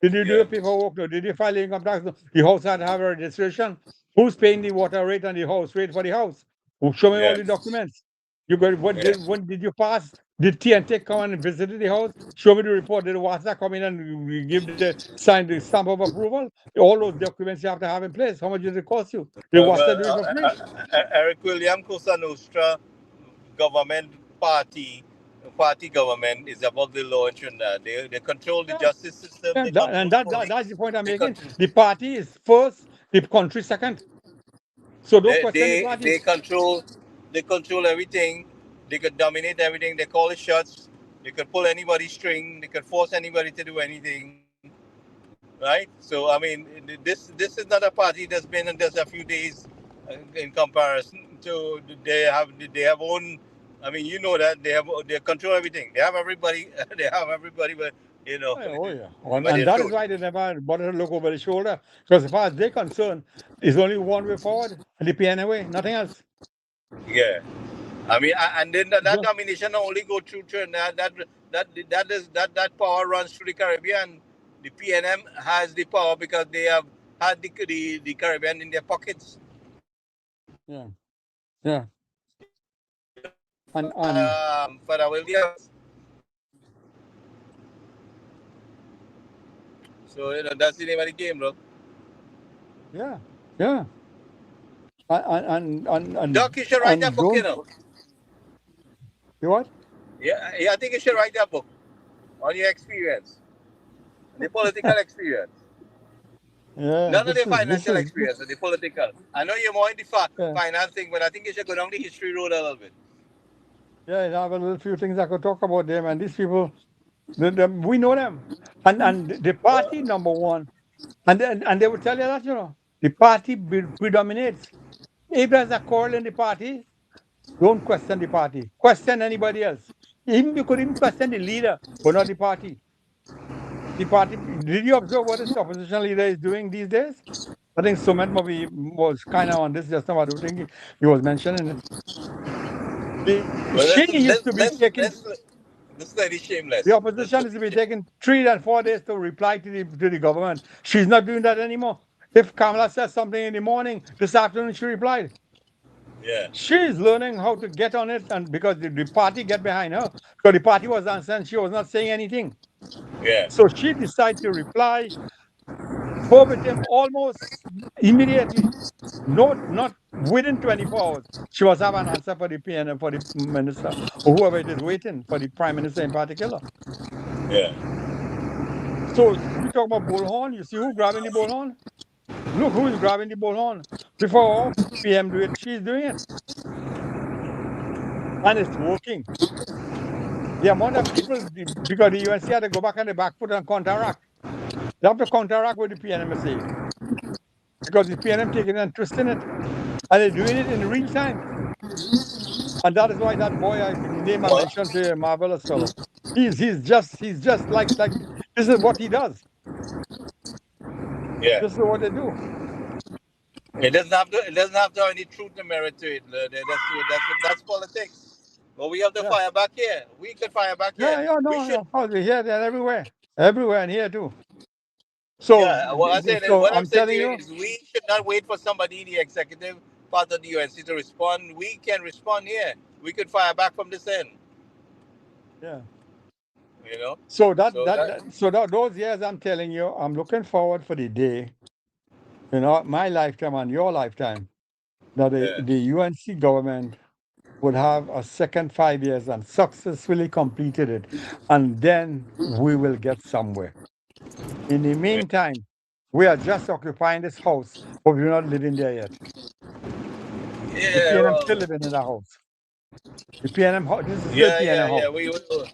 Did you do the paperwork? No. Did you file income tax? No. The house had to have a registration. Who's paying the water rate and the house rate for the house? Show me all the documents. You got when did you pass? Did TNT come and visit the house? Show me the report. Did WASA come in and sign the stamp of approval? All those documents you have to have in place. How much does it cost you? Did WASA do it for free? Eric William Cosa Nostra government party government is above the law in Trinidad. They control the justice system. That's the point I'm making. The party is first, the country second. So don't question the party. They control everything. They could dominate everything. They call the shots. They could pull anybody's string. They could force anybody to do anything. Right? So I mean, this is not a party that's been in just a few days in comparison to they have own. I mean, you know that they control everything. They have everybody. But you know. And that is why they never bother to look over the shoulder. Because as far as they're concerned, it's only one way forward, and the PNM way, nothing else. Yeah, I mean, and then that domination only go through Trinidad. That power runs through the Caribbean. The PNM has the power because they have had the Caribbean in their pockets. Yeah. And Father Williams. So that's the name of the game, bro. Yeah. And Doc, you should write that book, you know. You what? Yeah, I think you should write that book on your experience, the political experience. Yeah. None of the financial experience, the political. I know you're more in the financing, but I think you should go down the history road a little bit. Yeah, I have a little few things I could talk about them, and these people, we know them, and the party number one, and they will tell you that the party predominates. If there's a quarrel in the party, don't question the party. Question anybody else. You could even question the leader, but not the party. The party. Did you observe what this opposition leader is doing these days? I think Sumit Mavi was kind of on this just now. I don't think he was mentioning it. She used to be taking. This lady shameless. The opposition is to be taking 3 and 4 days to reply to the government. She's not doing that anymore. If Kamala says something in the morning, this afternoon she replied. Yeah. She's learning how to get on it, and because the party get behind her, because the party was answering, she was not saying anything. Yeah. So she decided to reply verbatim almost immediately. Not within 24 hours. She was having an answer for the PNM, for the minister, or whoever it is waiting for the prime minister in particular. Yeah. So we talk about bullhorn. You see who grabbing the bullhorn? Look who is grabbing the bullhorn. Before PM do it, she's doing it. And it's working. The amount of people, because the UNC had to go back on the back foot and counteract. They have to counteract what the PNM is saying. Because the PNM taking an interest in it. And they're doing it in real time. And that is why that boy, the name I mentioned to you, marvelous fellow. He's just like this is what he does. Yeah. This is what they do. It doesn't have to have any truth and merit to it. That's politics. But we have to fire back here. We can fire back here. We're here, there, everywhere and here too. So, what I'm saying to you you, is we should not wait for somebody in the executive part of the UNC to respond. We can respond here. We could fire back from this end. Yeah. You know. So those years, I'm telling you, I'm looking forward for the day, my lifetime and your lifetime, that the UNC government would have a second 5 years and successfully completed it, and then we will get somewhere. In the meantime, we are just occupying this house, but we're not living there yet. The PNM still living in the house. The PNM, this is still PNM house.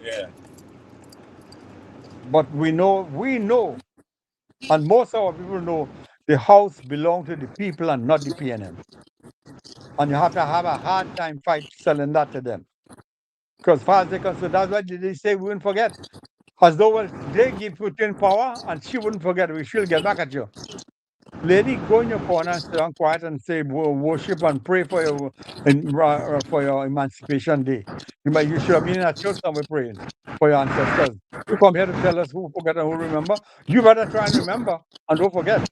Yeah. But we know, and most of our people know, the house belongs to the people and not the PNM. And you have to have a hard time fight selling that to them. Because far as they concerned, that's why they say we wouldn't forget. As though they give Putin power and she wouldn't forget, she'll get back at you. Lady, go in your corner and sit down quiet and say worship and pray for your Emancipation Day. You should have been in a church somewhere praying for your ancestors. You come here to tell us who forget and who remember. You better try and remember and don't forget.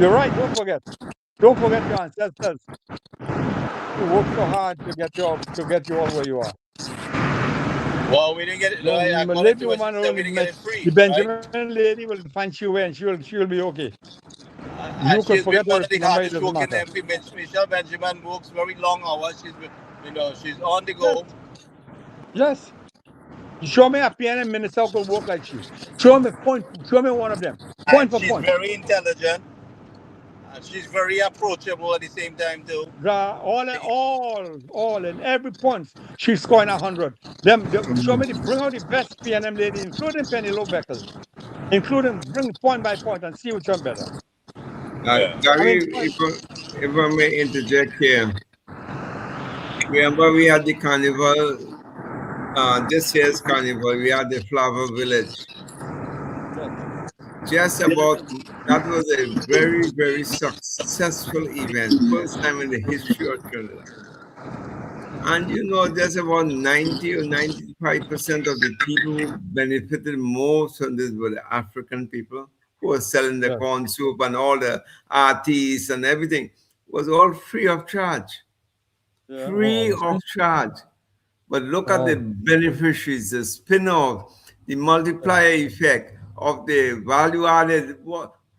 You're right, don't forget. Don't forget your ancestors who worked so hard to get you all where you are. Well, we didn't get it. The Benjamin lady will find you and she'll be okay. You could forget one of the hardest working MP. Michelle Benjamin works very long hours. She's on the go. Yes. Show me a PNM minister who could work like she. Show me one of them. Point for point. She's very intelligent. She's very approachable at the same time too. All in every point, she's scoring 100. Show me bring out the best PNM lady, including Penelope Beckles, bring point by point and see which one better. Gary, if I may interject here, remember we had the carnival, this year's carnival, we had the Flower Village. That was a very, very successful event, first time in the history of Trinidad. And there's about 90 or 95% of the people who benefited most from this were the African people who were selling the corn soup, and all the artists and everything was all free of charge. Free of charge. But look at the beneficiaries, the spin-off, the multiplier effect of the value added.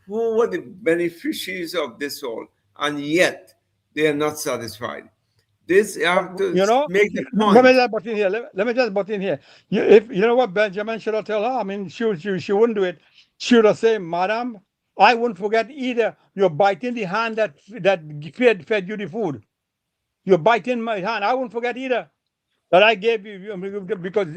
Who were the beneficiaries of this all? And yet they are not satisfied. This have to make the point. Let me just butt in here. You know what Benjamin should have told her? I mean, she wouldn't do it. She would have said, Madam, I wouldn't forget either. You're biting the hand that fed you the food. You're biting my hand. I wouldn't forget either that I gave you, because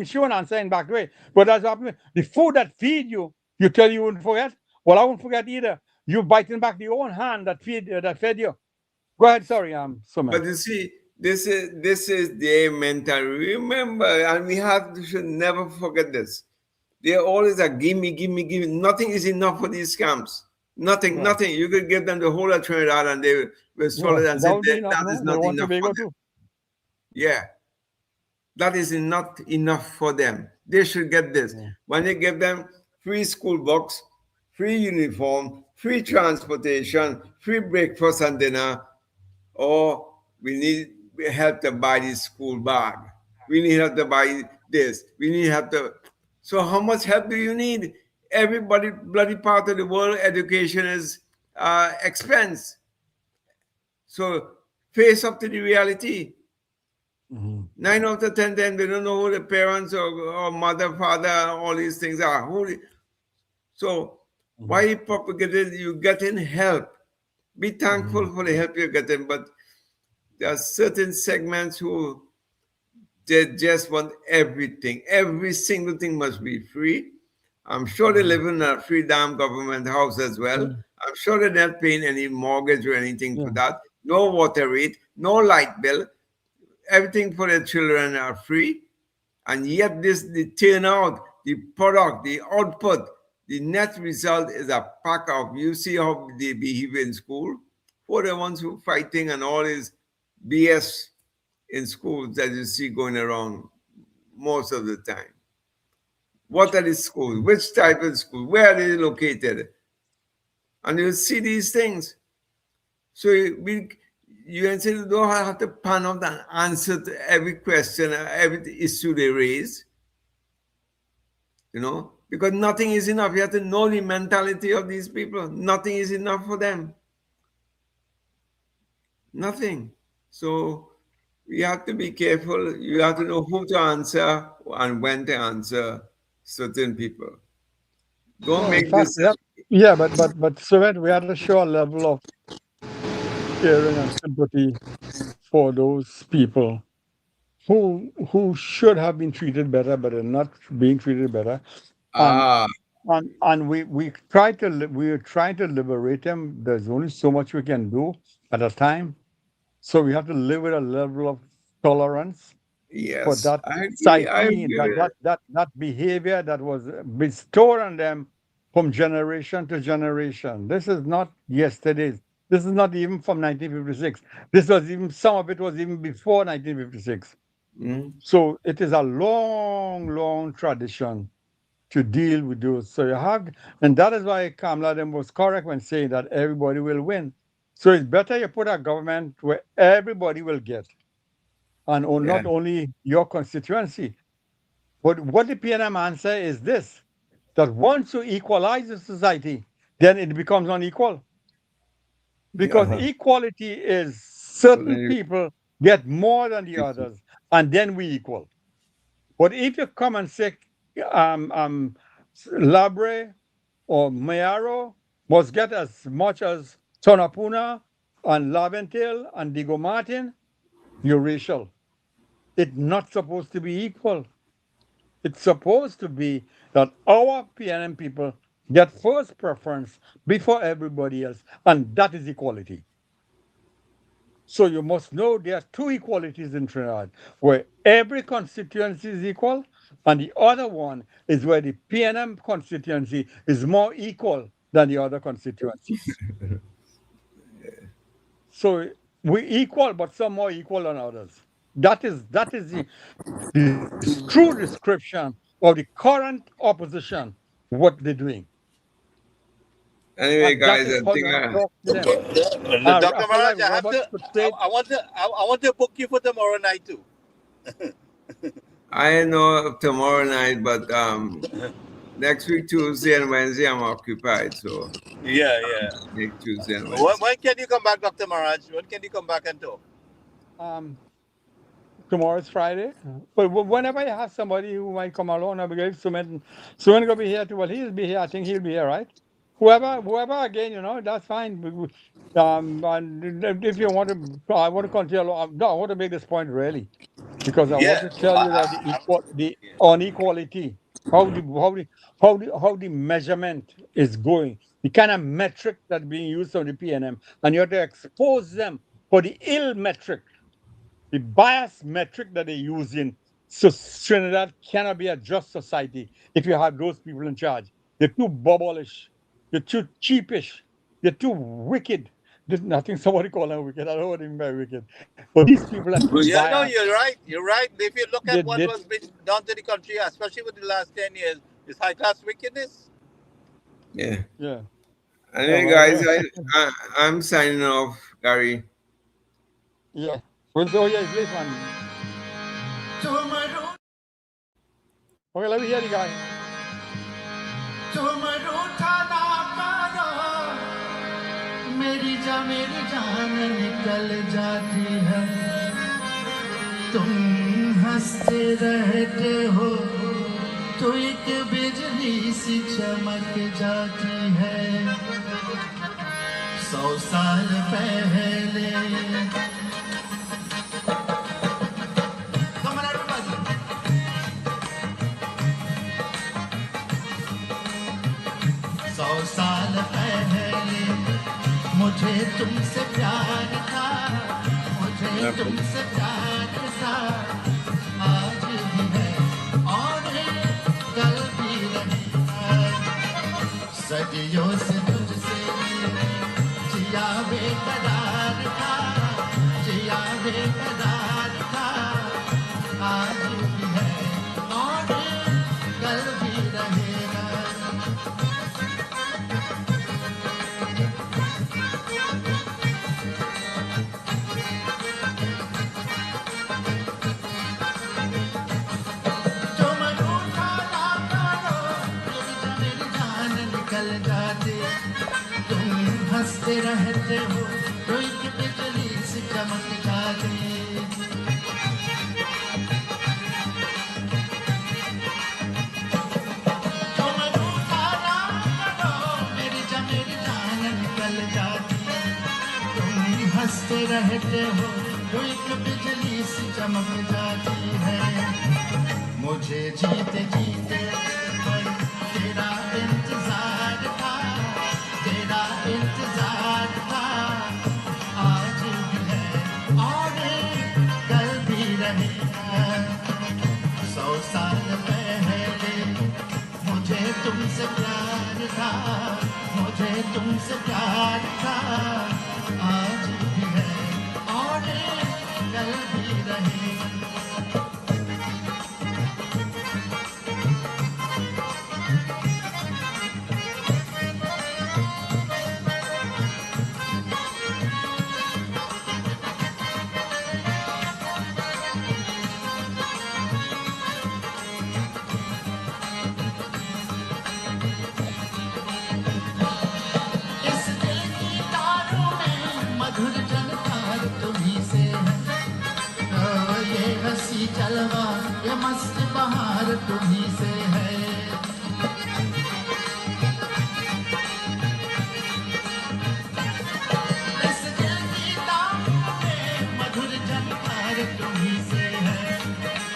she won't answer in back way. But that's what the food that feed you, you tell you wouldn't forget. Well, I won't forget either. You biting back the own hand that fed you. Go ahead, sorry, Suman. But you see, this is their mentality. Remember, and we should never forget this. They always are gimme. Nothing is enough for these scams. Nothing. You could give them the whole of Trinidad and they will swallow it and say that is not enough for them. Yeah. That is not enough for them. They should get this. When they give them free school books, free uniform, free transportation, free breakfast and dinner, or we need help to buy this school bag. We need help to buy this. We need help to... So how much help do you need? Everybody, bloody part of the world, education is expense. So face up to the reality. 9 out of 10 times they don't know who the parents or mother, father, all these things are. So why you propagate? You getting help. Be thankful for the help you're getting, but there are certain segments who they just want everything. Every single thing must be free. I'm sure they live in a free damn government house as well. I'm sure they're not paying any mortgage or anything for that. No water rate, no light bill. Everything for their children are free. And yet the turnout, the product, the output, the net result is a pack of, you see how they behave in school? Who are the ones who are fighting and all this BS in schools that you see going around most of the time? What are the schools? Which type of school? Where are they located? And you see these things. So you don't have to pan out an answer to every question, every issue they raise. Because nothing is enough. You have to know the mentality of these people. Nothing is enough for them. Nothing. So you have to be careful. You have to know who to answer and when to answer certain people. Don't make this. Yeah, but Sumit, we have to show a level of caring and sympathy for those people who should have been treated better, but are not being treated better. And we try to liberate them. There's only so much we can do at a time. So we have to live with a level of tolerance for that psyche, that behavior that was bestowed on them from generation to generation. This is not yesterday's. This is not even from 1956. Some of it was even before 1956. So it is a long, long tradition to deal with those. So and that is why Kamala then was correct when saying that everybody will win. So it's better you put a government where everybody will get, and not only your constituency. But what the PNM answer is this, that once you equalize the society, then it becomes unequal. Because equality is certain people get more than the others, and then we equal. But if you come and say Labre or Mayaro must get as much as Tonapuna and Laventille and Digo Martin, you're racial. It's not supposed to be equal. It's supposed to be that our PNM people get first preference before everybody else, and that is equality. So you must know there are two equalities in Trinidad, where every constituency is equal, and the other one is where the PNM constituency is more equal than the other constituencies. So we equal, but some more equal than others. That is the true description of the current opposition, what they're doing. Anyway, guys, Dr. Maharaj, I want to book you for tomorrow night too. I know tomorrow night, but next week, Tuesday and Wednesday, I'm occupied. So next Tuesday and Wednesday. When can you come back, Dr. Maharaj? When can you come back and talk? Tomorrow is Friday, but whenever you have somebody who might come along, I'll be great. Suman gonna be here too. Well, he'll be here. I think he'll be here, right? Whoever again, that's fine. And if you want to, I want to continue. No, I want to make this point really, because I want to tell you that the inequality, how the measurement is going, the kind of metric that's being used on the PNM, and you have to expose them for the ill metric, the biased metric that they're using. So Trinidad cannot be a just society if you have those people in charge. They're too bubblish. You're too cheapish. You're too wicked. I think somebody call them wicked. I don't want to be very wicked. But these people are too biased. No, you're right. You're right. If you look at what was done to the country, especially with the last 10 years, it's high-class wickedness. Yeah. Yeah. Anyway, guys, I'm signing off, Gary. Yeah. It's late, man. Okay, let me hear the guy. मेरी जान निकल जाती है तुम हंसते रहते हो तो एक बिजली सी चमक जाती है 100 साल पहले मुझे तुमसे प्यार था, मुझे तुमसे प्यार था, आज भी है और कल भी रहेगा। सदियों से तुझसे जिया बेकरार था, जिया बेकरार था, आज भी है और कल भी रहेगा। हंसते रहते हो तो एक बिजली से चमक जाती। तुम रूठा ना करो, मेरी जान निकल जाती। तुम हंसते रहते हो तो एक बिजली से चमक जाती है। मुझे जीते जीते तेरा इंतजार था, तेरा इंतजार था, आज भी है और कल भी रहेगा। 100 साल पहले मुझे तुमसे प्यार था, मुझे तुमसे प्यार था, आज भी है और कल भी रहेगा। चलवा ये मस्त बहार तुम्ही से है। इस दिल की दामों में मधुर झनकार तुम्ही से है।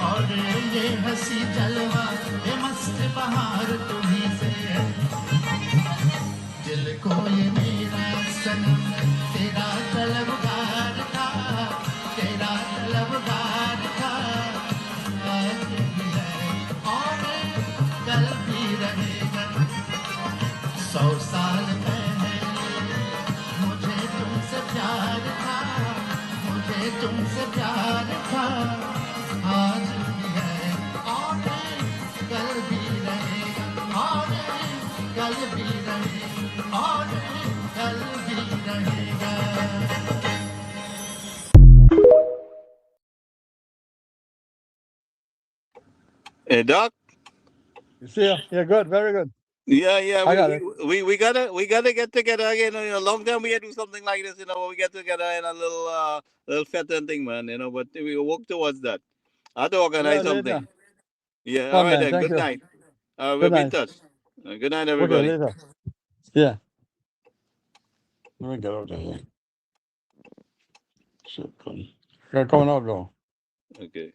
और ये हंसी जलवा ये मस्त बहार तुम्ही से है। दिल को ये मेरा सनम तेरा तलबगार था, तेरा तलबगार था, आज भी है और कल भी रहेगा। 100 साल पहले मुझे तुमसे प्यार था, मुझे तुमसे प्यार था, आज भी है और कल भी रहेगा, और कल भी रहेगा, और कल भी रहेगा। Hey, Doc. Yeah, good, very good. Yeah. I got it. We gotta get together again. You know, long time we had to do something like this. You know, where we get together in a little fete thing, man. You know, but we work towards that. I have to organize Yeah, something. later. Yeah. Fun, All right man. then. Thank Good you. night. We'll Good be in night. touch. Good night, Okay, everybody. later. Yeah. Let me get out of here. Shit, you're coming out though. Okay.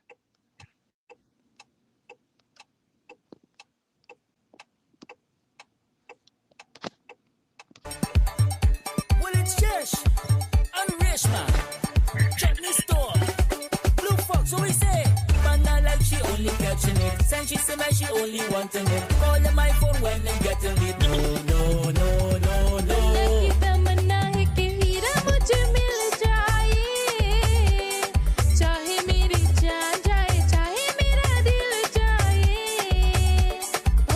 Well, it's Jesh and Rishman. Chutney store. Blue Fox, what we say? Banda like she only catching it. Send she say like she only wanting it. Call them my phone when they getting it. No. तमन्ना है कि हीरा मुझे मिल जाए, चाहे मेरी जान जाए, चाहे मेरा दिल जाए।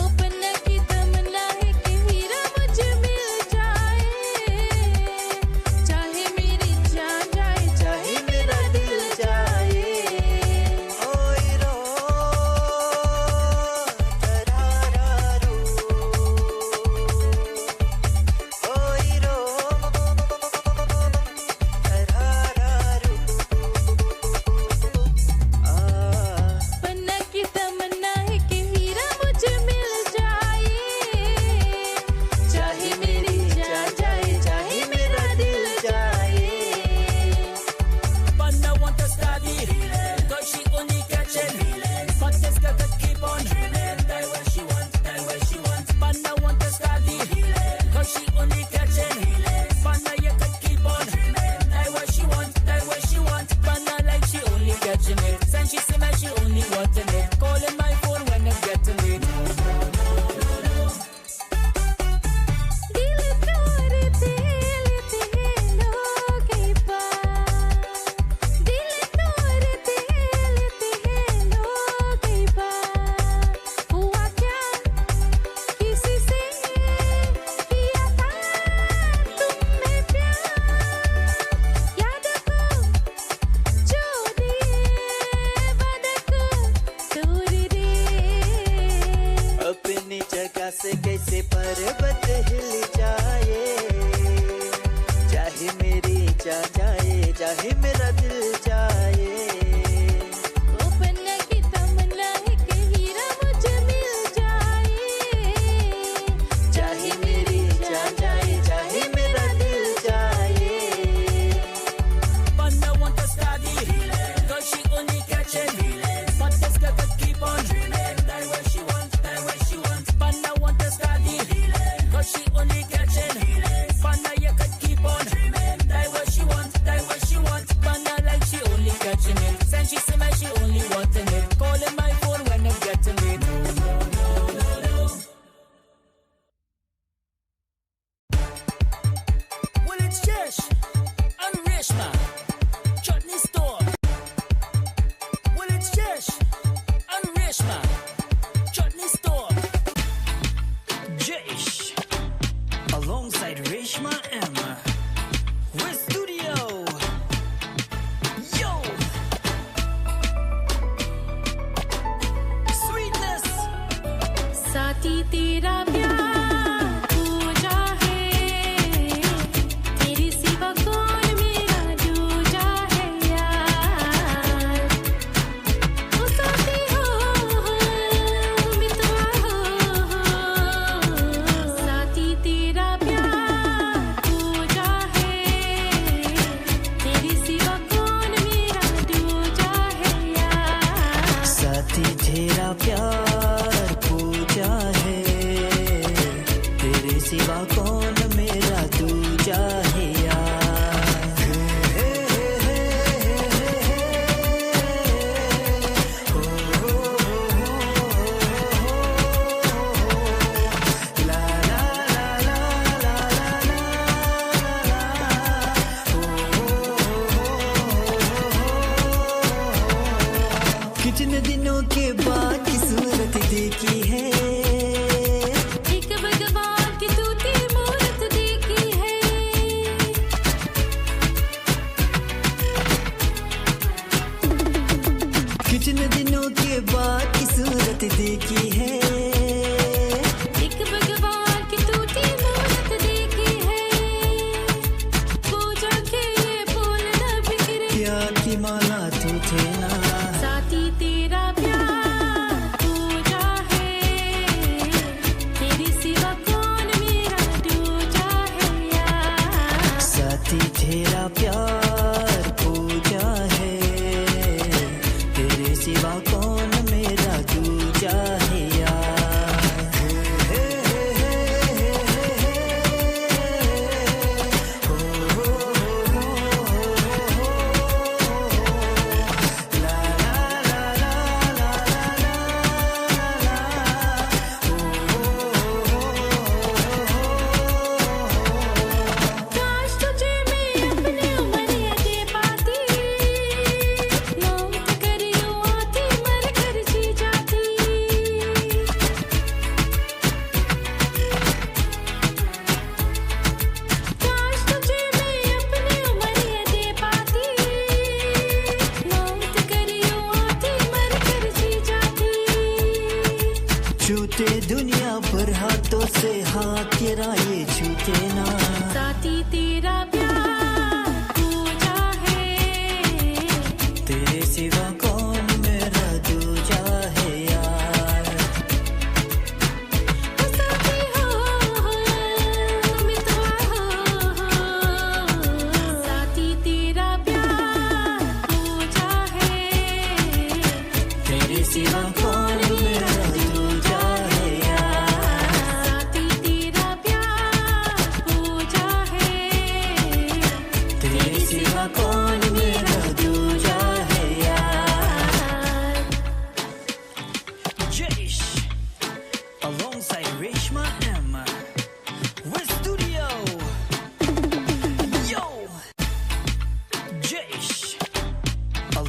अपना की तमन्ना है कि हीरा मुझे मिल जाए, चाहे मेरी जान जाए, चाहे मेरा दिल जाए। ओए रो तरारा रो जान जाए चाहे मेरा दिल जाए बनने की तमन्ना है कि हीरा मुझे मिल जाए चाहे मेरी जान जाए चाहे मेरा दिल जाए But no one to study healing, cause she only catching feelings. But this girl could keep on dreaming, that what she wants, that what she wants. But no one to study healing, cause she only catching feelings. But now you could keep on dreaming, that what she wants, that what she wants. But not like she only catching it. Since she say she only wanting it. Calling my phone when I'm getting it. No, no, no, no, no. Well, it's Jesh and Reshma. Chutney store. Well, it's Jesh and Reshma. Chutney store. Jesh alongside Reshma Emma with studio yo sweetness साथी तेरा प्यार पूजा है तेरे सिवा कौन मेरा दूजा है यार ओ साथी हो मितवा हो साथी तेरा प्यार पूजा है तेरे सिवा कौन मेरा दूजा है यार साथी तेरा प्यार पूजा है तेरे सिवा कौन मेरा दूजा है यार ला ला ला ला कितने दिनों के बाद की सूरत देखी है एक भगवान की तूती मूरत देखी है कितने दिनों के बाद की सूरत देखी है एक भगवान की तूती मूरत देखी है पूजा के ये फूल न बिखरे प्यार की माला तू थे ना साथी तेरा प्यार पूजा है तेरे सिवा कौन मेरा दूजा है यार साथी तेरा प्यार पूजा है तेरे सिवा कौन मेरा दूजा है काश तुझे मैं अपनी उम्र दे पाती मौत कर यूं आती मर कर जी जाती काश तुझे मैं अपनी उम्र दे पाती मौत कर यूं आती मर कर जी जाती छूते दुनिया भर हाथों से हाथ गिराए